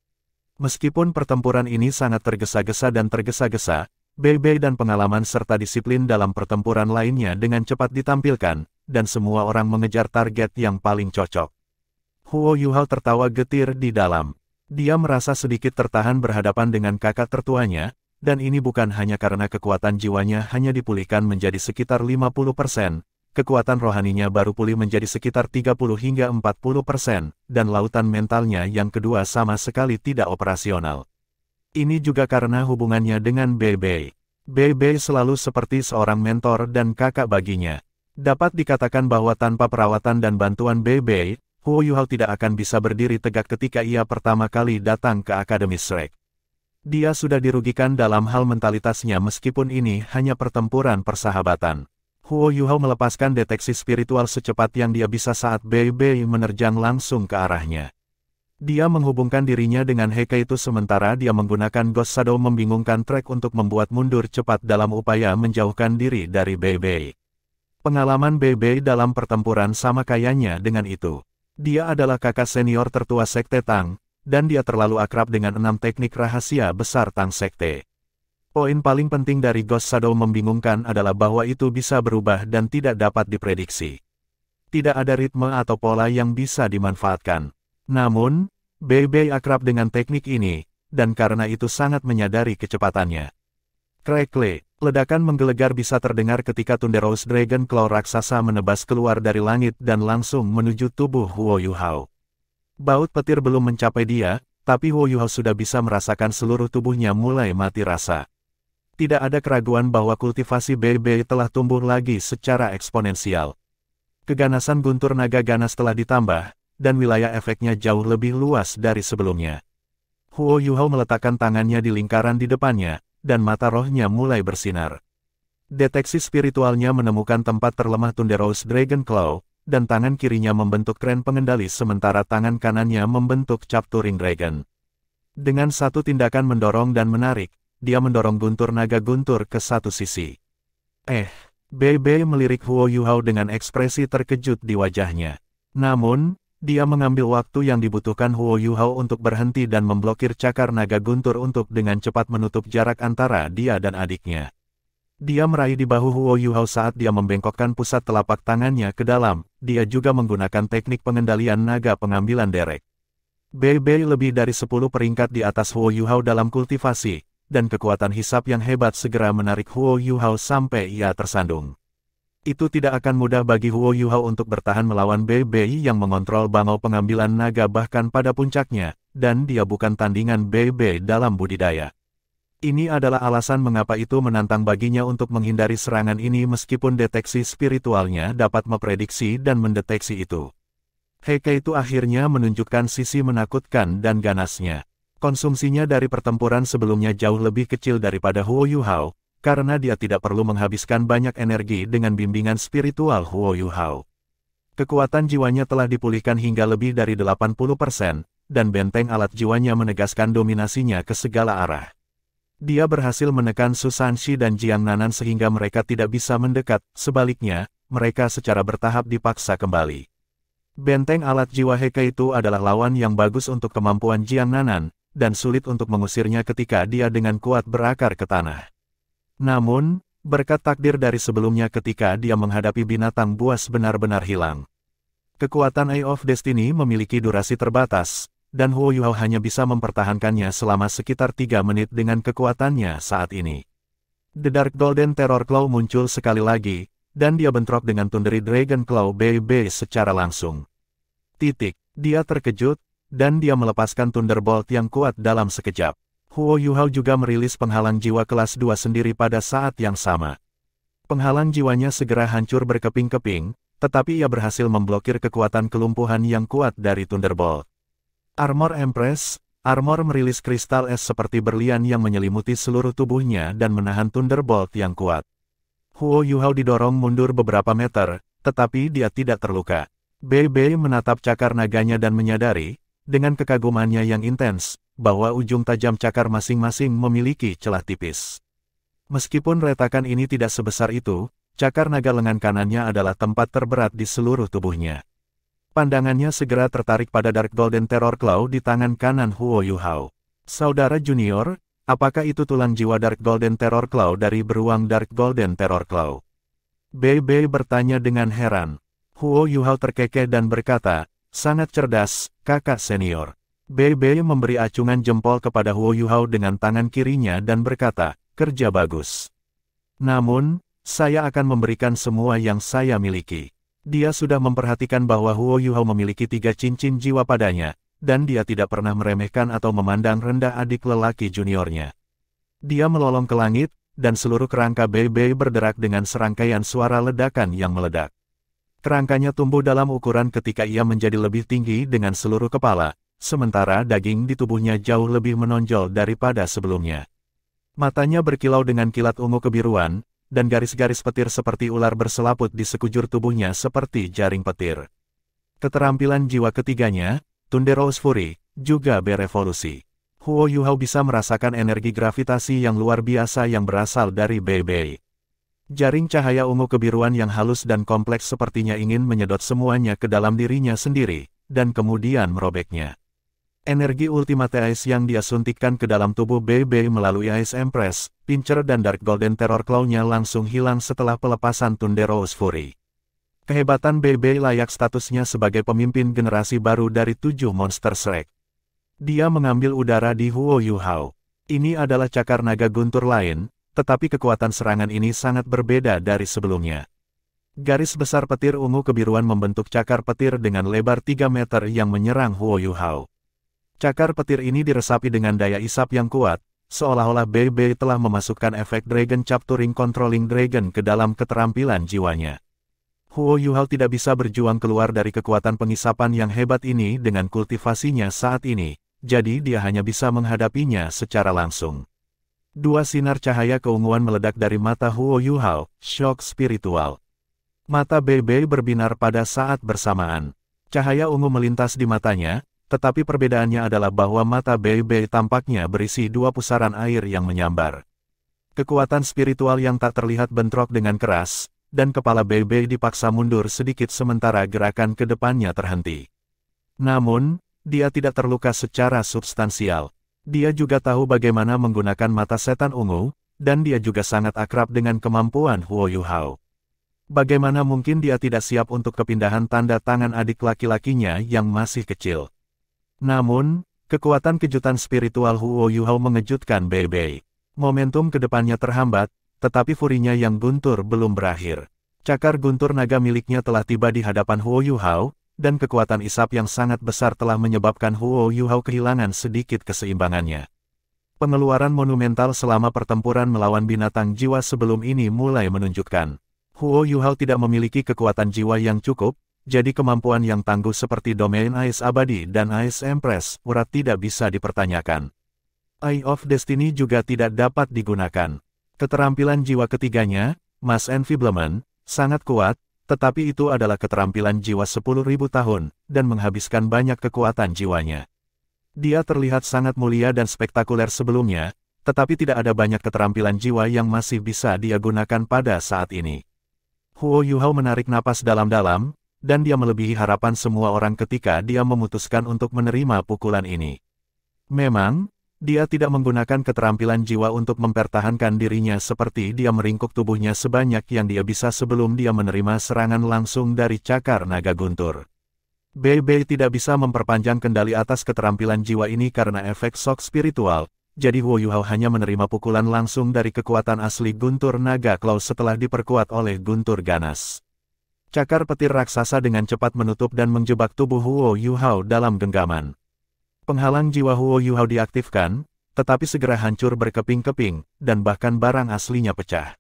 Meskipun pertempuran ini sangat tergesa-gesa dan tergesa-gesa, Bei dan pengalaman serta disiplin dalam pertempuran lainnya dengan cepat ditampilkan, dan semua orang mengejar target yang paling cocok. Huo Yuhao tertawa getir di dalam. Dia merasa sedikit tertahan berhadapan dengan kakak tertuanya, dan ini bukan hanya karena kekuatan jiwanya hanya dipulihkan menjadi sekitar 50%, kekuatan rohaninya baru pulih menjadi sekitar 30 hingga 40%, dan lautan mentalnya yang kedua sama sekali tidak operasional. Ini juga karena hubungannya dengan Bei. Bei selalu seperti seorang mentor dan kakak baginya. Dapat dikatakan bahwa tanpa perawatan dan bantuan Bei, Huo Yuhao tidak akan bisa berdiri tegak ketika ia pertama kali datang ke Akademi Shrek. Dia sudah dirugikan dalam hal mentalitasnya meskipun ini hanya pertempuran persahabatan. Huo Yuhao melepaskan deteksi spiritual secepat yang dia bisa saat Bei menerjang langsung ke arahnya. Dia menghubungkan dirinya dengan Heke itu sementara dia menggunakan Ghost Shadow membingungkan trek untuk membuat mundur cepat dalam upaya menjauhkan diri dari Bei. Pengalaman Bei dalam pertempuran sama kayanya dengan itu. Dia adalah kakak senior tertua Sekte Tang, dan dia terlalu akrab dengan 6 teknik rahasia besar Tang Sekte. Poin paling penting dari Ghost Shadow membingungkan adalah bahwa itu bisa berubah dan tidak dapat diprediksi. Tidak ada ritme atau pola yang bisa dimanfaatkan. Namun, Bei akrab dengan teknik ini, dan karena itu sangat menyadari kecepatannya. Krekle, ledakan menggelegar bisa terdengar ketika Thunderous Dragon Claw raksasa menebas keluar dari langit dan langsung menuju tubuh Huo Yuhao. Baut petir belum mencapai dia, tapi Huo Yuhao sudah bisa merasakan seluruh tubuhnya mulai mati rasa. Tidak ada keraguan bahwa kultivasi Bei telah tumbuh lagi secara eksponensial. Keganasan guntur naga ganas telah ditambah, dan wilayah efeknya jauh lebih luas dari sebelumnya. Huo Yuhao meletakkan tangannya di lingkaran di depannya, dan mata rohnya mulai bersinar. Deteksi spiritualnya menemukan tempat terlemah Thunderous Dragon Claw, dan tangan kirinya membentuk kren pengendali sementara tangan kanannya membentuk Capturing Dragon. Dengan satu tindakan mendorong dan menarik, dia mendorong guntur naga guntur ke satu sisi. Bei Bei melirik Huo Yuhao dengan ekspresi terkejut di wajahnya. Namun, dia mengambil waktu yang dibutuhkan Huo Yuhao untuk berhenti dan memblokir cakar naga guntur untuk dengan cepat menutup jarak antara dia dan adiknya. Dia meraih di bahu Huo Yuhao saat dia membengkokkan pusat telapak tangannya ke dalam. Dia juga menggunakan teknik pengendalian naga pengambilan derek. Bei Bei lebih dari 10 peringkat di atas Huo Yuhao dalam kultivasi, dan kekuatan hisap yang hebat segera menarik Huo Yuhao sampai ia tersandung. Itu tidak akan mudah bagi Huo Yuhao untuk bertahan melawan Bei Bei yang mengontrol bangau pengambilan naga bahkan pada puncaknya, dan dia bukan tandingan Bei Bei dalam budidaya. Ini adalah alasan mengapa itu menantang baginya untuk menghindari serangan ini meskipun deteksi spiritualnya dapat memprediksi dan mendeteksi itu. Heike itu akhirnya menunjukkan sisi menakutkan dan ganasnya. Konsumsinya dari pertempuran sebelumnya jauh lebih kecil daripada Huo Yuhao, karena dia tidak perlu menghabiskan banyak energi dengan bimbingan spiritual Huo Yuhao. Kekuatan jiwanya telah dipulihkan hingga lebih dari 80%, dan benteng alat jiwanya menegaskan dominasinya ke segala arah. Dia berhasil menekan Su Sanshi dan Jiang Nanan sehingga mereka tidak bisa mendekat, sebaliknya, mereka secara bertahap dipaksa kembali. Benteng alat jiwa Heike itu adalah lawan yang bagus untuk kemampuan Jiang Nanan, dan sulit untuk mengusirnya ketika dia dengan kuat berakar ke tanah. Namun, berkat takdir dari sebelumnya ketika dia menghadapi binatang buas benar-benar hilang. Kekuatan Eye of Destiny memiliki durasi terbatas, dan Huo Yuhao hanya bisa mempertahankannya selama sekitar 3 menit dengan kekuatannya saat ini. The Dark Golden Terror Claw muncul sekali lagi, dan dia bentrok dengan Thundery Dragon Claw Bei Bei secara langsung. Dia terkejut, dan dia melepaskan Thunderbolt yang kuat dalam sekejap. Huo Yuhao juga merilis penghalang jiwa kelas 2 sendiri pada saat yang sama. Penghalang jiwanya segera hancur berkeping-keping, tetapi ia berhasil memblokir kekuatan kelumpuhan yang kuat dari Thunderbolt. Armor Empress, Armor merilis kristal es seperti berlian yang menyelimuti seluruh tubuhnya dan menahan Thunderbolt yang kuat. Huo Yuhao didorong mundur beberapa meter, tetapi dia tidak terluka. Bei Bei menatap cakar naganya dan menyadari, dengan kekagumannya yang intens, bahwa ujung tajam cakar masing-masing memiliki celah tipis. Meskipun retakan ini tidak sebesar itu, cakar naga lengan kanannya adalah tempat terberat di seluruh tubuhnya. Pandangannya segera tertarik pada Dark Golden Terror Claw di tangan kanan Huo Yuhao. Saudara junior, apakah itu tulang jiwa Dark Golden Terror Claw dari beruang Dark Golden Terror Claw? Bei Bei bertanya dengan heran. Huo Yuhao terkekeh dan berkata, sangat cerdas, kakak senior. Bei Bei memberi acungan jempol kepada Huo Yuhao dengan tangan kirinya dan berkata, kerja bagus. Namun, saya akan memberikan semua yang saya miliki. Dia sudah memperhatikan bahwa Huo Yuhao memiliki 3 cincin jiwa padanya, dan dia tidak pernah meremehkan atau memandang rendah adik lelaki juniornya. Dia melolong ke langit, dan seluruh kerangka Bei Bei berderak dengan serangkaian suara ledakan yang meledak. Kerangkanya tumbuh dalam ukuran ketika ia menjadi lebih tinggi dengan seluruh kepala, sementara daging di tubuhnya jauh lebih menonjol daripada sebelumnya. Matanya berkilau dengan kilat ungu kebiruan, dan garis-garis petir seperti ular berselaput di sekujur tubuhnya seperti jaring petir. Keterampilan jiwa ketiganya, Thunderous Fury, juga berevolusi. Huo Yuhao bisa merasakan energi gravitasi yang luar biasa yang berasal dari Bei Bei. Jaring cahaya ungu kebiruan yang halus dan kompleks sepertinya ingin menyedot semuanya ke dalam dirinya sendiri, dan kemudian merobeknya. Energi Ultimate Ice yang dia suntikkan ke dalam tubuh Bei Bei melalui Ice Empress, Pincer dan Dark Golden Terror Claw-nya langsung hilang setelah pelepasan Thunderous Fury. Kehebatan Bei Bei layak statusnya sebagai pemimpin generasi baru dari 7 monster Shrek. Dia mengambil udara di Huo Yuhao. Ini adalah cakar naga guntur lain, tetapi kekuatan serangan ini sangat berbeda dari sebelumnya. Garis besar petir ungu kebiruan membentuk cakar petir dengan lebar 3 meter yang menyerang Huo Yuhao. Cakar petir ini diresapi dengan daya isap yang kuat, seolah-olah Bei Bei telah memasukkan efek Dragon Capturing Controlling Dragon ke dalam keterampilan jiwanya. Huo Yuhao tidak bisa berjuang keluar dari kekuatan pengisapan yang hebat ini dengan kultivasinya saat ini, jadi dia hanya bisa menghadapinya secara langsung. 2 sinar cahaya keunguan meledak dari mata Huo Yuhao, shock spiritual. Mata Bei Bei berbinar pada saat bersamaan. Cahaya ungu melintas di matanya, tetapi perbedaannya adalah bahwa mata Bei Bei tampaknya berisi dua pusaran air yang menyambar. Kekuatan spiritual yang tak terlihat bentrok dengan keras, dan kepala Bei Bei dipaksa mundur sedikit sementara gerakan ke depannya terhenti. Namun, dia tidak terluka secara substansial. Dia juga tahu bagaimana menggunakan mata setan ungu, dan dia juga sangat akrab dengan kemampuan Huo Yuhao. Bagaimana mungkin dia tidak siap untuk kepindahan tanda tangan adik laki-lakinya yang masih kecil. Namun, kekuatan kejutan spiritual Huo Yuhao mengejutkan Bei Bei. Momentum ke depannya terhambat, tetapi furinya yang guntur belum berakhir. Cakar guntur naga miliknya telah tiba di hadapan Huo Yuhao, dan kekuatan isap yang sangat besar telah menyebabkan Huo Yuhao kehilangan sedikit keseimbangannya. Pengeluaran monumental selama pertempuran melawan binatang jiwa sebelum ini mulai menunjukkan Huo Yuhao tidak memiliki kekuatan jiwa yang cukup, jadi kemampuan yang tangguh seperti domain Ais Abadi dan Ais Empress Urat tidak bisa dipertanyakan. Eye of Destiny juga tidak dapat digunakan. Keterampilan jiwa ketiganya, Mass Enfeeblement, sangat kuat, tetapi itu adalah keterampilan jiwa 10.000 tahun, dan menghabiskan banyak kekuatan jiwanya. Dia terlihat sangat mulia dan spektakuler sebelumnya, tetapi tidak ada banyak keterampilan jiwa yang masih bisa dia gunakan pada saat ini. Huo Yuhao menarik napas dalam-dalam, dan dia melebihi harapan semua orang ketika dia memutuskan untuk menerima pukulan ini. Memang, dia tidak menggunakan keterampilan jiwa untuk mempertahankan dirinya seperti dia meringkuk tubuhnya sebanyak yang dia bisa sebelum dia menerima serangan langsung dari cakar naga guntur. Bei Bei tidak bisa memperpanjang kendali atas keterampilan jiwa ini karena efek shock spiritual, jadi Huo Yuhao hanya menerima pukulan langsung dari kekuatan asli guntur naga claw setelah diperkuat oleh guntur ganas. Cakar petir raksasa dengan cepat menutup dan menjebak tubuh Huo Yuhao dalam genggaman. Penghalang jiwa Huo Yuhao diaktifkan, tetapi segera hancur berkeping-keping, dan bahkan barang aslinya pecah.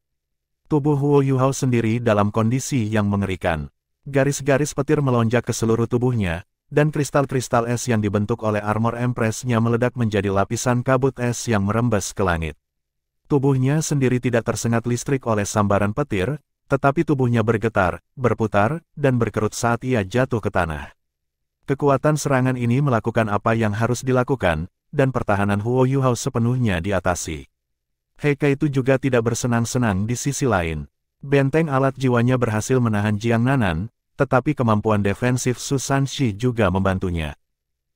Tubuh Huo Yuhao sendiri dalam kondisi yang mengerikan. Garis-garis petir melonjak ke seluruh tubuhnya, dan kristal-kristal es yang dibentuk oleh armor Empress-nya meledak menjadi lapisan kabut es yang merembes ke langit. Tubuhnya sendiri tidak tersengat listrik oleh sambaran petir, tetapi tubuhnya bergetar, berputar, dan berkerut saat ia jatuh ke tanah. Kekuatan serangan ini melakukan apa yang harus dilakukan, dan pertahanan Huo Yuhao sepenuhnya diatasi. Heike itu juga tidak bersenang-senang di sisi lain. Benteng alat jiwanya berhasil menahan Jiang Nanan, tetapi kemampuan defensif Su Sanshi juga membantunya.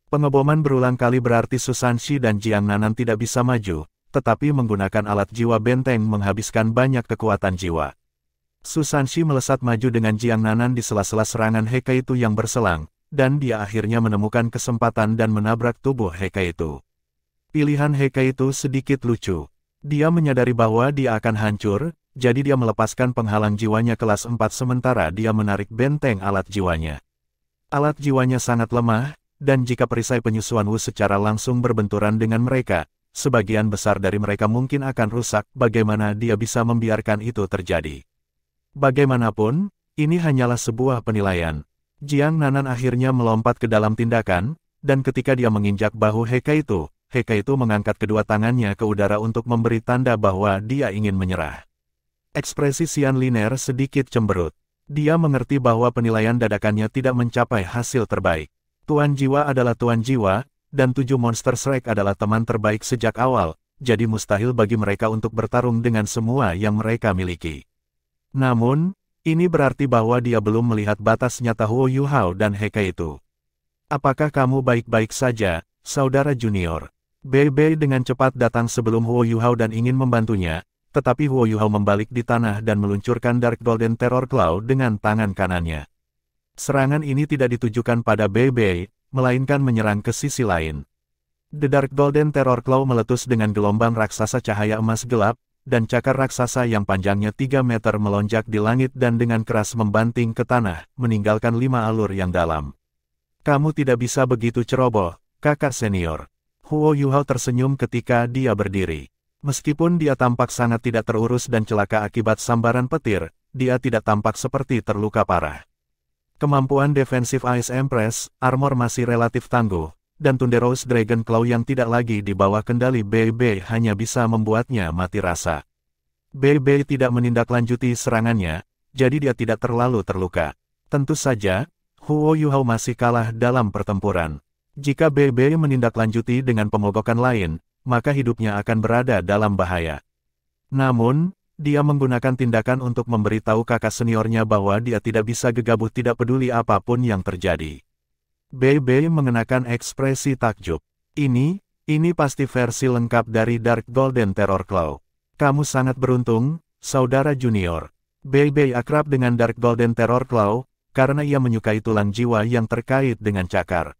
Pengeboman berulang kali berarti Su Sanshi dan Jiang Nanan tidak bisa maju, tetapi menggunakan alat jiwa benteng menghabiskan banyak kekuatan jiwa. Su Sanshi melesat maju dengan Jiang Nanan di sela-sela serangan Heike itu yang berselang, dan dia akhirnya menemukan kesempatan dan menabrak tubuh Heike itu. Pilihan Heike itu sedikit lucu. Dia menyadari bahwa dia akan hancur, jadi dia melepaskan penghalang jiwanya kelas 4 sementara dia menarik benteng alat jiwanya. Alat jiwanya sangat lemah, dan jika perisai penyusuan Wu secara langsung berbenturan dengan mereka, sebagian besar dari mereka mungkin akan rusak. Bagaimana dia bisa membiarkan itu terjadi? Bagaimanapun, ini hanyalah sebuah penilaian. Jiang Nanan akhirnya melompat ke dalam tindakan, dan ketika dia menginjak bahu Heike itu mengangkat kedua tangannya ke udara untuk memberi tanda bahwa dia ingin menyerah. Ekspresi Xian Liner sedikit cemberut. Dia mengerti bahwa penilaian dadakannya tidak mencapai hasil terbaik. Tuan Jiwa adalah Tuan Jiwa, dan 7 Monster Strike adalah teman terbaik sejak awal, jadi mustahil bagi mereka untuk bertarung dengan semua yang mereka miliki. Namun, ini berarti bahwa dia belum melihat batas nyata Huo Yuhao dan Heike itu. Apakah kamu baik-baik saja, saudara junior? Bei Bei dengan cepat datang sebelum Huo Yuhao dan ingin membantunya, tetapi Huo Yuhao membalik di tanah dan meluncurkan Dark Golden Terror Claw dengan tangan kanannya. Serangan ini tidak ditujukan pada Bei Bei, melainkan menyerang ke sisi lain. The Dark Golden Terror Claw meletus dengan gelombang raksasa cahaya emas gelap, dan cakar raksasa yang panjangnya 3 meter melonjak di langit dan dengan keras membanting ke tanah, meninggalkan 5 alur yang dalam. Kamu tidak bisa begitu ceroboh, kakak senior. Huo Yuhao tersenyum ketika dia berdiri. Meskipun dia tampak sangat tidak terurus dan celaka akibat sambaran petir, dia tidak tampak seperti terluka parah. Kemampuan defensif Ice Empress, armor masih relatif tangguh, dan Thunderous Dragon Claw yang tidak lagi di bawah kendali Bei Bei hanya bisa membuatnya mati rasa. Bei Bei tidak menindaklanjuti serangannya, jadi dia tidak terlalu terluka. Tentu saja, Huo Yuhao masih kalah dalam pertempuran. Jika Bei Bei menindaklanjuti dengan pemogokan lain, maka hidupnya akan berada dalam bahaya. Namun, dia menggunakan tindakan untuk memberitahu kakak seniornya bahwa dia tidak bisa gegabah tidak peduli apapun yang terjadi. Bei Bei mengenakan ekspresi takjub. Ini pasti versi lengkap dari Dark Golden Terror Claw. Kamu sangat beruntung, saudara junior. Bei Bei akrab dengan Dark Golden Terror Claw, karena ia menyukai tulang jiwa yang terkait dengan cakar.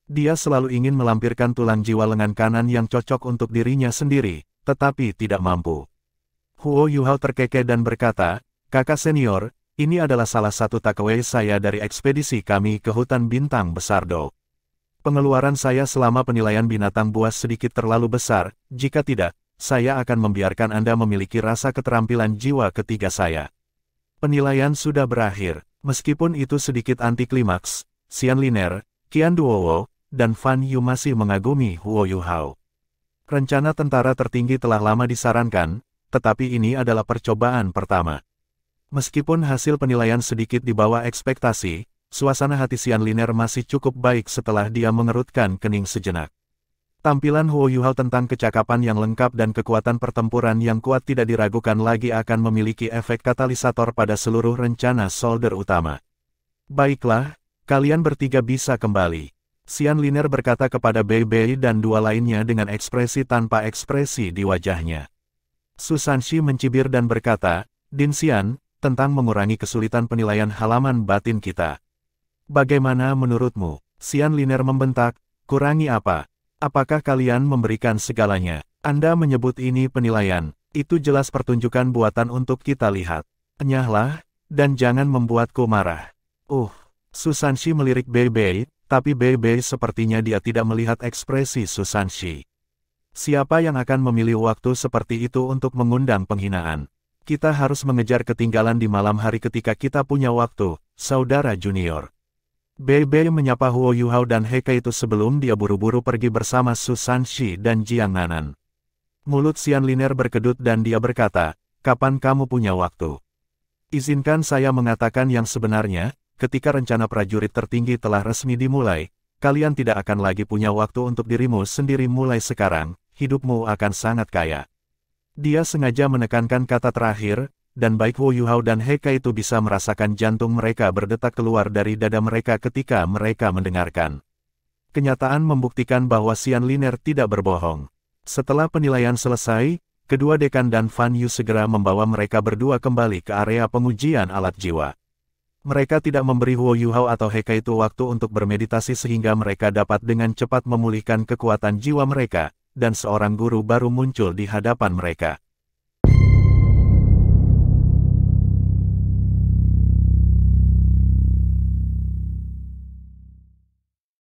Dia selalu ingin melampirkan tulang jiwa lengan kanan yang cocok untuk dirinya sendiri, tetapi tidak mampu. Huo Yuhao terkekeh dan berkata, kakak senior, ini adalah salah satu takeaway saya dari ekspedisi kami ke hutan bintang besar Do. Pengeluaran saya selama penilaian binatang buas sedikit terlalu besar, jika tidak, saya akan membiarkan Anda memiliki rasa keterampilan jiwa ketiga saya. Penilaian sudah berakhir, meskipun itu sedikit anti-klimaks, Xian Liner, Qian Duowo, dan Fan Yu masih mengagumi Huo Yuhao. Rencana tentara tertinggi telah lama disarankan, tetapi ini adalah percobaan pertama. Meskipun hasil penilaian sedikit di bawah ekspektasi, suasana hati Xian Liner masih cukup baik setelah dia mengerutkan kening sejenak. Tampilan Huo Yuhao tentang kecakapan yang lengkap dan kekuatan pertempuran yang kuat tidak diragukan lagi akan memiliki efek katalisator pada seluruh rencana soldier utama. Baiklah, kalian bertiga bisa kembali. Xian Liner berkata kepada Bei Bei dan dua lainnya dengan ekspresi tanpa ekspresi di wajahnya. Su Sanshi mencibir dan berkata, Din Xian, tentang mengurangi kesulitan penilaian halaman batin kita. Bagaimana menurutmu? Xian Liner membentak, kurangi apa? Apakah kalian memberikan segalanya? Anda menyebut ini penilaian, itu jelas pertunjukan buatan untuk kita lihat. Enyahlah, dan jangan membuatku marah. Su Sanshi melirik Bei Bei, tapi Bei Bei sepertinya dia tidak melihat ekspresi Su Sanshi. Siapa yang akan memilih waktu seperti itu untuk mengundang penghinaan? Kita harus mengejar ketinggalan di malam hari ketika kita punya waktu, saudara junior. Bei Bei menyapa Huo Yuhao dan Heke itu sebelum dia buru-buru pergi bersama Su Sanshi dan Jiang Nanan. Mulut Xian Liner berkedut dan dia berkata, kapan kamu punya waktu? Izinkan saya mengatakan yang sebenarnya, ketika rencana prajurit tertinggi telah resmi dimulai, kalian tidak akan lagi punya waktu untuk dirimu sendiri mulai sekarang, hidupmu akan sangat kaya. Dia sengaja menekankan kata terakhir, dan baik Huo Yuhao dan Heke itu bisa merasakan jantung mereka berdetak keluar dari dada mereka ketika mereka mendengarkan. Kenyataan membuktikan bahwa Xian Liner tidak berbohong. Setelah penilaian selesai, kedua dekan dan Fan Yu segera membawa mereka berdua kembali ke area pengujian alat jiwa. Mereka tidak memberi Huo Yuhao atau Heke itu waktu untuk bermeditasi sehingga mereka dapat dengan cepat memulihkan kekuatan jiwa mereka, dan seorang guru baru muncul di hadapan mereka.